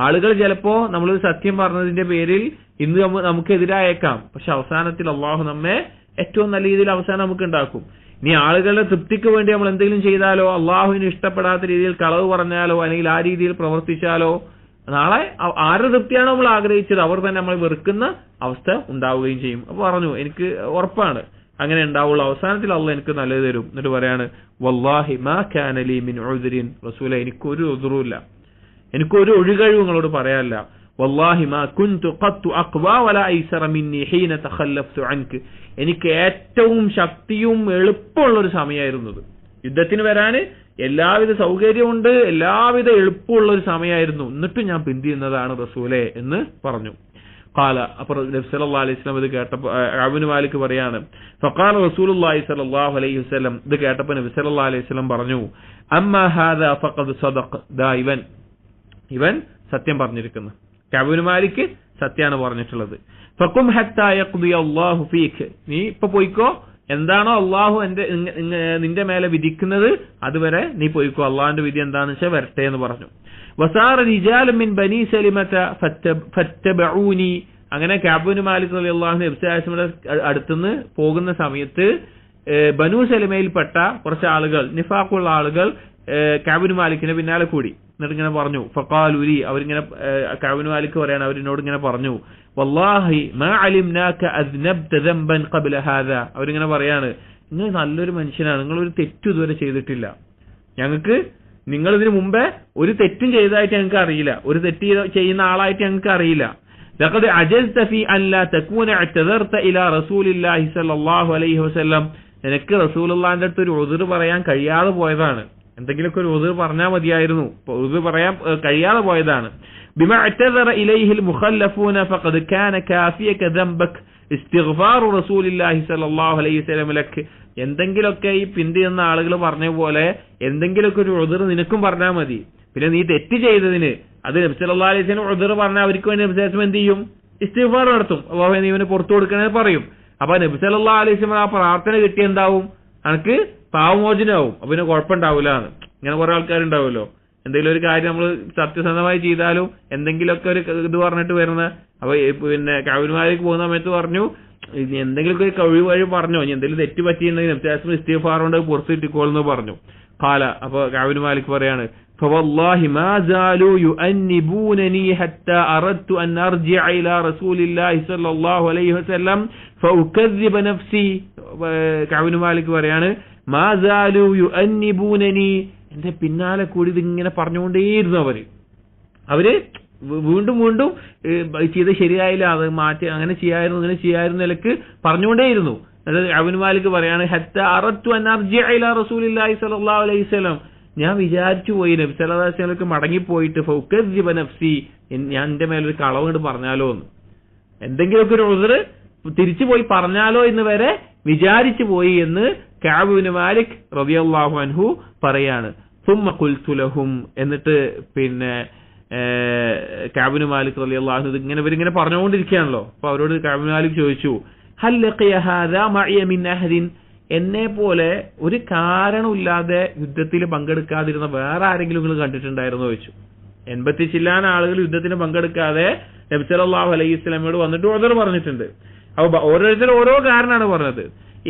ആളുകൾ ചിലപ്പോ നമ്മളൊരു സത്യം പറഞ്ഞതിന്റെ പേരിൽ ഇന്ന് നമുക്കെതിരായേക്കാം, പക്ഷെ അവസാനത്തിൽ അള്ളാഹു നമ്മെ ഏറ്റവും നല്ല രീതിയിൽ അവസാനം നമുക്ക് ഉണ്ടാക്കും. ഇനി ആളുകളുടെ തൃപ്തിക്ക് വേണ്ടി നമ്മൾ എന്തെങ്കിലും ചെയ്താലോ, അള്ളാഹുവിന് ഇഷ്ടപ്പെടാത്ത രീതിയിൽ കളവ് പറഞ്ഞാലോ, അല്ലെങ്കിൽ ആ രീതിയിൽ പ്രവർത്തിച്ചാലോ, നാളെ ആരുടെ തൃപ്തിയാണോ നമ്മൾ ആഗ്രഹിച്ചത് അവർ തന്നെ നമ്മൾ വെറുക്കുന്ന അവസ്ഥ ഉണ്ടാവുകയും ചെയ്യും. അപ്പൊ പറഞ്ഞു എനിക്ക് ഉറപ്പാണ് അങ്ങനെ ഉണ്ടാവുള്ളൂ, അവസാനത്തിൽ അള്ളാഹ് എനിക്ക് നല്ലത് തരും. എന്നിട്ട് പറയാണ് വല്ലാഹി മാ കാന ലീ മിൻ ഉദ്രിൻ, റസൂലേ എനിക്കൊരു ഉദ്റുമില്ല, എനിക്കൊരു ഒഴികഴിവ് നിങ്ങളോട് പറയാനില്ല. വല്ലാഹി മാ കുൻതു ഖത്തു അഖ്വാ വലാ ഐസറ മിന്നി ഹീന തഖല്ലഫ്തു അൻക, എനിക്ക് ഏറ്റവും ശക്തിയും എളുപ്പമുള്ള ഒരു സമയമായിരുന്നത്. യുദ്ധത്തിന് വരാന് എല്ലാവിധ സൗകര്യമുണ്ട്, എല്ലാവിധ എളുപ്പമുള്ള ഒരു സമയമായിരുന്നു, എന്നിട്ടും ഞാൻ പിന്തിയുന്നതാണ് റസൂലേ എന്ന് പറഞ്ഞു. ഖാല, അപ്പോൾ നബി സല്ലല്ലാഹു അലൈഹി വസല്ലം ഇത് കേട്ടപ്പോൾ അബ്നു മാലിക് പറയാണ് ഫഖാല റസൂലുള്ളാഹി സ്വല്ലല്ലാഹു അലൈഹി വസല്ലം, ഇത് കേട്ടപ്പോൾ നബി സല്ലല്ലാഹു അലൈഹി വസല്ലം പറഞ്ഞു അമ്മാ ഹാദാ ഫഖദ് സദഖ, ദാ ഇവൻ സത്യം പറഞ്ഞിരിക്കുന്നു. അബ്നു മാലിക് സത്യാണ് പറഞ്ഞിട്ടുള്ളത്. ഫഖും ഹത്താ യഖ്ദി അല്ലാഹു ഫീക, നീ ഇപ്പൊ പോയിക്കോ, എന്താണോ അള്ളാഹു നിന്റെ മേലെ വിധിക്കുന്നത് അതുവരെ നീ പോയിക്കോ, അള്ളാഹുന്റെ വിധി എന്താണെന്ന് വെച്ചാൽ വരട്ടെ എന്ന് പറഞ്ഞു. വസാറ റിജാലു മിൻ ബനി സലിമത ഫത്തബഊനി, അങ്ങനെ കഅബ് മാലിക് റളിയല്ലാഹു അൻഹു നബി സല്ലല്ലാഹു അലൈഹി വസല്ലം അടുത്തുനിന്ന് പോകുന്ന സമയത്ത് ബനു സലിമയിൽപ്പെട്ട കുറച്ച് ആളുകൾ, നിഫാഖുള്ള ആളുകൾ കഅബ് മാലിക്കിനെ പിന്നാലെ കൂടി. എന്നിട്ട് ഇങ്ങനെ പറഞ്ഞു ഫഖാലു ലി, അവരിങ്ങനെ കഅബ് മാലിക് പറയാണ്, അവരിനോട് ഇങ്ങനെ പറഞ്ഞു വല്ലാഹി മാ അലിംനാക അദ്നബ്ത ദംബൻ ഖബ്ല ഹാദാ, അവരിങ്ങനെ പറയാണ് നിങ്ങൾ നല്ലൊരു മനുഷ്യനാണ്, നിങ്ങൾ ഒരു തെറ്റും ഇതുവരെ ചെയ്തിട്ടില്ല, ഞങ്ങൾക്ക് നിങ്ങൾ ഇതിനു മുമ്പേ ഒരു തെറ്റും ചെയ്തതായിട്ട് ഞങ്ങൾക്ക് അറിയില്ല, ഒരു തെറ്റ് ചെയ്യുന്ന ആളായിട്ട് ഞങ്ങൾക്ക് അറിയില്ല. ലഖദ് അജസ്ത ഫീ അൻ ലാ തകൂന അഅ്തദർത ഇലാ റസൂലില്ലാഹി സ്വല്ലല്ലാഹു അലൈഹി വസല്ലം, നിനക്ക് റസൂലുള്ളാഹിന്റെ അടുത്ത് ഒരു ഉദ്ർ പറയാൻ കഴിയാതെ പോയതാണ്, എന്തെങ്കിലുമൊക്കെ ഒരു ഉദ്ർ പറഞ്ഞാൽ മതിയായിരുന്നു, ഉദ്ർ പറയാൻ കഴിയാതെ പോയതാണ്. ബിമാ അഅ്തദറ ഇലൈഹിൽ മുഖല്ലഫൂന ഫഖദ് കാന കാഫിയക ദംബക ഇസ്തിഗ്ഫാറു റസൂലില്ലാഹി സ്വല്ലല്ലാഹു അലൈഹി വസല്ലം ലക്, എന്തെങ്കിലുമൊക്കെ ഈ പിന്തിയുന്ന ആളുകൾ പറഞ്ഞ പോലെ എന്തെങ്കിലുമൊക്കെ ഒരു ഉദ്ർ നിനക്കും പറഞ്ഞാൽ മതി. പിന്നെ നീ തെറ്റ് ചെയ്തതിന് അത് നബി സല്ലല്ലാഹു അലൈഹി വസല്ലം ഉദ്ർ പറഞ്ഞാൽ അവർക്ക് വേണ്ടി നബി സല്ലല്ലാഹു അലൈഹി വസല്ലം എന്ത് ചെയ്യും? ഇസ്തിഗ്ഫാർ നടത്തും, അല്ലാഹു നീ ഇവനെ പുറത്തു കൊടുക്കണേ പറയും. അപ്പൊ നബി സല്ലല്ലാഹു അലൈഹി വസല്ലം ആ പ്രാർത്ഥന കിട്ടിയ എന്താവും? അനക്ക് പാവമോചനാവും, അപ്പൊ പിന്നെ കുഴപ്പമുണ്ടാവില്ല എന്ന്. ഇങ്ങനെ കുറെ ആൾക്കാരുണ്ടാവുമല്ലോ, എന്തെങ്കിലും ഒരു കാര്യം നമ്മൾ സത്യസന്ധമായി ചെയ്താലും എന്തെങ്കിലുമൊക്കെ ഒരു ഇത് പറഞ്ഞിട്ട് വരുന്ന. അപ്പൊ പിന്നെ കഅബ് പോകുന്ന സമയത്ത് പറഞ്ഞു എന്തെങ്കിലുമൊക്കെ ഒരു കഴിവ് വഴി പറഞ്ഞോ, ഇനി എന്തെങ്കിലും തെറ്റ് പറ്റിയിട്ടുണ്ടെങ്കിൽ നബി ഇസ്തിഗ്ഫാർ കൊണ്ട് പുറത്ത് കിട്ടിക്കോളെന്ന് പറഞ്ഞു. ഖാല, അപ്പൊ കഅബ് മാലിക് പറയാണ് فوالله ما زالوا يؤنبونني حتى أردت أن أرجع إلى رسول الله صلى الله عليه وسلم فأكذب نفسي. കഅബ് മാലിക് പറയാണ് മാ സാലു യുഅന്നിബൂനനി, എന്റെ പിന്നാലെ കൂടി ഇതിങ്ങനെ പറഞ്ഞുകൊണ്ടേയിരുന്നു. അവര് വീണ്ടും വീണ്ടും ചെയ്ത് ശരിയായില്ല, അത് മാറ്റി, അങ്ങനെ ചെയ്യായിരുന്നു ഇങ്ങനെ ചെയ്യായിരുന്നു നിലക്ക് പറഞ്ഞുകൊണ്ടേയിരുന്നു. അതായത് കഅബ് മാലിക് പറയാണ് ഹത്താ അറദ്തു അൻ അർജിഅ ഇലാ റസൂലില്ലാഹി സ്വല്ലല്ലാഹു അലൈഹി വസല്ലം, ഞാൻ വിചാരിച്ചു പോയി നബി സല്ലല്ലാഹു അലൈഹി വസല്ലമക്ക് മടങ്ങിപ്പോയിട്ട് ഫൗകസിബ നഫ്സി, ഞാൻ എന്റെ മേലൊരു കളവ് കൊണ്ട് പറഞ്ഞാലോ എന്ന്, എന്തെങ്കിലുമൊക്കെ ഒരു ഉദ്ർ തിരിച്ചു പോയി പറഞ്ഞാലോ എന്ന് വരെ വിചാരിച്ചു പോയി എന്ന് കഅബ് ഇബ്നു മാലിക് റളിയല്ലാഹു അൻഹു പറയാണ്. സുമ്മ ഖുൽതു ലഹും, എന്നിട്ട് പിന്നെ കഅബ് ഇബ്നു മാലിക് റളിയല്ലാഹു അൻഹു ഇവരിങ്ങനെ പറഞ്ഞുകൊണ്ടിരിക്കുകയാണല്ലോ. അപ്പൊ അവരോട് കഅബ് ഇബ്നു മാലിക് ചോദിച്ചു ഹൽ ലഖിയ ഹാദാ മഇയ മിൻ അഹദിൻ, എന്നെ പോലെ ഒരു കാരണമില്ലാതെ യുദ്ധത്തിൽ പങ്കെടുക്കാതിരുന്ന വേറെ ആരെങ്കിലും നിങ്ങൾ കണ്ടിട്ടുണ്ടായിരുന്നോ ചോദിച്ചു. 80 ചില്ലാൻ ആളുകൾ യുദ്ധത്തിന് പങ്കെടുക്കാതെ നബി സല്ലല്ലാഹു അലൈഹി വസല്ലമയോട് വന്നിട്ട് ഉദർ പറഞ്ഞിട്ടുണ്ട്. അപ്പൊ ഓരോരുത്തരും ഓരോ കാരണമാണ് പറഞ്ഞത്.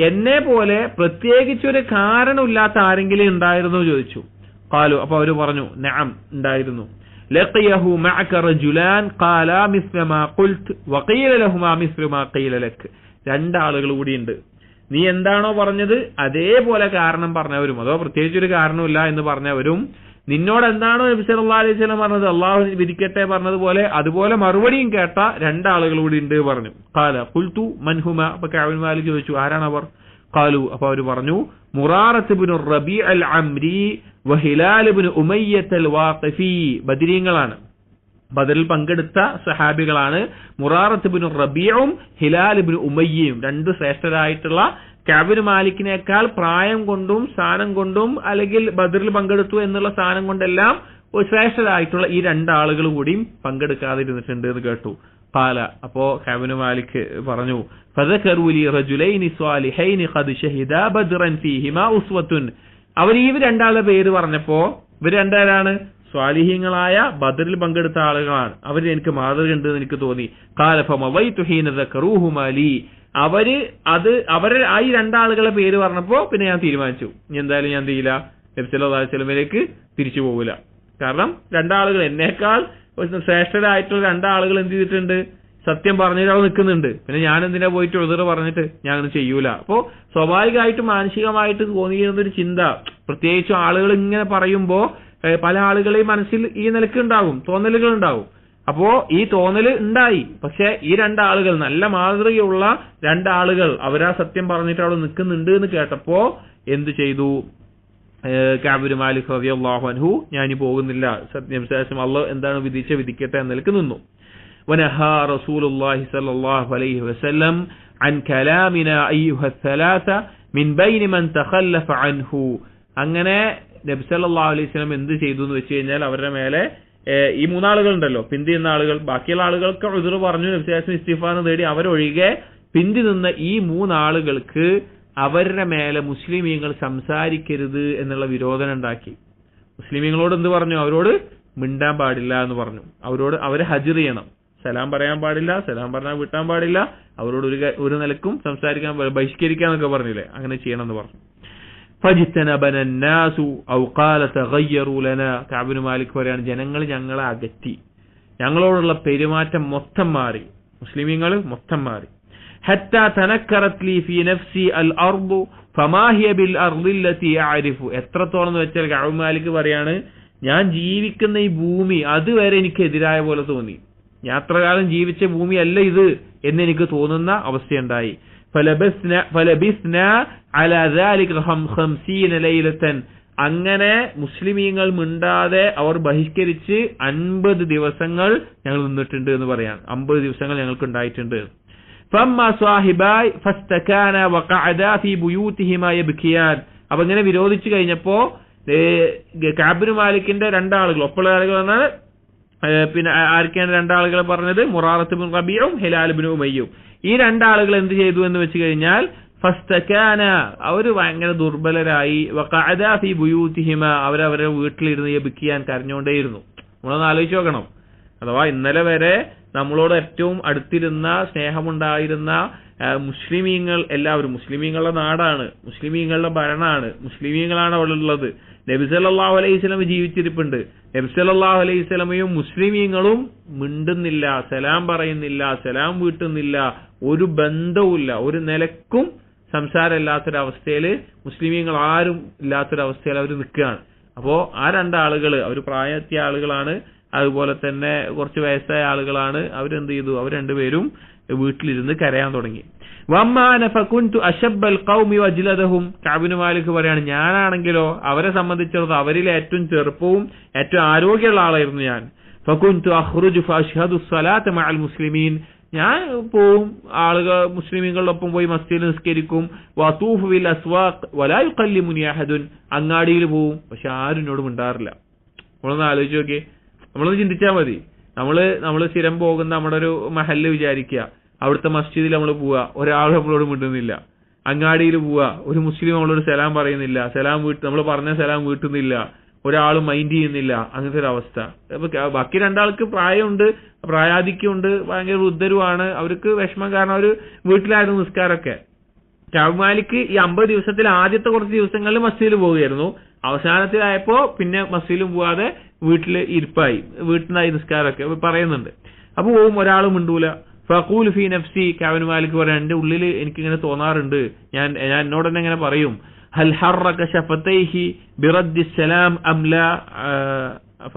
എന്നെ പോലെ പ്രത്യേകിച്ചൊരു കാരണമില്ലാത്ത ആരെങ്കിലും ഉണ്ടായിരുന്നോ ചോദിച്ചു. ഖാലു, അപ്പൊ അവര് പറഞ്ഞു നഅം, ഉണ്ടായിരുന്നു. ലഖിയഹു മഅക റജുലാൻ ഖാലാ മിസ്ല മാ ഖുൽത് വഖീല ലഹുമാ മിസ്ല മാ ഖീല ലക്. രണ്ടാളുകൾ കൂടിയുണ്ട്. നീ എന്താണോ പറഞ്ഞത് അതേപോലെ കാരണം പറഞ്ഞവരും, അതോ പ്രത്യേകിച്ചൊരു കാരണമില്ല എന്ന് പറഞ്ഞവരും, നിന്നോട് എന്താണോ നബി സല്ലല്ലാഹു അലൈഹി വസല്ലം പറഞ്ഞത് അള്ളാഹു വിധിക്കട്ടെ പറഞ്ഞതുപോലെ അതുപോലെ മറുപടിയും കേട്ട രണ്ടാളുകൾ കൂടി ഉണ്ട് പറഞ്ഞു. ഖാല ഖുൽതു മൻ ഹുമ. അപ്പൊ കഅബ് ഇബ്നു മാലിക് ചോദിച്ചു, ആരാണ് അവർ? ഖാലു, അപ്പൊ അവർ പറഞ്ഞു മുറാറത്ത് ഇബ്നു റബീഅ അൽ അംരി വഹിലാൽ ഇബ്നു ഉമയ്യത്ത് അൽ വാഖിഫി. ബദരീങ്ങളാണ്, ബദറിൽ പങ്കെടുത്ത സഹാബികളാണ്. മുറാറത്ത് ഇബ്നു റബീഉം ഹിലാൽ ഇബ്നു ഉമയ്യയും, രണ്ട് ശ്രേഷ്ഠരായിട്ടുള്ള കഅബ് ഇബ്നു മാലിക്കിനേക്കാൾ പ്രായം കൊണ്ടും സ്ഥാനം കൊണ്ടും അല്ലെങ്കിൽ ബദറിൽ പങ്കെടുത്തു എന്നുള്ള സ്ഥാനം കൊണ്ടെല്ലാം ശ്രേഷ്ഠരായിട്ടുള്ള ഈ രണ്ടാളുകൾ കൂടിയും പങ്കെടുക്കാതിരുന്നിട്ടുണ്ട് എന്ന് കേട്ടു. ഖാല, അപ്പോ കഅബ് ഇബ്നു മാലിക് പറഞ്ഞു ഫദകറു ലി റജുലൈനി സ്വാലിഹൈനി ഖദ് ഷഹിദാ ബദ്റൻ ഫീഹിമാ ഉസ്വത്തുൻ. അവർ ഈ രണ്ടാളുടെ പേര് പറഞ്ഞപ്പോ ഇവർ രണ്ടാരാണ്? സ്വാലിഹീങ്ങളായ ബദറിൽ പങ്കെടുത്ത ആളുകളാണ്. അവർ എനിക്ക് മാതൃക ഉണ്ട് എന്ന് എനിക്ക് തോന്നി. ഖാല ഫമവൈതു ഹീന ദകറൂഹുമാ ലി. അവരെ ആ ഈ രണ്ടാളുകളെ പേര് പറഞ്ഞപ്പോ പിന്നെ ഞാൻ തീരുമാനിച്ചു, ഇനി എന്തായാലും ഞാൻ ചെയ്യില്ല, നബി സല്ലല്ലാഹു അലൈഹി വസല്ലമയിലേക്ക് തിരിച്ചു പോകില്ല. കാരണം രണ്ടാളുകൾ എന്നേക്കാൾ ശ്രേഷ്ഠരായിട്ടുള്ള രണ്ടാളുകൾ എന്ത് ചെയ്തിട്ടുണ്ട്? സത്യം പറഞ്ഞിട്ട് അവിടെ നിൽക്കുന്നുണ്ട്. പിന്നെ ഞാൻ എന്തിനാ പോയിട്ട് ഉദർ പറഞ്ഞിട്ട് ഞാൻ ഒന്നും ചെയ്യൂല. അപ്പോ സ്വാഭാവികമായിട്ട് മാനസികമായിട്ട് തോന്നിയിരുന്ന ഒരു ചിന്ത, പ്രത്യേകിച്ചും ആളുകൾ ഇങ്ങനെ പറയുമ്പോ പല ആളുകളെയും മനസ്സിൽ ഈ നിലക്ക് ഉണ്ടാകും, തോന്നലുകൾ ഉണ്ടാകും. അപ്പോ ഈ തോന്നല് ഉണ്ടായി. പക്ഷെ ഈ രണ്ടാളുകൾ, നല്ല മാതൃകയുള്ള രണ്ടാളുകൾ, അവരാ സത്യം പറഞ്ഞിട്ട് അവിടെ നിൽക്കുന്നുണ്ട് എന്ന് കേട്ടപ്പോ എന്ത് ചെയ്തു? കഅബ് ഇബ്നു മാലിക് റളിയല്ലാഹു അൻഹു, ഞാൻ പോകുന്നില്ല, സത്യം അല്ലാഹു എന്താണ് വിധിക്കട്ടെ എന്ന് നിലക്ക് നിന്നു. വനഹാ റസൂലുള്ളാഹി സ്വല്ലല്ലാഹു അലൈഹി വസല്ലം അൻ കലാമിനാ അയ്യുഹ الثلاثه മിൻ ബൈന മൻ തഖല്ലഫ അൻഹു. അങ്ങനെ നബി സല്ലല്ലാഹു അലൈഹി വസല്ലം എന്ത് ചെയ്തു എന്ന് വെച്ച് കഴിഞ്ഞാൽ, അവരുടെ മേലെ ഈ മൂന്നാളുകൾ ഉണ്ടല്ലോ, പിന്തി നിന്ന ആളുകൾ, ബാക്കിയുള്ള ആളുകൾക്ക് ഉദ്ർ പറഞ്ഞു, നബി സല്ലല്ലാഹു അലൈഹി വസല്ലം ഇസ്തിഗ്ഫാർ തേടി, അവരൊഴികെ പിന്തി നിന്ന ഈ മൂന്നാളുകൾക്ക് അവരുടെ മേലെ മുസ്ലിമീങ്ങൾ സംസാരിക്കരുത് എന്നുള്ള വിരോധനം ഉണ്ടാക്കി. മുസ്ലിമീങ്ങളോട് എന്ത് പറഞ്ഞു? അവരോട് മിണ്ടാൻ പാടില്ല എന്ന് പറഞ്ഞു. അവരെ ഹജ്ർ ചെയ്യണം, സലാം പറയാൻ പാടില്ല, സലാം പറഞ്ഞാൽ വിട്ടാൻ പാടില്ല, അവരോട് ഒരു നിലക്കും സംസാരിക്കാൻ, ബഹിഷ്കരിക്കാന്നൊക്കെ പറഞ്ഞില്ലേ, അങ്ങനെ ചെയ്യണം എന്ന് പറഞ്ഞു. ഫജ്തനബന الناس او قال تغيروا لنا. കഅബ് ഇബ്നു മാലിക് പറയാണ്, ജനങ്ങൾ ഞങ്ങളെ അകറ്റി, ഞങ്ങളോടുള്ള പെരുമാറ്റം മൊത്തം മാറി, മുസ്ലിമീങ്ങൾ മൊത്തം മാറി. حتى تنكرت لي في نفسي الارض فما هي بالارض التي اعرف. എത്രത്തോളം എന്ന് വെച്ചാൽ കഅബ് ഇബ്നു മാലിക് പറയാണ്, ഞാൻ ജീവിക്കുന്ന ഈ ഭൂമി അതുവരെ എനിക്ക് എതിരായ പോലെ തോന്നി. യാത്രകാലം ജീവിച്ച ഭൂമി അല്ല ഇത് എന്ന് എനിക്ക് തോന്നുന്ന അവസ്ഥയുണ്ടായി. ഫലബിസ്നാ അലാ ദാലിക 50 ലൈലതൻ. അങ്ങനെ മുസ്ലിമീങ്ങൾ മിണ്ടാതെ അവർ ബഹിഷ്കരിച്ച് 50 ദിവസങ്ങൾ ഞങ്ങൾ നിന്നിട്ടുണ്ട് എന്ന് പറയാൻ. 50 ദിവസങ്ങൾ ഞങ്ങൾക്ക് ഉണ്ടായിട്ടുണ്ട്. ഫമ്മ സ്വാഹിബായ് ഫസ്തകാന വഖഅദാ ഫീ ബുയൂതിഹിമാ യബ്കിയാൻ. അപ്പൊ ഇങ്ങനെ വിരോധിച്ചു കഴിഞ്ഞപ്പോ കഅബ് ഇബ്നു മാലിക്കിന്റെ രണ്ടാളുകൾ, ഒപ്പുള്ള ആളുകൾ എന്നാൽ പിന്നെ ആർക്കാണ് രണ്ടാളുകൾ പറഞ്ഞത്? മുറാറത്ത് ഇബ്നു റബീഉം ഹിലാൽ ഇബ്നു ഉമയ്യും. ഈ രണ്ടാളുകൾ എന്ത് ചെയ്തു എന്ന് വെച്ച് കഴിഞ്ഞാൽ, ഫസ്തകാന, അവര് ഭയങ്കര ദുർബലരായി, വഖഅദാ ഫീ ബുയൂതിഹിമാ, അവരവരുടെ വീട്ടിലിരുന്ന് യബ്കിയാൻ, കരഞ്ഞുകൊണ്ടേയിരുന്നു. നമ്മളൊന്ന് ആലോചിച്ച് നോക്കണം. അഥവാ ഇന്നലെ വരെ നമ്മളോട് ഏറ്റവും അടുത്തിരുന്ന, സ്നേഹമുണ്ടായിരുന്ന മുസ്ലിമീങ്ങൾ എല്ലാവരും, മുസ്ലിമീങ്ങളുടെ നാടാണ്, മുസ്ലിമീങ്ങളുടെ ഭരണമാണ്, മുസ്ലിമീങ്ങളാണ് അവിടെ ഉള്ളത്. നബി സല്ലല്ലാഹു അലൈഹി വസല്ലം ജീവിച്ചിരിപ്പുണ്ട്. നബി സല്ലല്ലാഹു അലൈഹി വസല്ലമയും മുസ്ലിമീങ്ങളും മിണ്ടുന്നില്ല, സലാം പറയുന്നില്ല, സലാം വീട്ടുന്നില്ല, ഒരു ബന്ധവുമില്ല, ഒരു നിലക്കും സംസാരമില്ലാത്തൊരവസ്ഥയിൽ, മുസ്ലിമീങ്ങൾ ആരും ഇല്ലാത്തൊരവസ്ഥയിൽ അവർ നിൽക്കുകയാണ്. അപ്പോ ആ രണ്ടാളുകൾ, അവർ പ്രായത്തിയ ആളുകളാണ്, അതുപോലെ തന്നെ കുറച്ച് വയസ്സായ ആളുകളാണ്. അവരെന്ത് ചെയ്തു? അവർ രണ്ടുപേരും വീട്ടിലിരുന്ന് കരയാൻ തുടങ്ങി. വമ്മാന ഫകുൻതു അശബ്ബൽ ഖൗമി വജ്ലദഹും. കഅബ് ഇബ്നു മാലിക് പറയാണ്, ഞാനാണെങ്കിലോ അവരെ സംബന്ധിച്ചിടത്തോളം അവരിൽ ഏറ്റവും ചെറുപ്പവും ഏറ്റവും ആരോഗ്യമുള്ള ആളായിരുന്നു ഞാൻ. ഫകുൻതു അഖ്റുജു ഫഅശ്ഹദു സ്വലാത മഅൽ മുസ്ലിമീൻ. ഞാൻ പോവും, ആളുകൾ മുസ്ലിമീങ്ങളോടൊപ്പം പോയി മസ്ജിദിൽ നിസ്കരിക്കും. വതൂഫു ബിൽ അസ്വാഖ് വലാ യുകല്ലിമുനി അഹദുൻ. അങ്ങാടിയിൽ പോവും, പക്ഷെ ആരും എന്നോട് മിണ്ടാറില്ല. നമ്മളൊന്ന് ആലോചിച്ച് നോക്കിയേ, നമ്മളൊന്ന് ചിന്തിച്ചാൽ മതി. നമ്മള് സ്ഥിരം പോകുന്ന നമ്മുടെ ഒരു മഹല്ല് വിചാരിക്കുക, അവിടുത്തെ മസ്ജിദിൽ നമ്മൾ പോവുക, ഒരാൾ നമ്മളോട് മിണ്ടുന്നില്ല. അങ്ങാടിയിൽ പോവുക, ഒരു മുസ്ലിം നമ്മളോട് സലാം പറയുന്നില്ല, നമ്മൾ പറഞ്ഞ സലാം വീട്ടുന്നില്ല, ഒരാളും മൈൻഡ് ചെയ്യുന്നില്ല, അങ്ങനത്തെ ഒരു അവസ്ഥ. ബാക്കി രണ്ടാൾക്ക് പ്രായമുണ്ട്, പ്രായാധിക്യമുണ്ട്, ഭയങ്കര വൃദ്ധരുമാണ്, അവർക്ക് വിഷമം, കാരണം അവർ വീട്ടിലായിരുന്നു നിസ്കാരമൊക്കെ. കഅബ് മാലിക് ഈ 50 ദിവസത്തിൽ ആദ്യത്തെ കുറച്ച് ദിവസങ്ങളിൽ മസ്ജിദിൽ പോവുകയായിരുന്നു. അവസാനത്തിലായപ്പോ പിന്നെ മസ്ജിദിലും പോവാതെ വീട്ടിൽ ഇരിപ്പായി, വീട്ടിലായി നിസ്കാരമൊക്കെ പറയുന്നുണ്ട്. അപ്പൊ പോവും, ഒരാളും മിണ്ടൂല. ഫഖൂൽ ഫി നഫ്സി, കഅബ് മാലിക് പറയാൻ, എന്റെ ഉള്ളിൽ എനിക്കിങ്ങനെ തോന്നാറുണ്ട്, ഞാൻ എന്നോട് തന്നെ ഇങ്ങനെ പറയും, ഹൽ ഹറക ശഫതൈഹി ബിറദ്ദി സലാം അം ലാ,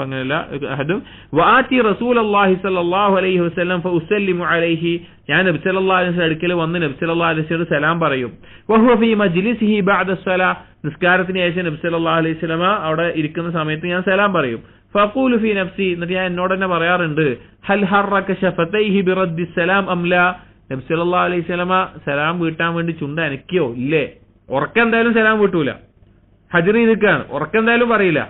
അങ്ങനെയല്ല അഹദും വആതി റസൂലുള്ളാഹി സ്വല്ലല്ലാഹു അലൈഹി വസല്ലം ഫഉസല്ലിമു അലൈഹി, ഞാൻ നബി സല്ലല്ലാഹു അലൈഹി വസല്ലം അടുക്കൽ വന്ന് നബി സല്ലല്ലാഹു അലൈഹി വസല്ലം സലാം പറയും. വഹുവ ഫീ മജ്ലിസിഹി ബഅദ സ്വലാ, നിസ്കാരത്തിന് ശേഷം നബി സല്ലല്ലാഹു അലൈഹി വസല്ലം അവിടെ ഇരിക്കുന്ന സമയത്ത് ഞാൻ സലാം പറയും. ഫഖൂലു ഫീ നഫ്സി, എന്നിട്ട് ഞാൻ എന്നോട് തന്നെ പറയാറുണ്ട്, ഹൽ ഹറക ശഫതൈഹി ബിറദ്ദി സലാം അം ലാ, നബി സല്ലല്ലാഹു അലൈഹി വസല്ലം സലാം വീട്ടാൻ വേണ്ടി ചുണ്ട അനക്കിയോ ഇല്ലേ? ഉറക്കം എന്തായാലും സലാം വീട്ടൂല, ഹജ്ർ ചെയ്തിരിക്കുകയാണ്, ഉറക്കം എന്തായാലും പറയില്ല.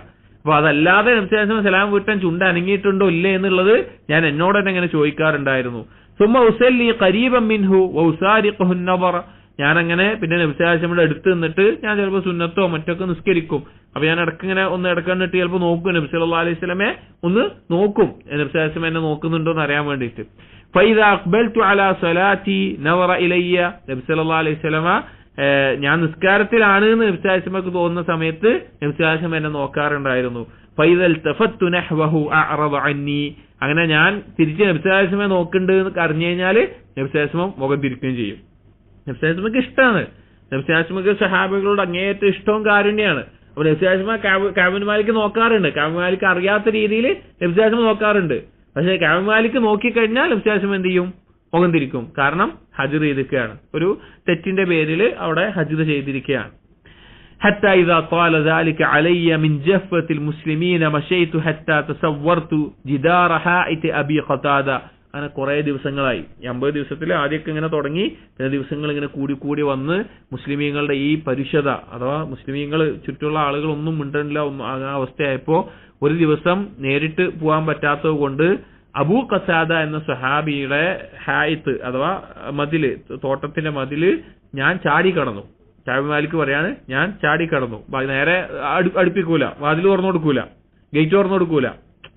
അപ്പൊ അതല്ലാതെ നബി സല്ലല്ലാഹു അലൈഹി വസല്ലം സലാം വീട്ടാൻ ചുണ്ട അനങ്ങിയിട്ടുണ്ടോ ഇല്ലേ എന്നുള്ളത് ഞാൻ എന്നോട് തന്നെ ഇങ്ങനെ ചോദിക്കാറുണ്ടായിരുന്നു. സുമ്മ ഉസല്ലി ഖരീബൻ മിൻഹു വഉസാരിഖുഹു അൻ-നദറ, ഞാൻ അങ്ങനെ പിന്നെ നബി സല്ലല്ലാഹു അലൈഹി വസല്ലം അടുത്ത് നിന്നിട്ട് ഞാൻ ചിലപ്പോൾ സുന്നത്തോ മറ്റൊക്കെ നിസ്കരിക്കും. അപ്പൊ ഞാൻ ഇടയ്ക്കിങ്ങനെ ഒന്ന് ഇടക്കണ്ടിട്ട് ചിലപ്പോൾ നോക്കും, നബി സല്ലല്ലാഹു അലൈഹി വസല്ലമെ ഒന്ന് നോക്കും, നബി സല്ലല്ലാഹു അലൈഹി വസല്ലം എന്നെ നോക്കുന്നുണ്ടോ എന്ന് അറിയാൻ വേണ്ടിയിട്ട്. ഫൈദാ അഖ്ബൽതു അലാ സ്വലാത്തി നവറ ഇലയ്യ, നബി സല്ലല്ലാഹു അലൈഹി വസല്ലമ ഞാൻ നിസ്കാരത്തിലാണ് എന്ന് നബി സല്ലല്ലാഹു അലൈഹി വസല്ലമക്ക് തോന്നുന്ന സമയത്ത് നബി സല്ലല്ലാഹു അലൈഹി വസല്ലം എന്നെ നോക്കാറുണ്ടായിരുന്നു. ഫൈദൽ തഫത്തു നഹ്വഹു അഅറദ അന്നി, അങ്ങനെ ഞാൻ തിരിച്ച് നബി സല്ലല്ലാഹു അലൈഹി വസല്ലമയെ നോക്കുന്നുണ്ട് എന്ന് അറിഞ്ഞു കഴിഞ്ഞാൽ നബി സല്ലല്ലാഹു അലൈഹി വസല്ലം മുഖം തിരിക്കുകയും ചെയ്യും. നബി സല്ലല്ലാഹു അലൈഹി വസല്ലമക്ക് ഇഷ്ടമാണ്, നബി സല്ലല്ലാഹു അലൈഹി വസല്ലമക്ക് സഹാബികളോട് അങ്ങേയറ്റം ഇഷ്ടവും കാരുണ്യമാണ്. അപ്പൊ നബി സല്ലല്ലാഹു അലൈഹി വസല്ലം കഅബ് മാലിക് നോക്കാറുണ്ട്, കഅബ് മാലിക് അറിയാത്ത രീതിയിൽ നബി സല്ലല്ലാഹു അലൈഹി വസല്ലം നോക്കാറുണ്ട്. പക്ഷെ കഅബ് മാലിക് നോക്കിക്കഴിഞ്ഞാൽ നബി സല്ലല്ലാഹു അലൈഹി വസല്ലം എന്ത് ചെയ്യും? മുഖം തിരിക്കും, കാരണം ഹജ്ർ ചെയ്തിരിക്കുകയാണ്, ഒരു തെറ്റിന്റെ പേരിൽ അവിടെ ഹജ്ർ ചെയ്തിരിക്കുകയാണ്. حتى إذا طال ذلك علي من جفة المسلمين مشيت حتى تصورت جدار حائط أبي قتادة. അങ്ങനെ കുറെ ദിവസങ്ങളായി, 50 ദിവസത്തിൽ ആദ്യമൊക്കെ ഇങ്ങനെ തുടങ്ങി, ചില ദിവസങ്ങൾ ഇങ്ങനെ കൂടി കൂടി വന്ന് മുസ്ലിമീങ്ങളുടെ ഈ പരുഷത, അഥവാ മുസ്ലിമീങ്ങൾ ചുറ്റുള്ള ആളുകളൊന്നും മിണ്ടണില്ല, ആ അവസ്ഥയായപ്പോ ഒരു ദിവസം നേരിട്ട് പോകാൻ പറ്റാത്തത് കൊണ്ട് അബൂ ഖതാദ എന്ന സഹാബിയുടെ ഹായിത്ത് അഥവാ മതില്, തോട്ടത്തിന്റെ മതില് ഞാൻ ചാടിക്കടന്നു. കഅബ് മാലിക് പറയാണ്, ഞാൻ ചാടിക്കടന്നു, നേരെ അടുപ്പിക്കൂല, വാതിൽ തുറന്നു കൊടുക്കൂല, ഗേറ്റ് തുറന്നു കൊടുക്കൂല,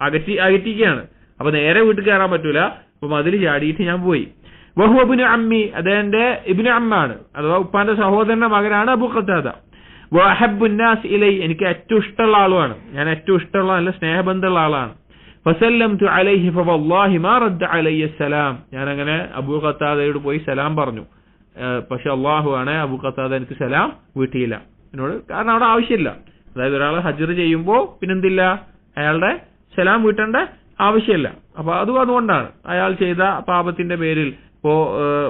അകറ്റിക്കുകയാണ്. അപ്പൊ നേരെ വീട്ടിൽ കയറാൻ പറ്റൂല, അപ്പൊ മതിൽ ചാടിയിട്ട് ഞാൻ പോയി. വഹു ഇബ്നു അമ്മി, അതെന്റെ ഇബ്നു അമ്മാണ്, അഥവാ ഉപ്പാന്റെ സഹോദരന്റെ മകനാണ് അബൂ ഖതാദ. വഅഹബ്ബു നാസ് ഇലൈ, എനിക്ക് ഏറ്റവും ഇഷ്ടമുള്ള ആളുമാണ്, ഞാൻ ഏറ്റവും ഇഷ്ടമുള്ള നല്ല സ്നേഹബന്ധമുള്ള ആളാണ്. ഫസല്ലംതു അലൈഹി ഫവല്ലാഹി മാ റദ്ദ അലയ്യ സലാം, ഞാൻ അങ്ങനെ അബൂ ഖതാദയോട് പോയി സലാം പറഞ്ഞു. പക്ഷെ അള്ളാഹു ആണ്, അബൂ ഖതാദ എനിക്ക് സലാം വീട്ടിയില്ല എന്നോട്, കാരണം അവിടെ ആവശ്യമില്ല. അതായത് ഒരാൾ ഹജ്ർ ചെയ്യുമ്പോ പിന്നെന്തില്ല, അയാളുടെ സലാം വീട്ടേണ്ട ആവശ്യമില്ല. അപ്പൊ അതുകൊണ്ടാണ് അയാൾ ചെയ്ത പാപത്തിന്റെ പേരിൽ ഇപ്പോ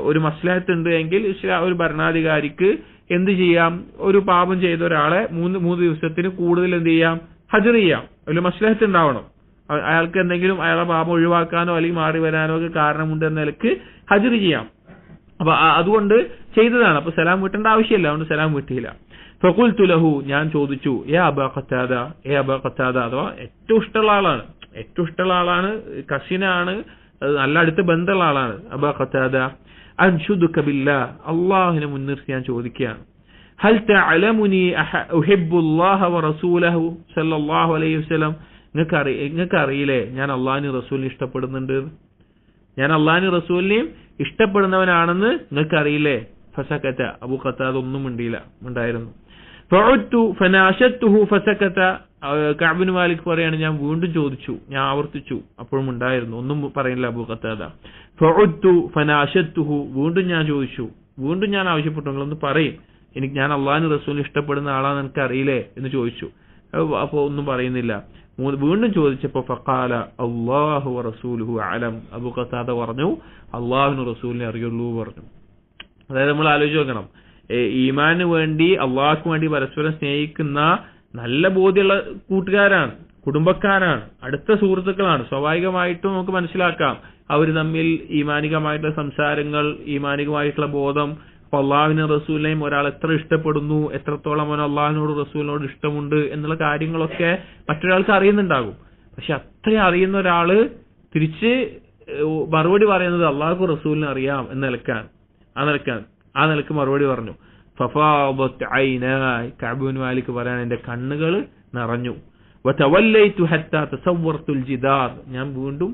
ഒരു മസ്ലഹത്ത് ഉണ്ട് എങ്കിൽ ഒരു ഭരണാധികാരിക്ക് എന്ത് ചെയ്യാം, ഒരു പാപം ചെയ്ത ഒരാളെ 3 ദിവസത്തിന് കൂടുതൽ എന്ത് ചെയ്യാം, ഹജ്ർ ചെയ്യാം. ഒരു മസ്ലഹത്ത് ഉണ്ടാവണം, അയാൾക്ക് എന്തെങ്കിലും അയാളെ പാപം ഒഴിവാക്കാനോ അല്ലെങ്കിൽ മാറി വരാനോ ഒക്കെ കാരണമുണ്ട് എന്ന നിലക്ക് ഹജ്ർ ചെയ്യാം. അപ്പൊ അതുകൊണ്ട് ചെയ്തതാണ്. അപ്പൊ സലാം വീട്ടേണ്ട ആവശ്യമില്ല, അതുകൊണ്ട് സലാം വീട്ടിയില്ല. ഫഖുൽതു ലഹു, ഞാൻ ചോദിച്ചു, യാ അബാ ഖതാദ, അബാ ഖതാദ, അഥവാ ഏറ്റവും ഇഷ്ടമുള്ള ആളാണ്, കസിനാണ്, നല്ല അടുത്ത് ബന്ധമുള്ള ആളാണ്. അബാ ഖതാദ, അൻഷുദുക ബില്ലാഹ്, അല്ലാഹുവിനെ മുൻനിർത്തി ഞാൻ ചോദിക്കുകയാണ്, ഹൽ തഅലമുനി ഉഹിബ്ബുല്ലാഹ വറസൂലഹു സല്ലല്ലാഹു അലൈഹി വസല്ലം, നിങ്ങൾക്ക് അറിയില്ലേ ഞാൻ അല്ലാഹുവിനെയും റസൂലിനെ ഇഷ്ടപ്പെടുന്നുണ്ട്, ഞാൻ അല്ലാഹുവിനെയും റസൂലിനെയും ഇഷ്ടപ്പെടുന്നവനാണെന്ന് നിങ്ങൾക്ക് അറിയില്ലേ? ഫസകത, അബൂ ഖതാദ ഒന്നും മിണ്ടായിരുന്നു. ഫഉദ്തു ഫനാശത്തുഹു ഫസകത, കഅബ് ഇബ്നു മാലിക് പറയാണ്, ഞാൻ വീണ്ടും ചോദിച്ചു, ഞാൻ ആവർത്തിച്ചു, അപ്പോഴും ഉണ്ടായിരുന്നു, ഒന്നും പറയില്ല അബൂ ഖതാദ. ഫഉദ്തു ഫനാശത്തുഹു, വീണ്ടും ഞാൻ ചോദിച്ചു, വീണ്ടും ഞാൻ ആവശ്യപ്പെട്ടു, നിങ്ങളൊന്ന് പറയും, ഞാൻ അല്ലാഹുവിനെ റസൂലിനെ ഇഷ്ടപ്പെടുന്ന ആളാണെന്ന് എനിക്ക് അറിയില്ലേ എന്ന് ചോദിച്ചു. അപ്പൊ ഒന്നും പറയുന്നില്ല. വീണ്ടും ചോദിച്ചപ്പോ ഫഖാല അല്ലാഹു വറസൂലുഹു അലം, അബൂ ഖതാദ പറഞ്ഞു, അല്ലാഹുവിനും റസൂലിനെ അറിയുള്ളൂ പറഞ്ഞു. അതായത് നമ്മൾ ആലോചിച്ച് നോക്കണം, ഈമാന് വേണ്ടി അള്ളാഹ്ക്ക് വേണ്ടി പരസ്പരം സ്നേഹിക്കുന്ന നല്ല ബോധ്യമുള്ള കൂട്ടുകാരാണ്, കുടുംബക്കാരാണ്, അടുത്ത സുഹൃത്തുക്കളാണ്. സ്വാഭാവികമായിട്ടും നമുക്ക് മനസ്സിലാക്കാം അവർ തമ്മിൽ ഈമാനികമായിട്ടുള്ള സംസാരങ്ങൾ, ഈമാനികമായിട്ടുള്ള ബോധം, അള്ളാഹുവിനും റസൂലിനെയും ഒരാൾ എത്ര ഇഷ്ടപ്പെടുന്നു, എത്രത്തോളം അവൻ അള്ളാഹുവിനോട് റസൂലിനോട് ഇഷ്ടമുണ്ട് എന്നുള്ള കാര്യങ്ങളൊക്കെ മറ്റൊരാൾക്ക് അറിയുന്നുണ്ടാകും. പക്ഷെ അത്രയും അറിയുന്ന ഒരാള് തിരിച്ച് മറുപടി പറയുന്നത് അള്ളാഹു റസൂലിനെ അറിയാം എന്ന നിലക്കാണ്. ആ നിലക്ക് മറുപടി പറഞ്ഞു. ഫഫാദത് ഐനായി, കഅബ് ഇബ്നു മാലിക് പറയാണ് എന്റെ കണ്ണുകൾ നിറഞ്ഞു. വതവല്ലൈതു ഹത്താ തസവ്വർതുൽ ജിദാർ, ഞാൻ വീണ്ടും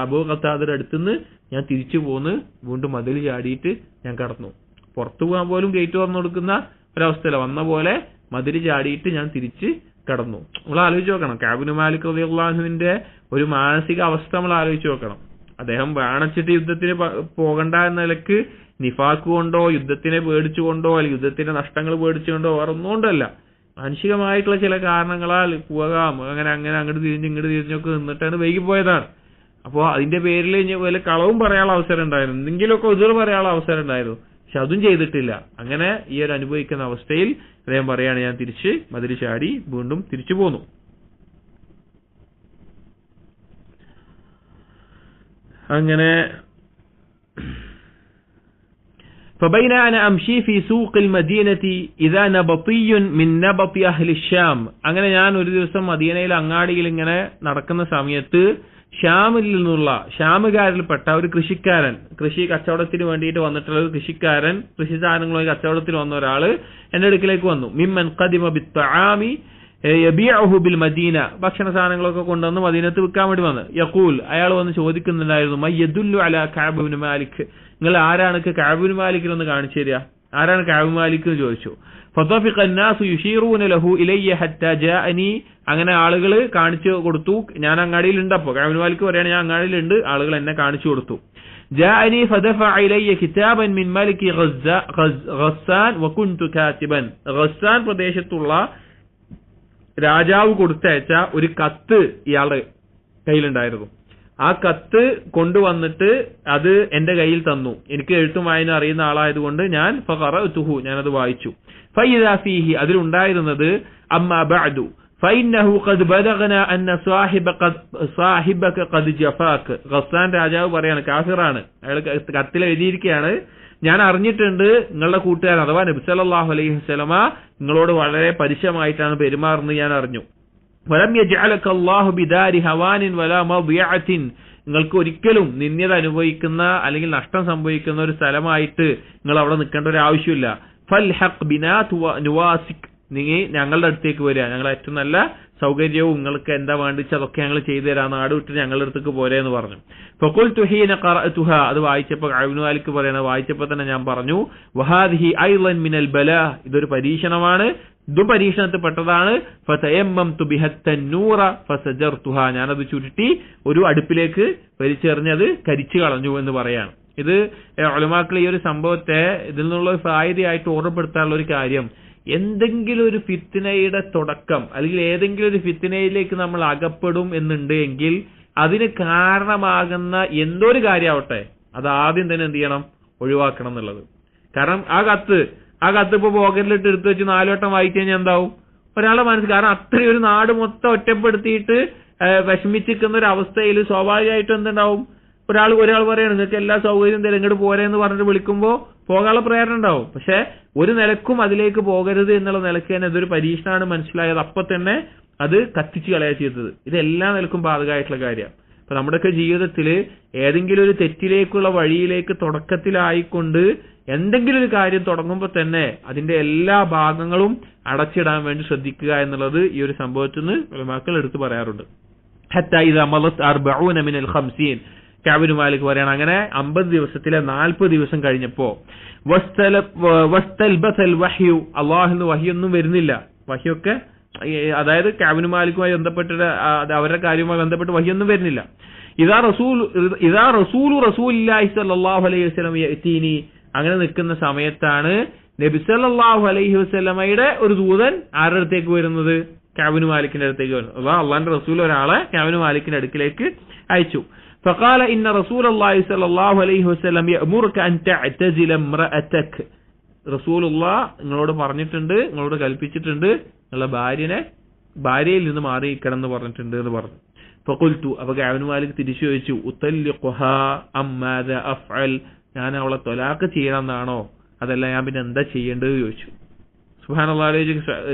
അബൂ ഖതാദയുടെ അടുത്തുനിന്ന് ഞാൻ തിരിച്ചു പോന്ന് വീണ്ടും മതിൽ ചാടിയിട്ട് ഞാൻ കടന്നു. പുറത്തു പോകാൻ പോലും ഗേറ്റ് തുറന്നു കൊടുക്കുന്ന ഒരവസ്ഥയില്ല, വന്ന പോലെ മതിൽ ചാടിയിട്ട് ഞാൻ തിരിച്ച് കടന്നു. നമ്മൾ ആലോചിച്ച് നോക്കണം, കഅബ് ഇബ്നു മാലിക് റളിയല്ലാഹു അൻഹുവിന്റെ ഒരു മാനസിക അവസ്ഥ നമ്മൾ ആലോചിച്ച് നോക്കണം. അദ്ദേഹം വാണച്ചിട്ട് യുദ്ധത്തിന് പോകണ്ട എന്ന നിലക്ക് നിഫാക്ക് കൊണ്ടോ യുദ്ധത്തിനെ പേടിച്ചുകൊണ്ടോ അല്ലെങ്കിൽ യുദ്ധത്തിന്റെ നഷ്ടങ്ങൾ പേടിച്ചുകൊണ്ടോ വേറെ ഒന്നും കൊണ്ടല്ല, മാനുഷികമായിട്ടുള്ള ചില കാരണങ്ങളാൽ പോകാം അങ്ങനെ അങ്ങോട്ട് ഇങ്ങോട്ട് തിരിഞ്ഞൊക്കെ നിന്നിട്ടാണ് വൈകിപ്പോയതാണ്. അപ്പോൾ അതിന്റെ പേരിൽ വല്ല കളവും പറയാനുള്ള അവസരം ഉണ്ടായിരുന്നു, എന്തെങ്കിലുമൊക്കെ ഉദർ പറയാനുള്ള അവസരം ഉണ്ടായിരുന്നു, പക്ഷെ അതും ചെയ്തിട്ടില്ല. അങ്ങനെ ഈ ഒരു അനുഭവിക്കുന്ന അവസ്ഥയിൽ അദ്ദേഹം പറയാണ് ഞാൻ തിരിച്ച് മതിൽ ചാടി വീണ്ടും തിരിച്ചു പോന്നു. അങ്ങനെ فبين أنا أمشي في سوق المدينة إذا نبطي من نبط أهل الشام, അങ്ങനെ ഞാൻ ഒരു ദിവസം മദീനയിൽ അങ്ങാടിയിൽ ഇങ്ങനെ നടക്കുന്ന സമയത്ത് ഷാമിൽ നിന്നുള്ള ഷാമുകാരിൽപ്പെട്ട ഒരു കൃഷിക്കാരൻ, കൃഷി കച്ചവടത്തിന് വേണ്ടിയിട്ട് വന്നിട്ടുള്ള ഒരു കൃഷിക്കാരൻ, കൃഷി സാധനങ്ങളുമായി കച്ചവടത്തിന് വന്ന ഒരാള് എന്റെ അടുക്കിലേക്ക് വന്നു. മിമ്മൻ ഖദിമ ബിത്ത്ആമി യബീഉഹു ബിൽ മദീന, ഭക്ഷണ സാധനങ്ങളൊക്കെ കൊണ്ടുവന്ന് മദീനത്ത് വിൽക്കാൻ വേണ്ടി വന്ന്. യഖൂൽ, അയാൾ വന്ന് ചോദിക്കുന്നുണ്ടായിരുന്നു, മയ്യദുല്ലു അലാ കഅബ് ഇബ്നു മാലിക്, നിങ്ങൾ ആരാണ് കഅബ് ഇബ്നു മാലിക്കിനെ ഒന്ന് കാണിച്ചു തരിക, ആരാണ് കഅബ് മാലിക് എന്ന് ചോദിച്ചു. ഫതഫിഖ അന്നാസു യുശീറൂന ലഹു ഇലയ്യ ഹത്താ ജാഅനി, അങ്ങനെ ആളുകൾ കാണിച്ചു കൊടുത്തു. ഞാൻ അങ്ങാടിയിലുണ്ട്, അപ്പോൾ കഅബ് ഇബ്നു മാലിക് പറയാണ് ഞാൻ അങ്ങാടിയിലുണ്ട്, ആളുകൾ എന്നെ കാണിച്ചു കൊടുത്തു. ജാഅനി ഫദഫഅ ഇലയ്യ കിതാബൻ മിൻ മലികി ഗസ്സാൻ വകുൻതു കാതിബൻ, ഗസ്സാൻ പ്രദേശത്തുള്ള രാജാവ് കൊടുത്തയച്ച ഒരു കത്ത് ഇയാളുടെ കയ്യിലുണ്ടായിരുന്നു. ആ കത്ത് കൊണ്ടുവന്നിട്ട് അത് എന്റെ കയ്യിൽ തന്നു. എനിക്ക് എഴുത്തും വായന അറിയുന്ന ആളായതുകൊണ്ട് ഞാൻ ഫഖറഅതുഹു, ഞാനത് വായിച്ചു. ഫഇദാ ഫീഹി, അതിലുണ്ടായിരുന്നത് അമ്മാ ബഅദു ഫഇന്നഹു ഖദ് ബലഗനാ അന്ന സാഹിബക ഖദ് ജഫാക. ഗസ്സാൻ രാജാവ് പറയാണ്, കാഫിറാണ്, അയാൾ കത്തിൽ എഴുതിയിരിക്കുകയാണ്, ഞാൻ അറിഞ്ഞിട്ടുണ്ട് നിങ്ങളുടെ കൂട്ടുകാരൻ അഥവാ നബി സല്ലല്ലാഹു അലൈഹി വസല്ലമ നിങ്ങളോട് വളരെ പരുഷമായിട്ടാണ് പെരുമാറുന്നത് ഞാൻ അറിഞ്ഞു. വലം യജ്അലക അല്ലാഹു ബിദാരി ഹവാനിൻ വലാ മദിയഅത്തിൻ, നിങ്ങൾക്ക് ഒരിക്കലും നിന്ദ്യത അനുഭവിക്കുന്ന അല്ലെങ്കിൽ നഷ്ടം സംഭവിക്കുന്ന ഒരു സ്ഥലമായിട്ട് നിങ്ങൾ അവിടെ നിൽക്കേണ്ട ഒരു ആവശ്യമില്ല. ഫൽഹഖ് ബിനാ നുവാസിക്, നിങ്ങൾ ഞങ്ങളുടെ അടുത്തേക്ക് വരിക, ഞങ്ങൾ ഏറ്റവും നല്ല സൗകര്യവും നിങ്ങൾക്ക് എന്താ വേണ്ടിച്ച് അതൊക്കെ ഞങ്ങൾ ചെയ്തു തരാം, നാട് വിട്ട് ഞങ്ങളുടെ അടുത്തേക്ക് പോരെ എന്ന് പറഞ്ഞു. ഫഖുൽതു ഹീന ഖറഅതുഹ, അത് വായിച്ചപ്പോൾ ഇബ്നു മാലിക് പറയുന്നത് വായിച്ചപ്പോൾ തന്നെ ഞാൻ പറഞ്ഞു, വഹാദിഹി ഐളൻ മിനൽ ബലാ, ഇതൊരു പരീക്ഷണമാണ്, ഇതും പരീക്ഷണത്തിൽ പെട്ടതാണ്. ഫതയമ്മംതു ബിഹത്തന്നൂറ ഫസജർതുഹ, ഞാനത് ചുരുട്ടി ഒരു അടുപ്പിലേക്ക് വലിച്ചെറിഞ്ഞത് കരിച്ചു കളഞ്ഞു എന്ന് പറയാണ്. ഇത് ഉലമാക്കൾ ഈ ഒരു സംഭവത്തെ ഇതിൽ നിന്നുള്ള ഫായിദയായിട്ട് ഓർമ്മപ്പെടുത്താനുള്ള ഒരു കാര്യം, എന്തെങ്കിലും ഒരു ഫിത്നയുടെ തുടക്കം അല്ലെങ്കിൽ ഏതെങ്കിലും ഒരു ഫിത്നയിലേക്ക് നമ്മൾ അകപ്പെടും എന്നുണ്ട് എങ്കിൽ അതിന് കാരണമാകുന്ന എന്തോ ഒരു കാര്യമാവട്ടെ അത് ആദ്യം തന്നെ എന്ത് ചെയ്യണം, ഒഴിവാക്കണം എന്നുള്ളത്. കാരണം ആ കത്ത് ഇപ്പൊ പോക്കറ്റിലിട്ട് എടുത്തു വെച്ച് 4 വട്ടം വായിച്ചു കഴിഞ്ഞാൽ എന്താവും ഒരാളെ മനസ്സിൽ, കാരണം അത്രയും ഒരു നാട് മൊത്തം ഒറ്റപ്പെടുത്തിയിട്ട് വിഷമിച്ചിരിക്കുന്ന ഒരു അവസ്ഥയിൽ സ്വാഭാവികമായിട്ടും എന്തുണ്ടാവും, ഒരാൾ പറയണം നിങ്ങൾക്ക് എല്ലാ സൗകര്യം തരും ഇങ്ങോട്ട് പോരെന്ന് പറഞ്ഞിട്ട് വിളിക്കുമ്പോൾ പോകാനുള്ള പ്രേരണ ഉണ്ടാവും. പക്ഷെ ഒരു നിലക്കും അതിലേക്ക് പോകരുത് എന്നുള്ള നിലയ്ക്ക് തന്നെ ഇതൊരു പരീക്ഷണമാണ് മനസ്സിലായത്, അപ്പൊ തന്നെ അത് കത്തിച്ചു കളയാ ചെയ്തത്. ഇത് എല്ലാ നിലക്കും ബാധകമായിട്ടുള്ള കാര്യമാണ്. അപ്പൊ നമ്മുടെയൊക്കെ ജീവിതത്തിൽ ഏതെങ്കിലും ഒരു തെറ്റിലേക്കുള്ള വഴിയിലേക്ക് തുടക്കത്തിലായിക്കൊണ്ട് എന്തെങ്കിലും ഒരു കാര്യം തുടങ്ങുമ്പോൾ തന്നെ അതിന്റെ എല്ലാ ഭാഗങ്ങളും അടച്ചിടാൻ വേണ്ടി ശ്രദ്ധിക്കുക എന്നുള്ളത് ഈ ഒരു സംഭവത്തിൽ നിന്ന് ഉലമാക്കൾ എടുത്തു പറയാറുണ്ട്. ഹത്താ ഇദാ മളത് 40 മിനൽ 50, കഅബ് ഇബ്നു മാലിക് പറയാണ് അങ്ങനെ 50 ദിവസത്തിലെ 40 ദിവസം കഴിഞ്ഞപ്പോ വസ്തൽബസൽ വഹ്യു, അല്ലാഹുവിന്റെ വഹ്യൊന്നും വരുന്നില്ല, വഹ്യൊക്കെ അതായത് കഅബ് ഇബ്നു മാലിക്കുമായി ബന്ധപ്പെട്ടിട്ട് അവരുടെ കാര്യവുമായി ബന്ധപ്പെട്ട് വഹ്യൊന്നും വരുന്നില്ല. ഇദാ റസൂലു റസൂലില്ലാഹി സ്വല്ലല്ലാഹു അലൈഹി വസല്ലം യഅതീനി, അങ്ങനെ നിൽക്കുന്ന സമയത്താണ് നബി സല്ലല്ലാഹു അലൈഹി വസല്ലമയുടെ ഒരു ദൂതൻ ആരുടെ അടുത്തേക്ക് വരുന്നത്, കഅബ് ഇബ്നു മാലിക്കിന്റെ അടുത്തേക്ക് വരുന്നത്. അല്ലാഹുവിന്റെ റസൂൽ ഒരാളെ കഅബ് ഇബ്നു മാലിക്കിന്റെ അടുക്കിലേക്ക് അയച്ചു. فقال إن رسول الله صلى الله عليه وسلم يأمرك أن تعتزل امرأتك, റസൂലുള്ളാഹ് നിങ്ങളോട് പറഞ്ഞിട്ടുണ്ട്, നിങ്ങളോട് കൽപ്പിച്ചിട്ടുണ്ട് നിങ്ങളുടെ ഭാര്യയിൽ നിന്ന് മാറിയിരിക്കണം എന്ന് പറഞ്ഞിട്ടുണ്ട് എന്ന് പറഞ്ഞു. ഫഖുൽതു, അപ്പോൾ കഅബ് ഇബ്നു മാലിക് തിരിച്ചു ചോദിച്ചു, ഉതല്ലിഖുഹാ അം മാദാ അഫ്അൽ, ഞാൻ അവളെ ത്വലാഖ് ചെയ്യണമെന്നാണോ അതല്ല ഞാൻ പിന്നെ എന്താ ചെയ്യേണ്ടത് ചോദിച്ചു. സുബ്ഹാനല്ലാഹ്,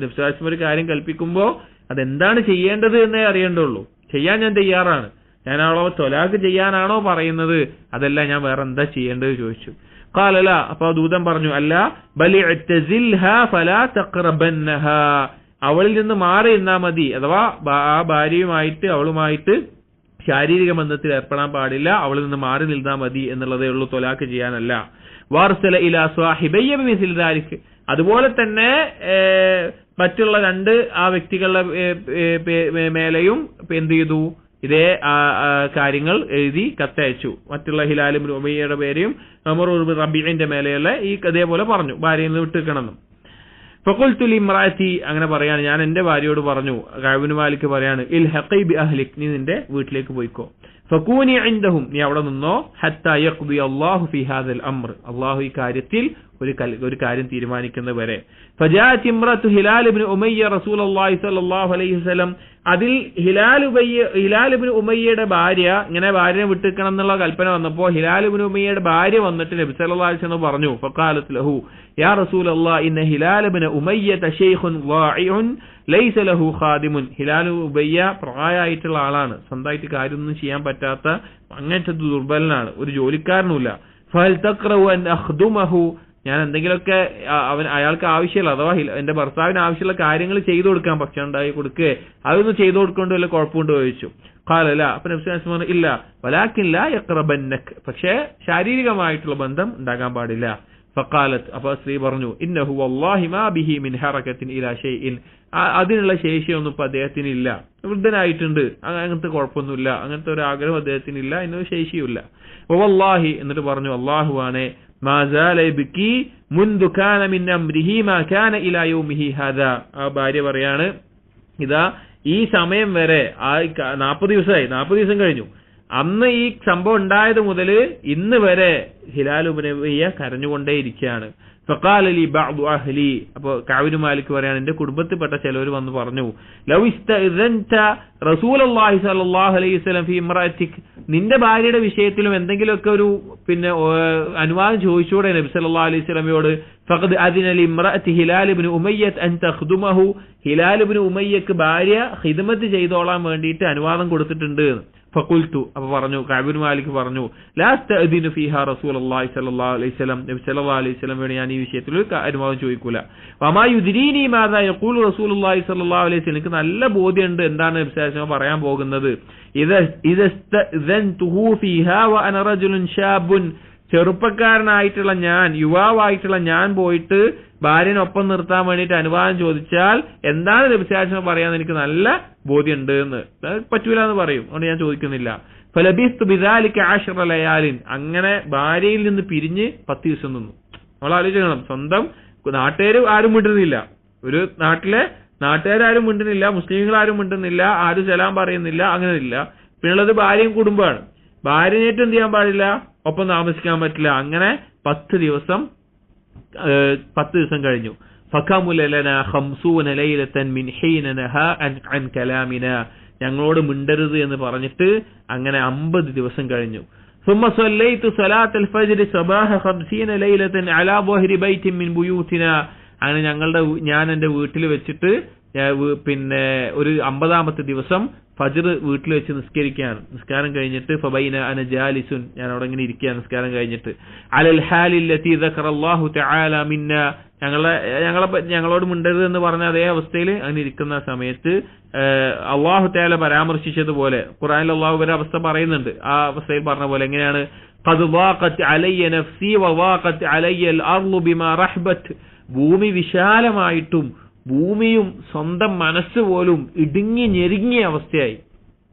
നബി ഒരു കാര്യം കൽപ്പിക്കുമ്പോൾ അതെന്താണ് ചെയ്യേണ്ടത് എന്നേ അറിയേണ്ടുള്ളൂ. ചെയ്യാൻ ഞാൻ തയ്യാറാണ്, ഞാൻ അവളെ തൊലാഖ് ചെയ്യാനാണോ പറയുന്നത്, അതല്ല ഞാൻ വേറെ എന്താ ചെയ്യേണ്ടത് ചോദിച്ചു. ഖാല ലാ, അപ്പൊ ദൂതൻ പറഞ്ഞു, അല്ല, ബൽ ഇഅ്തസിൽഹാ ഫലാ തഖറബന്നഹാ, അവളിൽ നിന്ന് മാറി നിന്നാ മതി, അഥവാ ആ ഭാര്യയുമായിട്ട് അവളുമായിട്ട് ശാരീരിക ബന്ധത്തിൽ ഏർപ്പെടാൻ പാടില്ല, അവളിൽ നിന്ന് മാറി നിന്നാ മതി എന്നുള്ളതേ ഉള്ളൂ, തൊലാഖ് ചെയ്യാനല്ല. വാർസല ഇലാ സ്വാഹിബയ്യ ബിമിസ്ലി ദാലിക്, അതുപോലെ തന്നെ മറ്റുള്ള രണ്ട് ആ വ്യക്തികളുടെ മേലെയും എന്ത് ചെയ്തു, ഇതേ കാര്യങ്ങൾ എഴുതി കത്തയച്ചു. മറ്റുള്ള ഹിലാൽ ഇബ്നു ഉമയ്യയുടെ പേരെയും ഉമർ ഇബ്നു റബീഇന്റെ മേലെയുള്ള ഈ ഇതേപോലെ പറഞ്ഞു, ഭാര്യയിൽ നിന്ന് വിട്ടുകിടണം. ഫഖുൽതു ലിംറാത്തി, അങ്ങനെ പറയാണ്, ഞാൻ എന്റെ ഭാര്യയോട് പറഞ്ഞു. കഅബ് ഇബ്നു മാലിക് പറയാണ്, ഇൽഹഖി ബി അഹ്ലിക്, നീ നിന്റെ വീട്ടിലേക്ക് പോയിക്കോ. ഫകൂനി ഇൻദഹും, നീ അവിടെ നിന്നോ, ഹത്താ യഖ്ദി അല്ലാഹു ഫീ ഹാദൽ അംർ, അല്ലാഹു ഈ കാര്യത്തിൽ ഒരു കാര്യം തീരുമാനിക്കുന്നവരെ. ഫജാഅത് ഇംറത്തു ഹിലാൽ ഇബ്നു ഉമയ്യ റസൂലുള്ളാഹി സ്വല്ലല്ലാഹു അലൈഹി വസല്ലം, അതിൽ ഹിലാൽ ഇബ്നു ഉമയ്യയുടെ ഭാര്യ, ഇങ്ങനെ ഭാര്യനെ വിട്ടുക്കണം എന്നുള്ള കൽപ്പന വന്നപ്പോൾ ഹിലാൽ ഇബ്നു ഉമയ്യയുടെ ഭാര്യ വന്നിട്ട് നബി സല്ലല്ലാഹു അലൈഹി വസല്ലം പറഞ്ഞു, ഫഖാലത് ലഹു യാ റസൂലല്ലാഹ് ഇന്ന ഹിലാൽ ഇബ്നു ഉമയ്യ ശൈഖുൻ ളാഇഉൻ ലൈസ ലഹു ഖാദിമുൻ, ഹിലാൽ ഉമയ്യ പ്രായമായിട്ടുള്ള ആളാണ്, സ്വന്തമായിട്ട് കാര്യമൊന്നും ചെയ്യാൻ പറ്റാത്ത അങ്ങനത്തെ ദുർബലനാണ്, ഒരു ജോലിക്കാരനുമില്ല. ഫഹൽ തഖറഉ അൻ അഖ്ദുമഹു, ഞാൻ എന്തെങ്കിലുമൊക്കെ അയാൾക്ക് ആവശ്യമില്ല, അഥവാ എന്റെ ഭർത്താവിന് ആവശ്യമുള്ള കാര്യങ്ങൾ ചെയ്തു കൊടുക്കാൻ, ഭക്ഷണം ഉണ്ടാക്കി കൊടുക്കുക, അതൊന്നും ചെയ്തു കൊടുക്കൊണ്ട് വല്ല കുഴപ്പമുണ്ടോ ചോദിച്ചു. ഖാലല, അപ്പൊ നബി സല്ലല്ലാഹു അലൈഹി വസല്ലം ഇല്ല, വലാകിൻ ലാ യഖറബന്നക്, പക്ഷേ ശാരീരികമായിട്ടുള്ള ബന്ധം ഉണ്ടാകാൻ പാടില്ല. ഫഖാലത്ത്, അപ്പൊ സ്ത്രീ പറഞ്ഞു, ഇന്നഹു വല്ലാഹി മാ ബിഹി മിൻ ഹറകത്തിൻ ഇലാ ഷൈഇൻ, അതിനുള്ള ശേഷിയൊന്നും ഇപ്പൊ അദ്ദേഹത്തിന് ഇല്ല, വൃദ്ധനായിട്ടുണ്ട്, അങ്ങനത്തെ കുഴപ്പമൊന്നുമില്ല, അങ്ങനത്തെ ഒരു ആഗ്രഹം അദ്ദേഹത്തിനില്ല, എന്നൊരു ശേഷിയുമില്ല. വല്ലാഹി, എന്നിട്ട് പറഞ്ഞു, അല്ലാഹുവാണേ, മാ സാല യബ്കി മുൻദു കാന മിൻ അംരിഹി മാ കാന ഇലാ യൗമിഹി ഹാദാ, ആ ഭാര്യ പറയാണ്, ഇതാ ഈ സമയം വരെ 40 ദിവസമായി, 40 ദിവസം കഴിഞ്ഞു, അന്ന് ഈ സംഭവം ഉണ്ടായത് മുതൽ ഇന്ന് വരെ ഹിലാൽ ഇബ്നു ഉമയ്യ കരഞ്ഞുകൊണ്ടേയിരിക്കുകയാണ്. ഫഖാല ലി ബഅദു അഹ്ലി, അപ്പോൾ കഅബ് ഇബ്നു മാലിക് പറയാണ്, എന്റെ കുടുംബത്തിൽപ്പെട്ട ചിലർ വന്ന് പറഞ്ഞു, ലൗ ഇസ്തഅ്സൻത റസൂലുള്ളാഹി സ്വല്ലല്ലാഹു അലൈഹി വസല്ലം ഫീ ഇംറഅതിക്, നിന്റെ ഭാര്യയുടെ വിഷയത്തിലും എന്തെങ്കിലുമൊക്കെ ഒരു അനുവാദം ചോദിച്ചൂടെ നബി സല്ലല്ലാഹു അലൈഹി വസല്ലമയോട്. ഫഖദ് അദിന ലി ഇംറഅതി ഹിലാൽ ഇബ്നു ഉമയ്യ അൻ തഖ്ദുമഹു, ഹിലാൽ ഇബ്നു ഉമയ്യക്ക് ഭാര്യ ഖിദ്മത്ത് ചെയ്തോളാൻ വേണ്ടിയിട്ട് അനുവാദം കൊടുത്തിട്ടുണ്ട്. ഫഖുൽതു, അപ്പൊ പറഞ്ഞു, കഅബ് ഇബ്നു മാലിക് പറഞ്ഞു, ലാ തഅദിനു ഫീഹാ റസൂലുള്ളാഹി സ്വല്ലല്ലാഹു അലൈഹി വസല്ലം, നബി സല്ലല്ലാഹു അലൈഹി വസല്ലമയോട് ഞാൻ ഈ വിഷയത്തിൽ അനുവാദം ചോദിക്കൂല. വമാ യുദ്രീനി മാദാ യഖൂലു റസൂലുള്ളാഹി സ്വല്ലല്ലാഹു അലൈഹി വസല്ലം, എനിക്ക് നല്ല ബോധ്യമുണ്ട് എന്താണ് നബി സല്ലല്ലാഹു അലൈഹി വസല്ലം പറയാൻ പോകുന്നത്. ഇദസ്തഅ്സൻതുഹു ഫീഹാ വഅന റജുലുൻ ശാബുൻ, ചെറുപ്പക്കാരനായിട്ടുള്ള ഞാൻ, യുവാവായിട്ടുള്ള ഞാൻ പോയിട്ട് ഭാര്യനൊപ്പം നിർത്താൻ വേണ്ടിയിട്ട് അനുവാദം ചോദിച്ചാൽ എന്താണ് നബി സല്ലല്ലാഹു അലൈഹി വസല്ലം പറയാന്ന് എനിക്ക് നല്ല ബോധ്യമുണ്ട് എന്ന്. പറ്റൂല എന്ന് പറയും, അതുകൊണ്ട് ഞാൻ ചോദിക്കുന്നില്ല. ഫലബിസ്തു ബിദാലിക 10 ലയാലിൻ, അങ്ങനെ ഭാര്യയിൽ നിന്ന് പിരിഞ്ഞ് 10 ദിവസം നിന്നു. നമ്മൾ ആലോചിക്കണം, സ്വന്തം നാട്ടുകാർ ആരും മിണ്ടുന്നില്ല, ഒരു നാട്ടിലെ നാട്ടുകാരും മിണ്ടുന്നില്ല, മുസ്ലിങ്ങൾ ആരും മിണ്ടുന്നില്ല, ആരും സലാം പറയുന്നില്ല, അങ്ങനെ ഇല്ല. പിന്നുള്ളത് ഭാര്യയും കുടുംബമാണ്. ഭാര്യനേറ്റ് എന്ത് ചെയ്യാൻ പാടില്ല, ഒപ്പം താമസിക്കാൻ പറ്റില്ല. അങ്ങനെ 10 ദിവസം കഴിഞ്ഞു. ഫഖമുല ലനാ 50 ലൈലതൻ മിൻ ഹീന നഹാ അൻ കലാമിനാ, ഞങ്ങളോട് മിണ്ടരുത് എന്ന് പറഞ്ഞിട്ട് അങ്ങനെ 50 ദിവസം കഴിഞ്ഞു. ثم صليت صلاة الفجر صباح 50 ليلة على ظهر بيت من بيوتنا, അങ്ങനെ ഞാൻ എന്റെ വീട്ടിൽ വെച്ചിട്ട് പിന്നെ ഒരു 50ാമത്തെ ദിവസം ഫജ്ർ വീട്ടിൽ വെച്ച് നിസ്കരിക്കുകയാണ്. നിസ്കാരം കഴിഞ്ഞിട്ട് ഫബൈന അന ജാലിസുൻ, ഞാൻ അവിടെ ഇങ്ങനെ ഇരിക്കുകയാണ് നിസ്കാരം കഴിഞ്ഞിട്ട്. അലൽ ഹാലിൽ ലത്തി ദക്കറല്ലാഹു തആല മിന്ന, ഞങ്ങളോട് മിണ്ടരുത് എന്ന് പറഞ്ഞ അതേ അവസ്ഥയിൽ അങ്ങനെ ഇരിക്കുന്ന സമയത്ത് അല്ലാഹു തആല പരാമർശിച്ചതുപോലെ ഖുർആനിൽ അല്ലാഹു ഒരു അവസ്ഥ പറയുന്നുണ്ട്. ആ അവസ്ഥയിൽ പറഞ്ഞ പോലെ എങ്ങനെയാണ്, ഖദ് ളാഖത് അലയ്യ നഫ്സി വളാഖത് അലയ്യ അൽ അർളു ബിമാ റഹ്ബത്, ഭൂമി വിശാലമായിട്ടും ഭൂമിയും സ്വന്തം മനസ്സ് പോലും ഇടുങ്ങി ഞെരുങ്ങിയ അവസ്ഥയായി.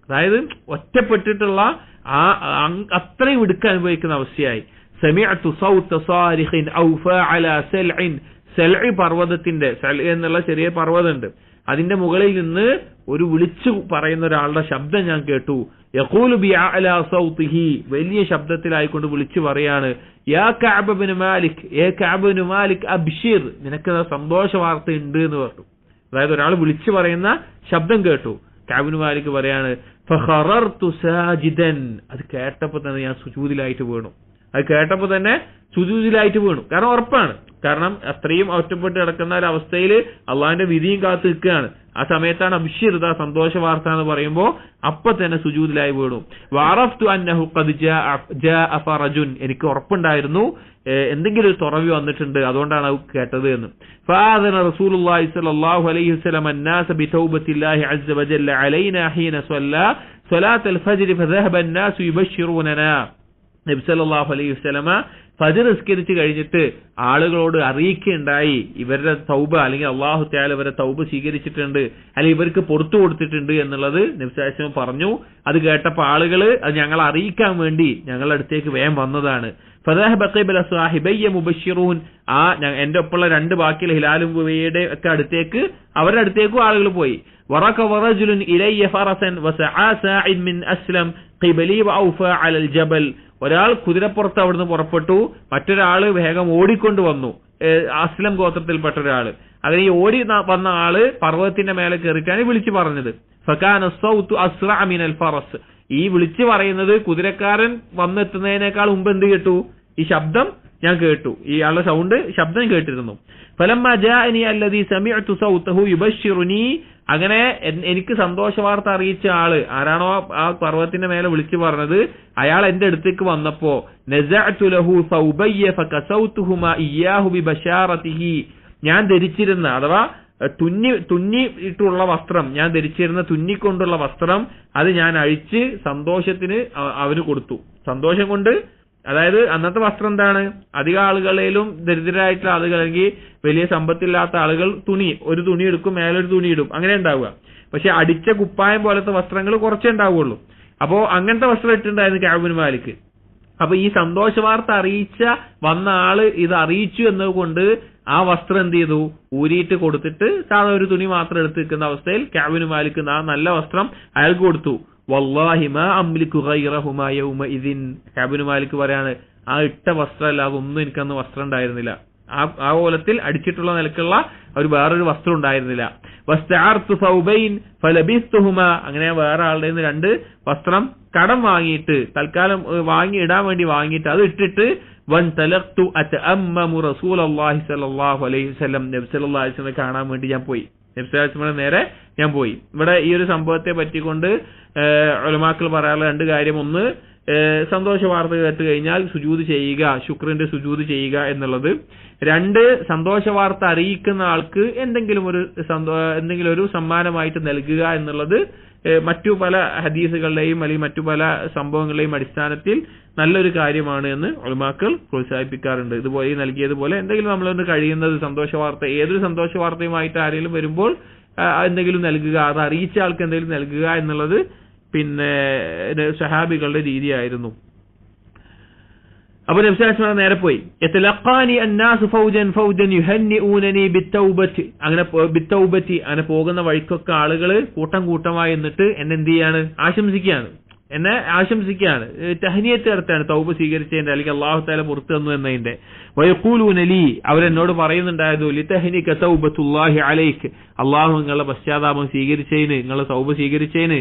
അതായത് ഒറ്റപ്പെട്ടിട്ടുള്ള അത്രയും ഇടുക്ക അനുഭവിക്കുന്ന അവസ്ഥയായി. സമിഅതു സൗത സാരിഖിൻ ഔഫാ അലാ സൽഇൻ, സൽഇ പർവ്വതത്തിന്റെ, സൽ എന്നുള്ള ചെറിയ പർവ്വതമുണ്ട്, അതിന്റെ മുകളിൽ നിന്ന് ഒരു വിളിച്ചു പറയുന്ന ഒരാളുടെ ശബ്ദം ഞാൻ കേട്ടു. യഖൂലു ബിഅഅലാ സൗതിഹി, വലിയ ശബ്ദത്തിലായിക്കൊണ്ട് വിളിച്ചു പറയാണ്, യാ കഅബ് ഇബ്നു മാലിക്, ഏ കഅബ് ഇബ്നു മാലിക് അബ്ശിർ, നിനക്ക് സന്തോഷ വാർത്ത ഉണ്ട് എന്ന് പറഞ്ഞു. അതായത് ഒരാൾ വിളിച്ചു പറയുന്ന ശബ്ദം കേട്ടു. കഅബ് ഇബ്നു മാലിക് പറയാണ്, ഫഖറർതു സാജിദൻ, അത് കേട്ടപ്പോൾ തന്നെ ഞാൻ സുജൂദിലായിട്ട് വീണു. കാരണം ഉറപ്പാണ്, കാരണം അത്രയും ഒറ്റപ്പെട്ട് കിടക്കുന്ന ഒരു അവസ്ഥയിൽ അള്ളാഹിന്റെ വിധിയും കാത്തു നിൽക്കുകയാണ്. ആ സമയത്താണ് അബ്ശിർ സന്തോഷ വാർത്ത എന്ന് പറയുമ്പോൾ അപ്പൊ തന്നെ സുജൂദിലായി വീണു. വഅറഫ്തു അന്നഹു ഖദ് ജാഅ ഫറജുൻ, എനിക്ക് ഉറപ്പുണ്ടായിരുന്നു എന്തെങ്കിലും ഒരു തുറവി വന്നിട്ടുണ്ട്, അതുകൊണ്ടാണ് അത് കേട്ടത് എന്ന്. ഫഅദന റസൂലുള്ളാഹി സ്വല്ലല്ലാഹു അലൈഹി വസല്ലം അന്നാസ ബിതൗബത്തില്ലാഹി അസ്സ വജല്ല അലൈനാ ഹീന സ്വല്ലാ സ്വലാത്തുൽ ഫജ്ർ ഫദഹബ അന്നാസു യുബശ്ശിറൂനനാ. നബി സല്ലല്ലാഹു അലൈഹി വസല്ലമ ഫജ്ർ നിസ്കരിച്ച് കഴിഞ്ഞിട്ട് ആളുകളോട് അറിയിക്കുകയുണ്ടായി ഇവരുടെ തൗബ, അല്ലെങ്കിൽ അല്ലാഹു തആല ഇവരുടെ തൗബ സ്വീകരിച്ചിട്ടുണ്ട്, അല്ലെങ്കിൽ ഇവർക്ക് പുറത്തു കൊടുത്തിട്ടുണ്ട് എന്നുള്ളത് നബി സല്ലല്ലാഹു അലൈഹി വസല്ലം പറഞ്ഞു. അത് കേട്ടപ്പോൾ ആളുകൾ അത് ഞങ്ങളെ അറിയിക്കാൻ വേണ്ടി ഞങ്ങളുടെ അടുത്തേക്ക് വേഗം വന്നതാണ്. ഫദഹബ ഖിബല സാഹിബയ്യ മുബശ്ശിറൂൻ, എന്റെ ഒപ്പമുള്ള രണ്ട് ബാക്കിയുള്ള ഹിലാലും ഉബയ്യയുടെ ഒക്കെ അടുത്തേക്ക്, അവരുടെ അടുത്തേക്കും ആളുകൾ പോയി. വറക റജുലുൻ ഇലയ്യ ഫറസൻ വസആ സാഇദ് മിൻ അസ്ലം ഖിബലി വഔഫ അലൽ ജബൽ, ഒരാൾ കുതിരപ്പുറത്ത് അവിടുന്ന് പുറപ്പെട്ടു, മറ്റൊരാള് വേഗം ഓടിക്കൊണ്ട് വന്നു, അസ്ലം ഗോത്രത്തിൽപ്പെട്ട ഒരാള്. അങ്ങനെ ഈ ഓടി വന്ന ആള് പർവ്വതത്തിന്റെ മേലെ കയറിയിട്ടാണ് വിളിച്ചു പറഞ്ഞത്. ഫകാന സൗതു അസ്റഅ മിനൽ ഫറസ്, ഈ വിളിച്ചു പറയുന്നത് കുതിരക്കാരൻ വന്നെത്തുന്നതിനേക്കാൾ മുമ്പ് എന്ത് കേട്ടു? ഈ ശബ്ദം ഞാൻ കേട്ടു, ഇയാളുടെ ശബ്ദം കേട്ടിരുന്നു. ഫലമ്മ ജാഅനി അല്ലദീ സമിഅതു സൗതഹു യുബശ്ശിറുനി, അങ്ങനെ എനിക്ക് സന്തോഷ വാർത്ത അറിയിച്ച ആള് ആരാണോ ആ പർവ്വതത്തിന്റെ മേലെ വിളിച്ചു പറഞ്ഞത്, അയാൾ എന്റെ അടുത്തേക്ക് വന്നപ്പോ നസഅതു ലഹു സൗബയ്യ ഫകസൗതുഹുമാ ഇയ്യാഹു ബിബശാറതിഹി, ഞാൻ ധരിച്ചിരുന്ന അഥവാ തുന്നിയിട്ടുള്ള വസ്ത്രം, ഞാൻ ധരിച്ചിരുന്ന തുന്നിക്കൊണ്ടുള്ള വസ്ത്രം അത് ഞാൻ അഴിച്ച് സന്തോഷത്തിന് അവന് കൊടുത്തു. സന്തോഷം കൊണ്ട്, അതായത് അന്നത്തെ വസ്ത്രം എന്താണ്, അധികം ആളുകളിലും ദരിദ്രരായിട്ടുള്ള ആളുകൾ അല്ലെങ്കിൽ വലിയ സമ്പത്തില്ലാത്ത ആളുകൾ ഒരു തുണി എടുക്കും, മേലൊരു തുണി ഇടും, അങ്ങനെ ഉണ്ടാവുക. പക്ഷെ അടിച്ച കുപ്പായം പോലത്തെ വസ്ത്രങ്ങൾ കുറച്ചേ ഉണ്ടാവുള്ളൂ. അപ്പോ അങ്ങനത്തെ വസ്ത്രം ഇട്ടുണ്ടായിരുന്നു കഅബ് ബിൻ മാലിക്. അപ്പൊ ഈ സന്തോഷ വാർത്ത അറിയിച്ച വന്ന ആള് ഇത് അറിയിച്ചു എന്നതുകൊണ്ട് ആ വസ്ത്രം എന്ത് ചെയ്തു, ഊരിയിട്ട് കൊടുത്തിട്ട് സാധാരണ ഒരു തുണി മാത്രം എടുത്ത് നിൽക്കുന്ന അവസ്ഥയിൽ കഅബ് ബിൻ മാലിക് ആ നല്ല വസ്ത്രം അയാൾക്ക് കൊടുത്തു. വല്ലാഹി മാ അംലികു ഗൈറഹുമാ യൗമഇദിൻ, കഅബ് ബിൻ മാലിക് പറയാണ്, ആ ഇട്ട വസ്ത്രമല്ലാതെ ഒന്നും എനിക്കന്ന് വസ്ത്രം ഉണ്ടായിരുന്നില്ല, ആ കോലത്തിൽ അടിച്ചിട്ടുള്ള നിലക്കുള്ള ഒരു വേറൊരു വസ്ത്രം ഉണ്ടായിരുന്നില്ല. വസ്തഅർതു സൗബൈൻ ഫലബിസ്തുഹുമാ, അങ്ങനെ വേറെ ആളുടെ നിന്ന് രണ്ട് വസ്ത്രം കടം വാങ്ങിയിട്ട് തൽക്കാലം ഇടാൻ വേണ്ടി വാങ്ങിയിട്ട് അത് ഇട്ടിട്ട് വൻതലഖ്തു അതഅമ്മമു റസൂലുള്ളാഹി സ്വല്ലല്ലാഹു അലൈഹി വസല്ലം, നബി സല്ലല്ലാഹു അലൈഹി വസല്ലം കാണാൻ വേണ്ടി ഞാൻ പോയി. നബി സല്ലല്ലാഹു അലൈഹി വസല്ലം നേരെ ഞാൻ പോയി. ഇവിടെ ഈ ഒരു സംഭവത്തെ പറ്റിക്കൊണ്ട് ഉലമാക്കൾ പറയാനുള്ള രണ്ട് കാര്യം. ഒന്ന്, സന്തോഷ വാർത്ത കേട്ട് കഴിഞ്ഞാൽ സുജൂദ് ചെയ്യുക, ശുക്രിന്റെ സുജൂദ് ചെയ്യുക എന്നുള്ളത്. രണ്ട്, സന്തോഷ വാർത്ത അറിയിക്കുന്ന ആൾക്ക് എന്തെങ്കിലും ഒരു സമ്മാനമായിട്ട് നൽകുക എന്നുള്ളത് മറ്റു പല ഹദീസുകളുടെയും അല്ലെങ്കിൽ മറ്റു പല സംഭവങ്ങളുടെയും അടിസ്ഥാനത്തിൽ നല്ലൊരു കാര്യമാണ് എന്ന് ഉലമാക്കൾ പ്രോത്സാഹിപ്പിക്കാറുണ്ട്. ഇതുപോലെ നൽകിയതുപോലെ എന്തെങ്കിലും നമ്മളൊന്ന് കഴിയുന്നത് സന്തോഷ വാർത്ത, ഏതൊരു സന്തോഷ വാർത്തയുമായിട്ട് ആരെങ്കിലും വരുമ്പോൾ എന്തെങ്കിലും നൽകുക, അത് അറിയിച്ച ആൾക്ക് എന്തെങ്കിലും നൽകുക എന്നുള്ളത് പിന്നെ സഹാബികളുടെ രീതിയായിരുന്നു. അപ്പൊ നബി സല്ലല്ലാഹു അലൈഹി വസല്ലം നേരെ പോയി. യതലഖാനി അന്നാസു ഫൗജൻ ഫൗജൻ യുഹന്നിഊനനി ബിത്തൗബത്തി, അങ്ങനെ പോകുന്ന വഴിക്കൊക്കെ ആളുകൾ കൂട്ടം കൂട്ടമായി എന്നിട്ട് എന്നെ എന്ത് ചെയ്യാണ്, എന്നെ ആശംസിക്കുകയാണ്, തഹ്നിയത്ത് നടത്താണ്, തൗബ സ്വീകരിച്ചതിന്റെ അല്ലെങ്കിൽ അല്ലാഹു തആല പുറത്തു തന്നു എന്നതിന്റെ. വയഖൂലൂന ലി, അവരെന്നോട് പറയുന്നുണ്ടായിരുന്നു, ലിതഹ്നിക തൗബത്തുല്ലാഹി അലൈക്, അല്ലാഹു നിങ്ങളുടെ പശ്ചാത്താപം സ്വീകരിച്ചതിന്, നിങ്ങളുടെ തൗബ സ്വീകരിച്ചതിന്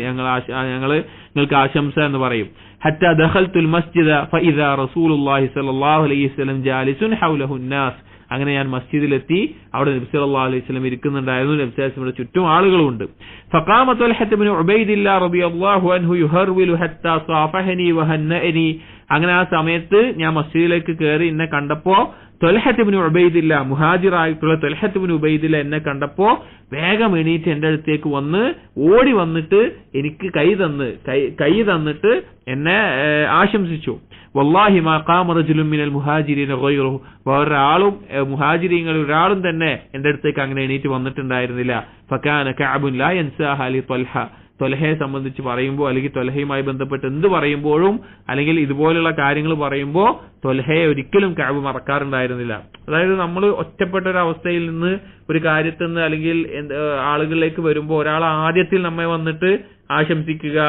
നിങ്ങൾക്ക് ആശംസ എന്ന് പറയും. ഹത്താ ദഖൽതുൽ മസ്ജിദ ഫഇദാ റസൂലുള്ളാഹി സ്വല്ലല്ലാഹു അലൈഹി വസല്ലം ജാലിസുൻ ഹൗലഹു അന്നാസ്, അങ്ങനെ ഞാൻ മസ്ജിദിലെത്തി, അവിടെ നബി സല്ലല്ലാഹു അലൈഹി വസല്ലം ഇരിക്കുന്നുണ്ടായിരുന്നു, നബി സല്ലല്ലാഹു അലൈഹി വസല്ലം ചുറ്റും ആളുകളുണ്ട്. ഫഖാമ ത്വൽഹത്ത് ഇബ്നു ഉബൈദില്ലാഹ് റളിയല്ലാഹു അൻഹു യുഹർവിലു ഹത്താ സാഫഹനി വഹന്നഅനി, അങ്ങനെ ആ സമയത്ത് ഞാൻ മസ്ജിദിലേക്ക് കയറി, എന്നെ കണ്ടപ്പോ ത്വൽഹത്ത് ഇബ്നു ഉബൈദില്ലാഹ്, മുഹാജിറായിട്ടുള്ള ത്വൽഹത്ത് ഇബ്നു ഉബൈദില്ലാഹ് എന്നെ കണ്ടപ്പോ വേഗം എണീറ്റ് എന്റെ അടുത്തേക്ക് ഓടി വന്നിട്ട് എനിക്ക് കൈ തന്നിട്ട് എന്നെ ആശംസിച്ചു. വല്ലാഹി മാ ഖാമ റജുലുൻ മിനൽ മുഹാജിരീന ഗൈറുഹു, വേറൊരാളും മുഹാജിരീങ്ങളിൽ ഒരാളും തന്നെ എന്റെ അടുത്തേക്ക് അങ്ങനെ എണീറ്റ് വന്നിട്ടുണ്ടായിരുന്നില്ല. ഫകാന കഅബുൻ ലാ യൻസാഹ ലി ത്വൽഹ, ത്വൽഹയെ സംബന്ധിച്ച് പറയുമ്പോൾ അല്ലെങ്കിൽ ത്വൽഹയുമായി ബന്ധപ്പെട്ട് എന്ത് പറയുമ്പോഴും അല്ലെങ്കിൽ ഇതുപോലുള്ള കാര്യങ്ങൾ പറയുമ്പോൾ ത്വൽഹയെ ഒരിക്കലും കഅബ് മറക്കാറുണ്ടായിരുന്നില്ല. അതായത് നമ്മൾ ഒറ്റപ്പെട്ട ഒരു അവസ്ഥയിൽ നിന്ന് ഒരു കാര്യത്തിൽ നിന്ന് അല്ലെങ്കിൽ ആളുകളിലേക്ക് വരുമ്പോൾ ഒരാൾ ആദ്യത്തിൽ നമ്മെ വന്നിട്ട് ആശംസിക്കുക,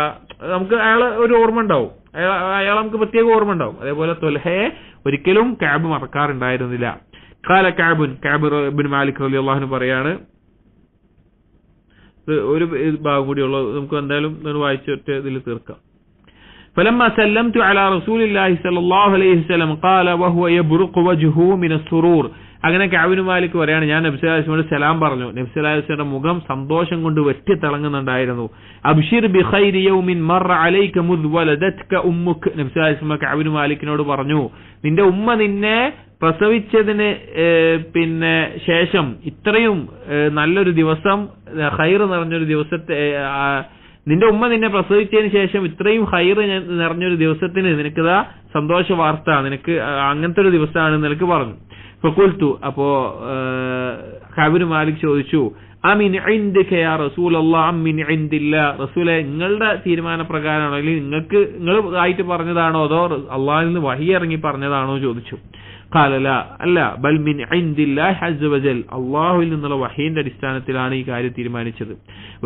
നമുക്ക് അയാളെ ഒരു ഓർമ്മ ഉണ്ടാവും, അയാൾ നമുക്ക് പ്രത്യേക ഓർമ്മ ഉണ്ടാവും. അതേപോലെ ത്വൽഹയെ ഒരിക്കലും കഅബ് മറക്കാറുണ്ടായിരുന്നില്ല. ഖാല കഅബ് ഇബ്നു മാലിക് റളിയല്ലാഹു അൻഹു പറയാണ്, ഒരു ഭാഗം കൂടിയുള്ളത് നമുക്ക് എന്തായാലും വായിച്ചിട്ട് ഇതിൽ തീർക്കാം. فلما سلمت على رسول الله صلى الله عليه وسلم قال وهو يبرق وجهه من السرور, അങ്ങനെ കഅബ് ഇബ്നു മാലിക് പറയാണ്, ഞാൻ നബി സല്ലല്ലാഹു അലൈഹി വസല്ലമയോട് സലാം പറഞ്ഞു. നബി സല്ലല്ലാഹു അലൈഹി വസല്ലമയുടെ മുഖം സന്തോഷം കൊണ്ട് വെട്ടിത്തിളങ്ങുന്നുണ്ടായിരുന്നു. അബ്ശിർ ബിഖൈരി യൗമിൻ മർറ അലൈക മുദ് വലദത്ക ഉമ്മുക. നബി സല്ലല്ലാഹു അലൈഹി വസല്ലം കഅബ് ഇബ്നു മാലിക്കിനോട് പറഞ്ഞു, നിന്റെ ഉമ്മ നിന്നെ പ്രസവിച്ചതിന് പിന്നെ ശേഷം ഇത്രയും നല്ലൊരു ദിവസം, ഖൈർ നിറഞ്ഞൊരു ദിവസത്തെ, നിന്റെ ഉമ്മ നിന്നെ പ്രസവിച്ചതിന് ശേഷം ഇത്രയും ഖൈർ നിറഞ്ഞൊരു ദിവസത്തിന് നിനക്കിതാ സന്തോഷ വാർത്ത, നിനക്ക് അങ്ങനത്തെ ഒരു ദിവസമാണ് നിനക്ക് പറഞ്ഞു. ഫഖുൽതു, അപ്പോ കഅബ് ഇബ്നു മാലിക് ചോദിച്ചു, അമിൻ ഇൻദിക യാ റസൂലല്ലാഹ് അമിൻ ഇൻദില്ലാഹ്, റസൂലേ നിങ്ങളുടെ തീരുമാനപ്രകാരമാണോ അല്ലെങ്കിൽ നിങ്ങൾ ആയിട്ട് പറഞ്ഞതാണോ അതോ അള്ളാഹുവിൽ നിന്ന് വഹി ഇറങ്ങി പറഞ്ഞതാണോ ചോദിച്ചു. ഖാല ലാ, അല്ല, ബൽ മിൻ ഇൻദില്ലാഹി അസ്സ വജൽ, അള്ളാഹുവിൽ നിന്നുള്ള വഹീന്റെ അടിസ്ഥാനത്തിലാണ് ഈ കാര്യം തീരുമാനിച്ചത്.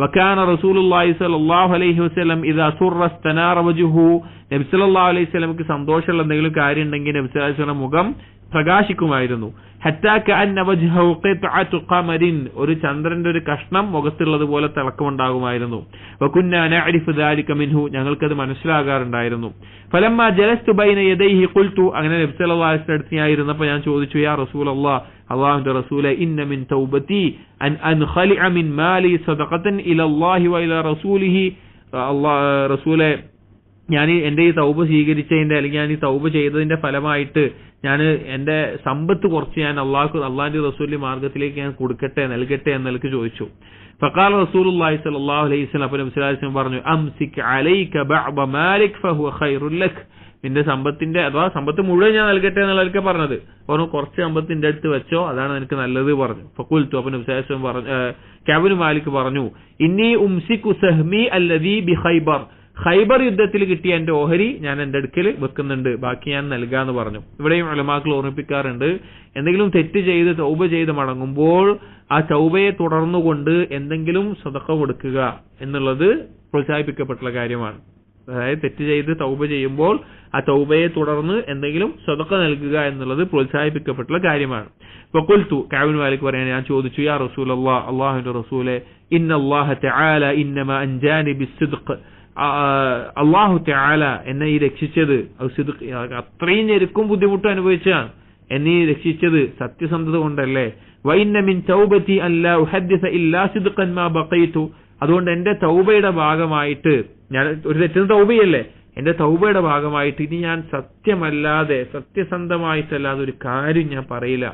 വകാന റസൂലുള്ളാഹി സ്വല്ലല്ലാഹു അലൈഹി വസല്ലം ഇദാ സുറ ഇസ്തനാറ വജ്ഹുഹു, നബി സല്ലല്ലാഹു അലൈഹി വസല്ലമക്ക് സന്തോഷമുള്ള എന്തെങ്കിലും കാര്യം ഉണ്ടെങ്കിൽ നബി സല്ലല്ലാഹു അലൈഹി വസല്ലം മുഖം പ്രകാശിക്കുമായിരുന്നു. ഹത്താ കഅന്ന വജ്ഹഹു ഖിത്അതു ഖമരിൻ, ഒരു ചന്ദ്രന്റെ ഒരു കഷ്ണം മുഖത്തുള്ളത് പോലെ തിളക്കമുണ്ടാകുമായിരുന്നു. വകുന്നാ നഅരിഫു ദാലിക മിൻഹു, ഞങ്ങൾക്കത് മനസ്സിലാകാറുണ്ടായിരുന്നു. ഫലമ്മാ ജലസ്തു ബൈന യദൈഹി ഖുൽതു, അങ്ങനെ നബി സല്ലല്ലാഹു അലൈഹി വസല്ലം അടുത്തായിരുന്നപ്പോൾ ഞാൻ ചോദിച്ചു, യാ റസൂലല്ലാഹ്, അല്ലാഹുവിന്റെ റസൂലേ, ഇന്ന മിൻ തൗബതി അൻ അൻഖലിഅ മിൻ മാലി സദഖതൻ ഇലല്ലാഹി വ ഇലാ റസൂലിഹി, റസൂലേ, ഞാൻ എന്റെ ഈ തൗബ സ്വീകരിച്ചതിന്റെ അല്ലെങ്കിൽ ഞാൻ ഈ തൗബ ചെയ്തതിന്റെ ഫലമായിട്ട് ഞാൻ എന്റെ സമ്പത്ത് കുറച്ച് ഞാൻ അള്ളാഹിന്റെ റസൂലിന്റെ മാർഗത്തിലേക്ക് ഞാൻ നൽകട്ടെ എന്ന് ചോദിച്ചു. ഫഖാല റസൂലുള്ളാഹി സ്വല്ലല്ലാഹു അലൈഹി വസല്ലം, അപ്പോൾ നബി സല്ലല്ലാഹു അലൈഹി വസല്ലം പറഞ്ഞു, അംസിക് അലൈക ബഅദ മാലിക് ഫഹുവ ഖൈറുൽ ലക്, നിന്റെ സമ്പത്തിന്റെ അഥവാ സമ്പത്ത് മുഴുവൻ ഞാൻ നൽകട്ടെ എന്നുള്ളതൊക്കെ പറഞ്ഞത്, പറഞ്ഞു കുറച്ച് സമ്പത്തിന്റെ അടുത്ത് വെച്ചോ, അതാണ് നിനക്ക് നല്ലത് പറഞ്ഞു. ഫഖുൽതു, അപ്പോൾ നബി സല്ലല്ലാഹു അലൈഹി വസല്ലം പറഞ്ഞു, കഅബ് ഇബ്നു മാലിക് പറഞ്ഞു, ഇന്നി ഉംസികു സഹ്മി അല്ലദീ ബി ഖൈബർ, ഖൈബർ യുദ്ധത്തിൽ കിട്ടിയ എന്റെ ഓഹരി ഞാൻ എന്റെ അടുക്കൽ വെക്കുന്നുണ്ട്, ബാക്കി ഞാൻ നൽകാന്ന് പറഞ്ഞു. ഇവിടെയും ഉലമാക്കൾ ഓർമ്മിപ്പിക്കാറുണ്ട്, എന്തെങ്കിലും തെറ്റ് ചെയ്ത് തൗബ ചെയ്ത് മടങ്ങുമ്പോൾ ആ തൗബയെ തുടർന്നുകൊണ്ട് എന്തെങ്കിലും സദഖ കൊടുക്കുക എന്നുള്ളത് പ്രോത്സാഹിപ്പിക്കപ്പെട്ടുള്ള കാര്യമാണ്. അതായത് തെറ്റ് ചെയ്ത് തൗബ ചെയ്യുമ്പോൾ ആ തൗബയെ തുടർന്ന് എന്തെങ്കിലും സദഖ നൽകുക എന്നുള്ളത് പ്രോത്സാഹിപ്പിക്കപ്പെട്ടുള്ള കാര്യമാണ്. ഫഖുൽതു, കഅബ് ഇബ്നു മാലിക് പറയാണ്, ഞാൻ ചോദിച്ചു, യാ റസൂലല്ലാഹ്, അല്ലാഹുവിന്റെ റസൂലേ, ഇന്നല്ലാഹ തആല ഇന്നമാ അൻജാനി ബിസ്സിദ്ഖ്, അല്ലാഹു തആല എന്നെ ഈ രക്ഷിച്ചത് അത്രയും ഞെരുക്കും ബുദ്ധിമുട്ടും അനുഭവിച്ചാണ് എന്നെ രക്ഷിച്ചത് സത്യസന്ധത കൊണ്ടല്ലേ. വഇന്ന മിൻ തൗബതി അല്ലാ ഉഹദ്ദിസ ഇല്ലാ സിദ്ഖൻ മാ ബഖൈതു, അതുകൊണ്ട് എന്റെ തൗബയുടെ ഭാഗമായിട്ട്, ഞാൻ ഒരു തെറ്റിന് തൗബയല്ലേ, എന്റെ തൗബയുടെ ഭാഗമായിട്ട് ഇനി ഞാൻ സത്യസന്ധമായിട്ടല്ലാതെ ഒരു കാര്യം ഞാൻ പറയില്ല,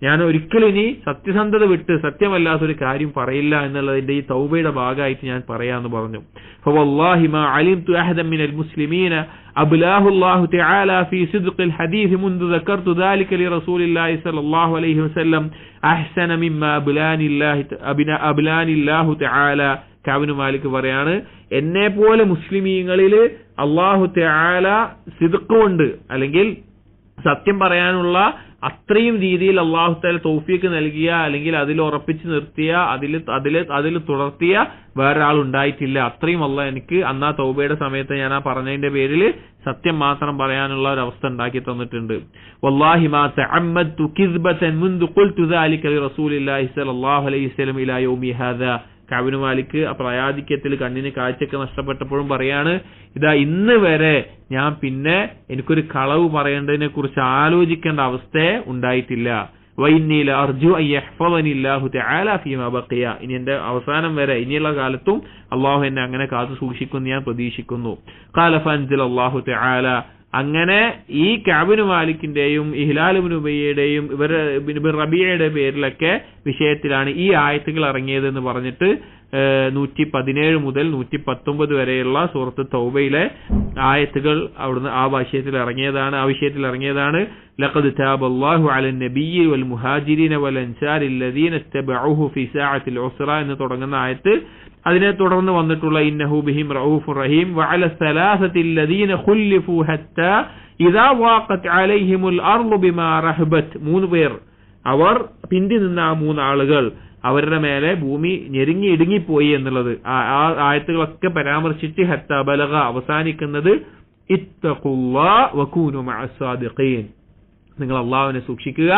ഞാൻ ഒരിക്കലും ഇനി സത്യസന്ധത വിട്ട് സത്യമല്ലാത്തൊരു കാര്യം പറയില്ല എന്നുള്ളതിന്റെ ഈ തൗബയുടെ ഭാഗമായിട്ട് ഞാൻ പറയാന്ന് പറഞ്ഞു. ഫവല്ലാഹി മാ അലിംതു അഹദൻ മിനൽ മുസ്ലിമീന അബ്ലാഹു അല്ലാഹു തആല ഫീ സിദ്ഖിൽ ഹദീസ് മുൻദു ദക്കർതു ദാലിക ലിറസൂലില്ലാഹി സ്വല്ലല്ലാഹു അലൈഹി വസല്ലം അഹ്സന മിമ്മാ അബ്ലാനില്ലാഹു തആല. കഅബ് ഇബ്നു മാലിക് പറയാണ്, എന്നെ പോലെ മുസ്ലിമീങ്ങളിൽ അല്ലാഹു തആല സിദ്ഖ് കൊണ്ട് അല്ലെങ്കിൽ സത്യം പറയാനുള്ള അത്രയും രീതിയിൽ അല്ലാഹു തആല തൗഫീഖ് നൽകിയ അല്ലെങ്കിൽ അതിൽ ഉറപ്പിച്ചു നിർത്തിയ അതിൽ തുടർത്തിയ വേറൊരാൾ ഉണ്ടായിട്ടില്ല. അത്രയും അല്ലാഹ് എനിക്ക് അന്നാ തൗബയുടെ സമയത്ത് ഞാൻ ആ പറഞ്ഞതിന്റെ പേരിൽ സത്യം മാത്രം പറയാനുള്ള ഒരു അവസ്ഥ ഉണ്ടാക്കി തന്നിട്ടുണ്ട്. വല്ലാഹി മാ തഅമ്മദ്തു കിസ്ബതൻ മുൻദു ഖുൽതു ദാലിക ലിറസൂലില്ലാഹി സ്വല്ലല്ലാഹു അലൈഹി വസല്ലം ഇലാ യൗമി ഹാദാ. കഅബ് ഇബ്നു മാലിക് പ്രായാധിക്യത്തിൽ കണ്ണിന് കാഴ്ചയൊക്കെ നഷ്ടപ്പെട്ടപ്പോഴും പറയാണ്, ഇതാ ഇന്ന് വരെ ഞാൻ പിന്നെ എനിക്കൊരു കളവ് പറയേണ്ടതിനെ കുറിച്ച് ആലോചിക്കേണ്ട അവസ്ഥയെ ഉണ്ടായിട്ടില്ല. വഇന്നി ലഅർജു അൻ യഹ്ഫളനില്ലാഹു തആല ഫീമാ ബഖിയ, ഇനി എന്റെ അവസാനം വരെ ഇനിയുള്ള കാലത്തും അല്ലാഹു എന്നെ അങ്ങനെ കാത്തു സൂക്ഷിക്കുമെന്ന് ഞാൻ പ്രതീക്ഷിക്കുന്നു. ഖാല ഫഅൻസലല്ലാഹു തആല, അങ്ങനെ ഈ കഅബ് ഇബ്നു മാലിക്കിന്റെയും ഹിലാൽ ഇബ്നു ഉബയ്യയുടെയും ഇബ്നു റബീഅയുടെ പേരിലൊക്കെ വിഷയത്തിലാണ് ഈ ആയത്തുകൾ ഇറങ്ങിയത് എന്ന് പറഞ്ഞിട്ട് 117 മുതൽ 119 വരെയുള്ള സൂറത്ത് തൗബയിലെ ആയത്തുകൾ അവിടുന്ന് ആ വിഷയത്തിൽ ഇറങ്ങിയതാണ്. ലഖദ് താബല്ലാഹു അലൻ നബിയ്യി വൽ മുഹാജിരീന വൽ അൻസാരി അല്ലദീന ഇത്തബഉഹു ഫീ സഅത്തിൽ ഉസ്റ എന്ന് തുടങ്ങുന്ന ആയത്ത്, അതിനെ തുടർന്ന് വന്നിട്ടുള്ള ഇന്നഹു ബിഹിം റഊഫുർ റഹീം വഅല സലാസത്തി അല്ലദീന ഖുല്ലിഫു ഹത്താ ഇദാ വാഖത് അലൈഹിമുൽ അർളു ബിമാ റഹബത്, 3 പേർ, അവർ പിന്തി നിന്ന ആ 3 ആളുകൾ, അവരുടെ മേലെ ഭൂമി ഞെരുങ്ങി ഇടുങ്ങിപ്പോയി എന്നുള്ളത് ആ ആയത്തുകളൊക്കെ പരാമർശിച്ച് ഹത്താ ബലഗ അവസാനിക്കുന്നത് ഇത്തഖുല്ലാഹ വകൂനു മഅസ് സാദിഖീൻ, നിങ്ങൾ അല്ലാഹുവിനെ സൂക്ഷിക്കുക,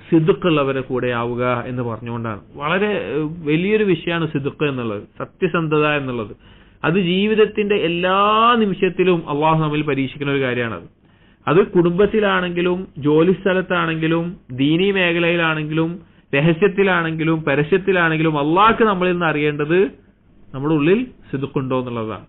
സിദ്ഖുള്ളവരെ കൂടെ ആവുക എന്ന് പറഞ്ഞുകൊണ്ടാണ്. വളരെ വലിയൊരു വിഷയമാണ് സിദ്ഖ് എന്നുള്ളത്, സത്യസന്ധത എന്നുള്ളത്. അത് ജീവിതത്തിന്റെ എല്ലാ നിമിഷത്തിലും അള്ളാഹു നമ്മിൽ പരീക്ഷിക്കുന്ന ഒരു കാര്യമാണത്. അത് കുടുംബത്തിലാണെങ്കിലും ജോലിസ്ഥലത്താണെങ്കിലും ദീനീ മേഖലയിലാണെങ്കിലും രഹസ്യത്തിലാണെങ്കിലും പരസ്യത്തിലാണെങ്കിലും അള്ളാഹ്ക്ക് നമ്മളിൽ നിന്ന് അറിയേണ്ടത് നമ്മുടെ ഉള്ളിൽ സിദ്ഖുണ്ടോ എന്നുള്ളതാണ്.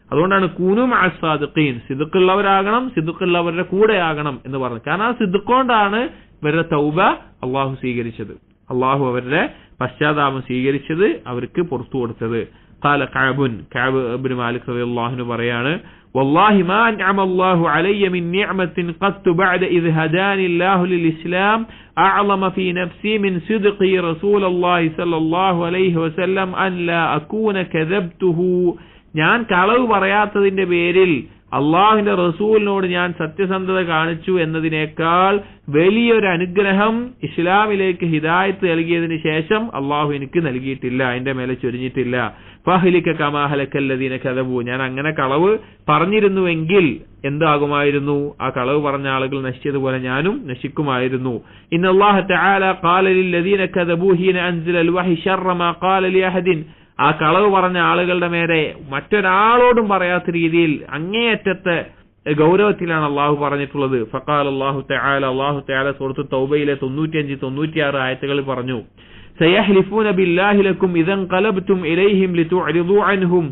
അതുകൊണ്ടാണ് കൂനു മഅ സാദിഖീൻ, സിദ്ഖുള്ളവരാകണം, സിദ്ഖുള്ളവരുടെ കൂടെ ആകണം എന്ന് പറഞ്ഞത്. കാരണം ആ സിദ്ഖുകൊണ്ടാണ് ഇവരുടെ തൗബ അള്ളാഹു സ്വീകരിച്ചത്, അള്ളാഹു അവരുടെ പശ്ചാത്താപം സ്വീകരിച്ചത്, അവർക്ക് പുറത്തു കൊടുത്തത്. ഖാല കഅബ് ഇബ്നു മാലിക് റളിയല്ലാഹു അൻഹു പറയാണ്, വല്ലാഹി മാ അൻഅമ അല്ലാഹു അലയ്യ മിൻ നിഅമത്തിൻ ഖത്തു ബഅദ ഇദ് ഹദാനി അല്ലാഹു ലിൽ ഇസ്ലാം അഅളമ ഫീ നഫ്സി മിൻ സിദ്ഖി റസൂലുള്ളാഹി സ്വല്ലല്ലാഹു അലൈഹി വസല്ലം അൻ ലാ അകൂന കദബ്തുഹു. ഞാൻ കളവ് പറയാത്തതിന്റെ പേരിൽ അള്ളാഹുവിന്റെ റസൂലിനോട് ഞാൻ സത്യസന്ധത കാണിച്ചു എന്നതിനേക്കാൾ വലിയൊരു അനുഗ്രഹം ഇസ്ലാമിലേക്ക് ഹിദായത്ത് നൽകിയതിന് ശേഷം അള്ളാഹു എനിക്ക് നൽകിയിട്ടില്ല, എന്റെ മേലെ ചൊരിഞ്ഞിട്ടില്ല. ഫഹ്ലിക കമാ ഹലക്കല്ലദീന കദബു, ഞാൻ അങ്ങനെ കളവ് പറഞ്ഞിരുന്നുവെങ്കിൽ എന്താകുമായിരുന്നു? ആ കളവ് പറഞ്ഞ ആളുകൾ നശിച്ചതുപോലെ ഞാനും നശിക്കുമായിരുന്നു. ഇന്നല്ലാഹ തആല ഖാല ലില്ലദീന കദബു ഹീന അൻസലൽ വഹി ശർറ മാ ഖാല ലിഅഹദിൻ, ആ കളവ് പറഞ്ഞ ആളുകളുടെ മേലെ മറ്റൊരാളോടും പറയാത്ത രീതിയിൽ അങ്ങേയറ്റത്തെ ഗൗരവത്തിലാണ് അള്ളാഹു പറഞ്ഞിട്ടുള്ളത്. ഫഖാല അല്ലാഹു തആല സൂറത്ത് തൗബയിലെ 95-96 ആയത്തുകളിൽ പറഞ്ഞു, സയഹ്ലിഫൂന ബില്ലാഹി ലക്കും ഇദൻ ഖലബ്തും ഇലൈഹിം ലിതുഅരിദു അൻഹും,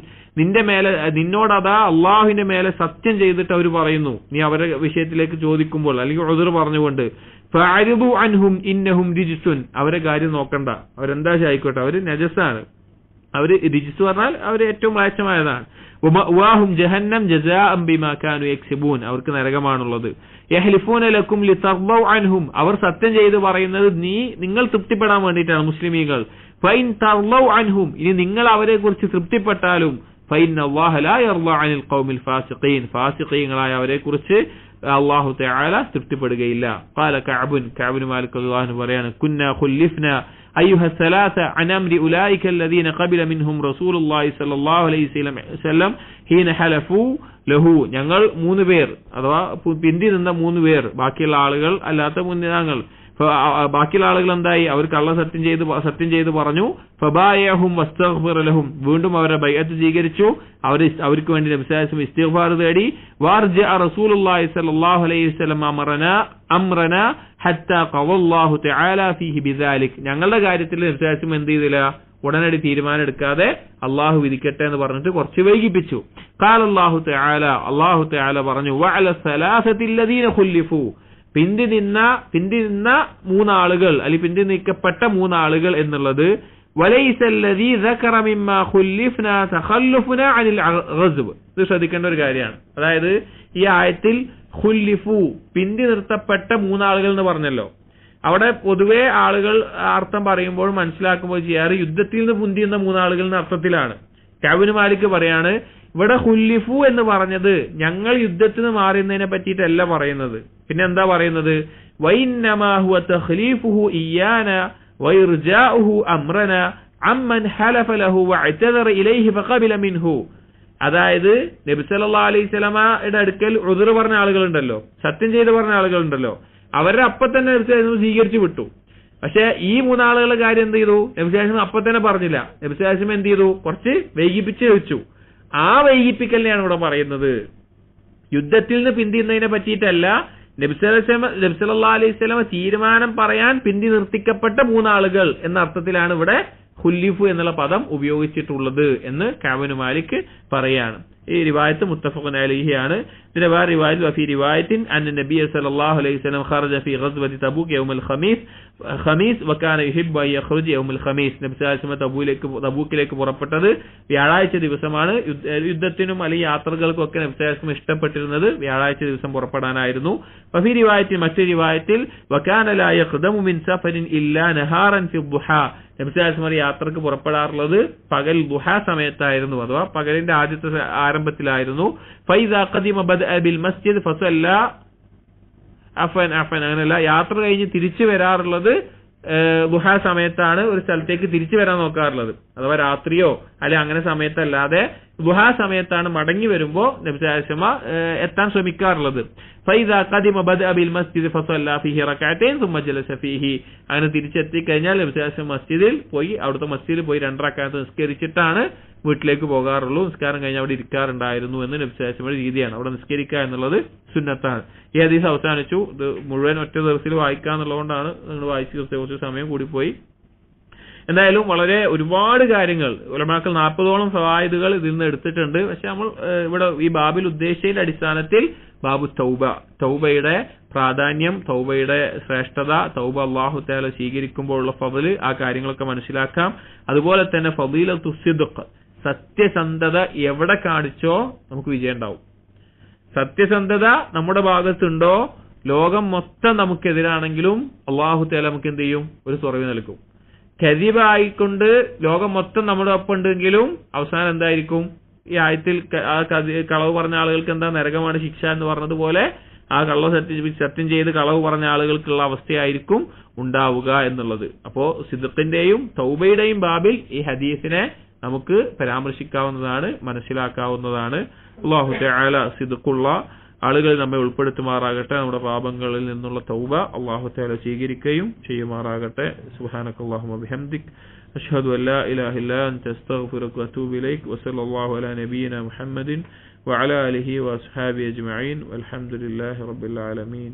നിന്നോട് അതാ അള്ളാഹുവിന്റെ മേലെ സത്യം ചെയ്തിട്ട് അവർ പറയുന്നു, നീ അവരുടെ വിഷയത്തിലേക്ക് ചോദിക്കുമ്പോൾ അല്ലെങ്കിൽ ഉദ്ർ പറഞ്ഞുകൊണ്ട്, ഫഅരിദു അൻഹും ഇന്നഹും റിജ്സുൻ, അവരെ കാര്യം നോക്കണ്ട, അവരെന്താ ആയിക്കോട്ടെ, അവര് നജസാണ്, അവര് റിജ്സ് പറഞ്ഞാൽ അവര് ഏറ്റവും മ്ലേച്ഛമായതാണ്. വമഅവാഹും ജഹന്നം ജസാഅൻ ബിമാ കാനൂ യക്സിബൂൻ, അവർക്ക് നരകമാണുള്ളത്. യഹ്ലിഫൂന ലക്കും ലിതർദൗ അൻഹും, അവർ സത്യം ചെയ്ത് പറയുന്നത് നിങ്ങൾ തൃപ്തിപ്പെടാൻ വേണ്ടിയിട്ടാണ് മുസ്ലിമീങ്ങൾ. ഫൈൻ തർദൗ അൻഹും, ഇനി നിങ്ങൾ അവരെ കുറിച്ച് തൃപ്തിപ്പെട്ടാലും ഫൈനല്ലാഹ ലാ യർദാ അനിൽ ഖൗമിൽ ഫാസിഖീൻ, ഫാസിഖീങ്ങളായ അവരെ കുറിച്ച് അല്ലാഹു തആല തൃപ്തിപ്പെടുകയില്ല. ഖാല കഅബ് മാലിക് റളിയല്ലാഹു അൻഹു പറയാണ്, കുന്നാ ഖുല്ലിഫ്നാ أيها الثلاثة عن أمر أولئك الذين قبل منهم رسول الله صلى الله عليه وسلم حين حلفوا له, ഞങ്ങൾ 3 പേർ അഥവാ പിന്തി നിന്ന 3 പേർ, ബാക്കിയുള്ള ആളുകൾ അല്ലാത്ത മുന്നിനാങ്ങൾ, ബാക്കിയുള്ള ആളുകൾ എന്തായി? അവർ കള്ള സത്യം ചെയ്ത് പറഞ്ഞു. ഫബായഹും വസ്തഗ്ഫിറ ലഹും, വീണ്ടും അവരെ ബൈഅത്ത് സ്വീകരിച്ചു, അവർക്ക് വേണ്ടി നബി സല്ലല്ലാഹു അലൈഹി വസല്ലം ഇസ്തിഗ്ഫാർ തേടി. വാർജഅ റസൂലുള്ളാഹി സ്വല്ലല്ലാഹു അലൈഹി വസല്ലം അംറനാ ഹത്താ ഖവല്ലാഹു തആല ഫീഹി ബിദാലിക്, ഞങ്ങളുടെ കാര്യത്തിൽ നബി സല്ലല്ലാഹു അലൈഹി വസല്ലം എന്ത് ചെയ്തില്ല? ഉടനടി തീരുമാനം എടുക്കാതെ അള്ളാഹു വിധിക്കട്ടെ എന്ന് പറഞ്ഞിട്ട് കുറച്ച് വൈകിപ്പിച്ചു. ഖാല അല്ലാഹു തആല പറഞ്ഞു, വഅല സലാസതി അല്ലദീന ഖുല്ലിഫു, പിന്തി നിന്ന 3 ആളുകൾ അല്ലെങ്കിൽ പിന്തി നീക്കപ്പെട്ട 3 ആളുകൾ എന്നുള്ളത് വലൈസ അല്ലദീ ദകറ മിമ്മാ ഖുല്ലിഫ്നാ തഖല്ലുഫുനാ അനിൽ ഗസ്ബ്, ഇത് ശ്രദ്ധിക്കേണ്ട ഒരു കാര്യമാണ്. അതായത് ഈ ആയത്തിൽ ഖുല്ലിഫു, പിന്തി നിർത്തപ്പെട്ട 3 ആളുകൾ എന്ന് പറഞ്ഞല്ലോ, അവിടെ പൊതുവെ ആളുകൾ അർത്ഥം പറയുമ്പോൾ മനസ്സിലാക്കുമ്പോൾ ചെയ്യാറ് യുദ്ധത്തിൽ നിന്ന് പുന്തിയുന്ന 3 ആളുകൾ എന്ന അർത്ഥത്തിലാണ്. കഅബ് മാലിക് പറയാണ്, ഇവിടെ ഖുല്ലിഫു എന്ന് പറഞ്ഞത് ഞങ്ങൾ യുദ്ധത്തിൽ നിന്ന് മാറുന്നതിനെ പറ്റിയിട്ടല്ല പറയുന്നത്, പിന്നെ എന്താ പറയുന്നത്? വഇന്നമാ ഹുവ തഖ്ലീഫുഹു ഇയ്യാന വഇർജാഉഹു അംറന അമ്മൻ ഹലഫ ലഹു വഅതദറ ഇലൈഹി ഫഖബില മിൻഹു. അതായത് നബി സല്ലല്ലാഹു അലൈഹി വസല്ലമയുടെ അടുക്കൽ ഉദ്ർ പറഞ്ഞ ആളുകളുണ്ടല്ലോ, സത്യം ചെയ്ത് പറഞ്ഞ ആളുകളുണ്ടല്ലോ, അവരെ അപ്പൊ തന്നെ സ്വീകരിച്ചു വിട്ടു. പക്ഷെ ഈ 3 ആളുകളുടെ കാര്യം എന്ത് ചെയ്തു? നബി സല്ലല്ലാഹു അലൈഹി വസല്ലം അപ്പൊ തന്നെ പറഞ്ഞില്ല, നബി സല്ലല്ലാഹു അലൈഹി വസല്ലം എന്ത് ചെയ്തു? കുറച്ച് വൈകിപ്പിച്ച് വെച്ചു. ആ വൈകിപ്പിക്കലിനെയാണ് ഇവിടെ പറയുന്നത്. യുദ്ധത്തിൽ നിന്ന് പിന്തിയുന്നതിനെ പറ്റിയിട്ടല്ല, നബി സല്ലല്ലാഹു അലൈഹി വസല്ലം തീരുമാനം പറയാൻ പിന്തി നിർത്തിക്കപ്പെട്ട 3 ആളുകൾ എന്ന അർത്ഥത്തിലാണ് ഇവിടെ ഖുല്ലിഫു എന്നുള്ള പദം ഉപയോഗിച്ചിട്ടുള്ളത് എന്ന് കഅബ് മാലിക് പറയാണ്. ഈ റിവായത്ത് മുത്തഫഖുൻ അലൈഹിയാണ്. ഇതിന്റെ വേറെ റിവായത്ത് വഫി റിവായത്തിൻ അന്ന നബി സല്ലല്ലാഹു അലൈഹി വസല്ലം ഖറജ ഫി ഗസ്വതി തബൂക് യൗമുൽ ഖമീസ് വകാന യുഹിബ്ബു അൻ യഖ്റുജ യൗമുൽ ഖമീസ്. നബി സല്ലല്ലാഹു അലൈഹി വസല്ലം തബൂക്കിലേക്ക് പുറപ്പെട്ടത് വ്യാഴാഴ്ച ദിവസമാണ്. യുദ്ധത്തിനും അല്ലെങ്കിൽ യാത്രകൾക്കും ഒക്കെ നബി സല്ലല്ലാഹു അലൈഹി വസല്ലം ഇഷ്ടപ്പെട്ടിരുന്നത് വ്യാഴാഴ്ച ദിവസം പുറപ്പെടാനായിരുന്നു. വഫി റിവായത്തിൽ, മറ്റൊരു റിവായത്തിൽ വകാന ലാ യഖ്ദമു മിൻ സഫരിൻ ഇല്ലാ നഹാറൻ ഫി ദുഹാ, നബി സല്ലല്ലാഹു അലൈഹി വസല്ലം യാത്രക്ക് പുറപ്പെടാറുള്ളത് പകൽ ദുഹാ സമയത്തായിരുന്നു, അഥവാ പകലിന്റെ ആദ്യത്തെ ആരംഭത്തിലായിരുന്നു. ഫൈദാ ഖദിമ ബദഅ ബിൽ മസ്ജിദ് ഫസല്ല അങ്ങനെയല്ല, യാത്ര കഴിഞ്ഞ് തിരിച്ചു വരാറുള്ളത് ദുഹാ സമയത്താണ്. ഒരു സ്ഥലത്തേക്ക് തിരിച്ചു വരാൻ നോക്കാറുള്ളത്, അഥവാ രാത്രിയോ അല്ലെ അങ്ങനെ സമയത്തല്ലാതെ ദുഹാ സമയത്താണ് മടങ്ങി വരുമ്പോ നബി സല്ലല്ലാഹു അലൈഹി വസല്ലം എത്താൻ ശ്രമിക്കാറുള്ളത്. ഫൈദാ ഖദിമ ബദഅ ബിൽ മസ്ജിദ് ഫസല്ല ഫീഹി റകഅതൈൻ സുമ്മ ജലസ ഫീഹി, അങ്ങനെ തിരിച്ചെത്തി കഴിഞ്ഞാൽ നബി സല്ലല്ലാഹു അലൈഹി വസല്ലം മസ്ജിദിൽ പോയി 2 റക്അത്ത് നിസ്കരിച്ചിട്ടാണ് വീട്ടിലേക്ക് പോകാറുള്ളൂ, നിസ്കാരം കഴിഞ്ഞ് അവിടെ ഇരിക്കാറുണ്ടായിരുന്നു എന്ന് നബി സല്ലല്ലാഹു അലൈഹി വസല്ലമയുടെ രീതിയാണ്. അവിടെ നിസ്കരിക്കുക എന്നുള്ളത് സുന്നത്താണ്. ഈ ഹദീസ് അവസാനിച്ചു. ഇത് മുഴുവൻ ഒറ്റ ദിവസത്തിൽ വായിക്കുക എന്നുള്ളതുകൊണ്ടാണ് നിങ്ങൾ വായിച്ച് കുറച്ച് സമയം കൂടിപ്പോയി. എന്തായാലും വളരെ ഒരുപാട് കാര്യങ്ങൾ ഉലമാക്കൾ 40ഓളം ഫവായിദുകൾ ഇതിൽ നിന്ന് എടുത്തിട്ടുണ്ട്. പക്ഷെ നമ്മൾ ഇവിടെ ഈ ബാബിൽ ഉദ്ദേശിച്ചതിന്റെ അടിസ്ഥാനത്തിൽ ബാബു തൗബ, തൗബയുടെ പ്രാധാന്യം, തൗബയുടെ ശ്രേഷ്ഠത, തൗബ അല്ലാഹു തആല സ്വീകരിക്കുമ്പോഴുള്ള ഫള്, ആ കാര്യങ്ങളൊക്കെ മനസ്സിലാക്കാം. അതുപോലെ തന്നെ ഫളീലത്തു സിദ്ഖ്, സത്യസന്ധത എവിടെ കാണിച്ചോ നമുക്ക് വിജയം ഉണ്ടാവും. സത്യസന്ധത നമ്മുടെ ഭാഗത്തുണ്ടോ, ലോകം മൊത്തം നമുക്കെതിരാണെങ്കിലും അല്ലാഹു തആല നമുക്ക് എന്ത് ചെയ്യും? ഒരു തുറവി നൽകും. കദിബായിക്കൊണ്ട് ലോകം മൊത്തം നമ്മുടെ ഒപ്പം ഉണ്ടെങ്കിലും അവസാനം എന്തായിരിക്കും? ഈ ആയത്തിൽ കളവ് പറഞ്ഞ ആളുകൾക്ക് എന്താ നരകമാണ് ശിക്ഷ എന്ന് പറഞ്ഞതുപോലെ ആ സത്യം ചെയ്ത് കളവ് പറഞ്ഞ ആളുകൾക്കുള്ള അവസ്ഥയായിരിക്കും ഉണ്ടാവുക എന്നുള്ളത്. അപ്പോ സിദ്ഖിന്റെയും തൗബയുടെയും ബാബിൽ ഈ ഹദീസിനെ നമുക്ക് പരാമർശിക്കാവുന്നതാണ്, മനസ്സിലാക്കാവുന്നതാണ്. അല്ലാഹു തആല സിദ്ഖുള്ള ആളുകൾ നമ്മെ ഉൾപ്പെടുത്തുമാറാകട്ടെ. നമ്മുടെ പാപങ്ങളിൽ നിന്നുള്ള തൗബ അല്ലാഹു തആല സ്വീകരിക്കുകയും ചെയ്യുമാറാകട്ടെ. സുബ്ഹാനക്കല്ലാഹുമ്മ ബിഹംദിക് അഷ്ഹദു അല്ലാ ഇലാഹ ഇല്ലാ അൻത അസ്തഗ്ഫിറുക വഅതൂബു ഇലൈക് വസല്ലല്ലാഹു അലാ നബിയിന മുഹമ്മദിൻ വഅലാ ആലിഹി വഅസ്ഹാബിഹി അജ്മഈൻ വൽഹംദുലില്ലാഹി റബ്ബിൽ ആലമീൻ.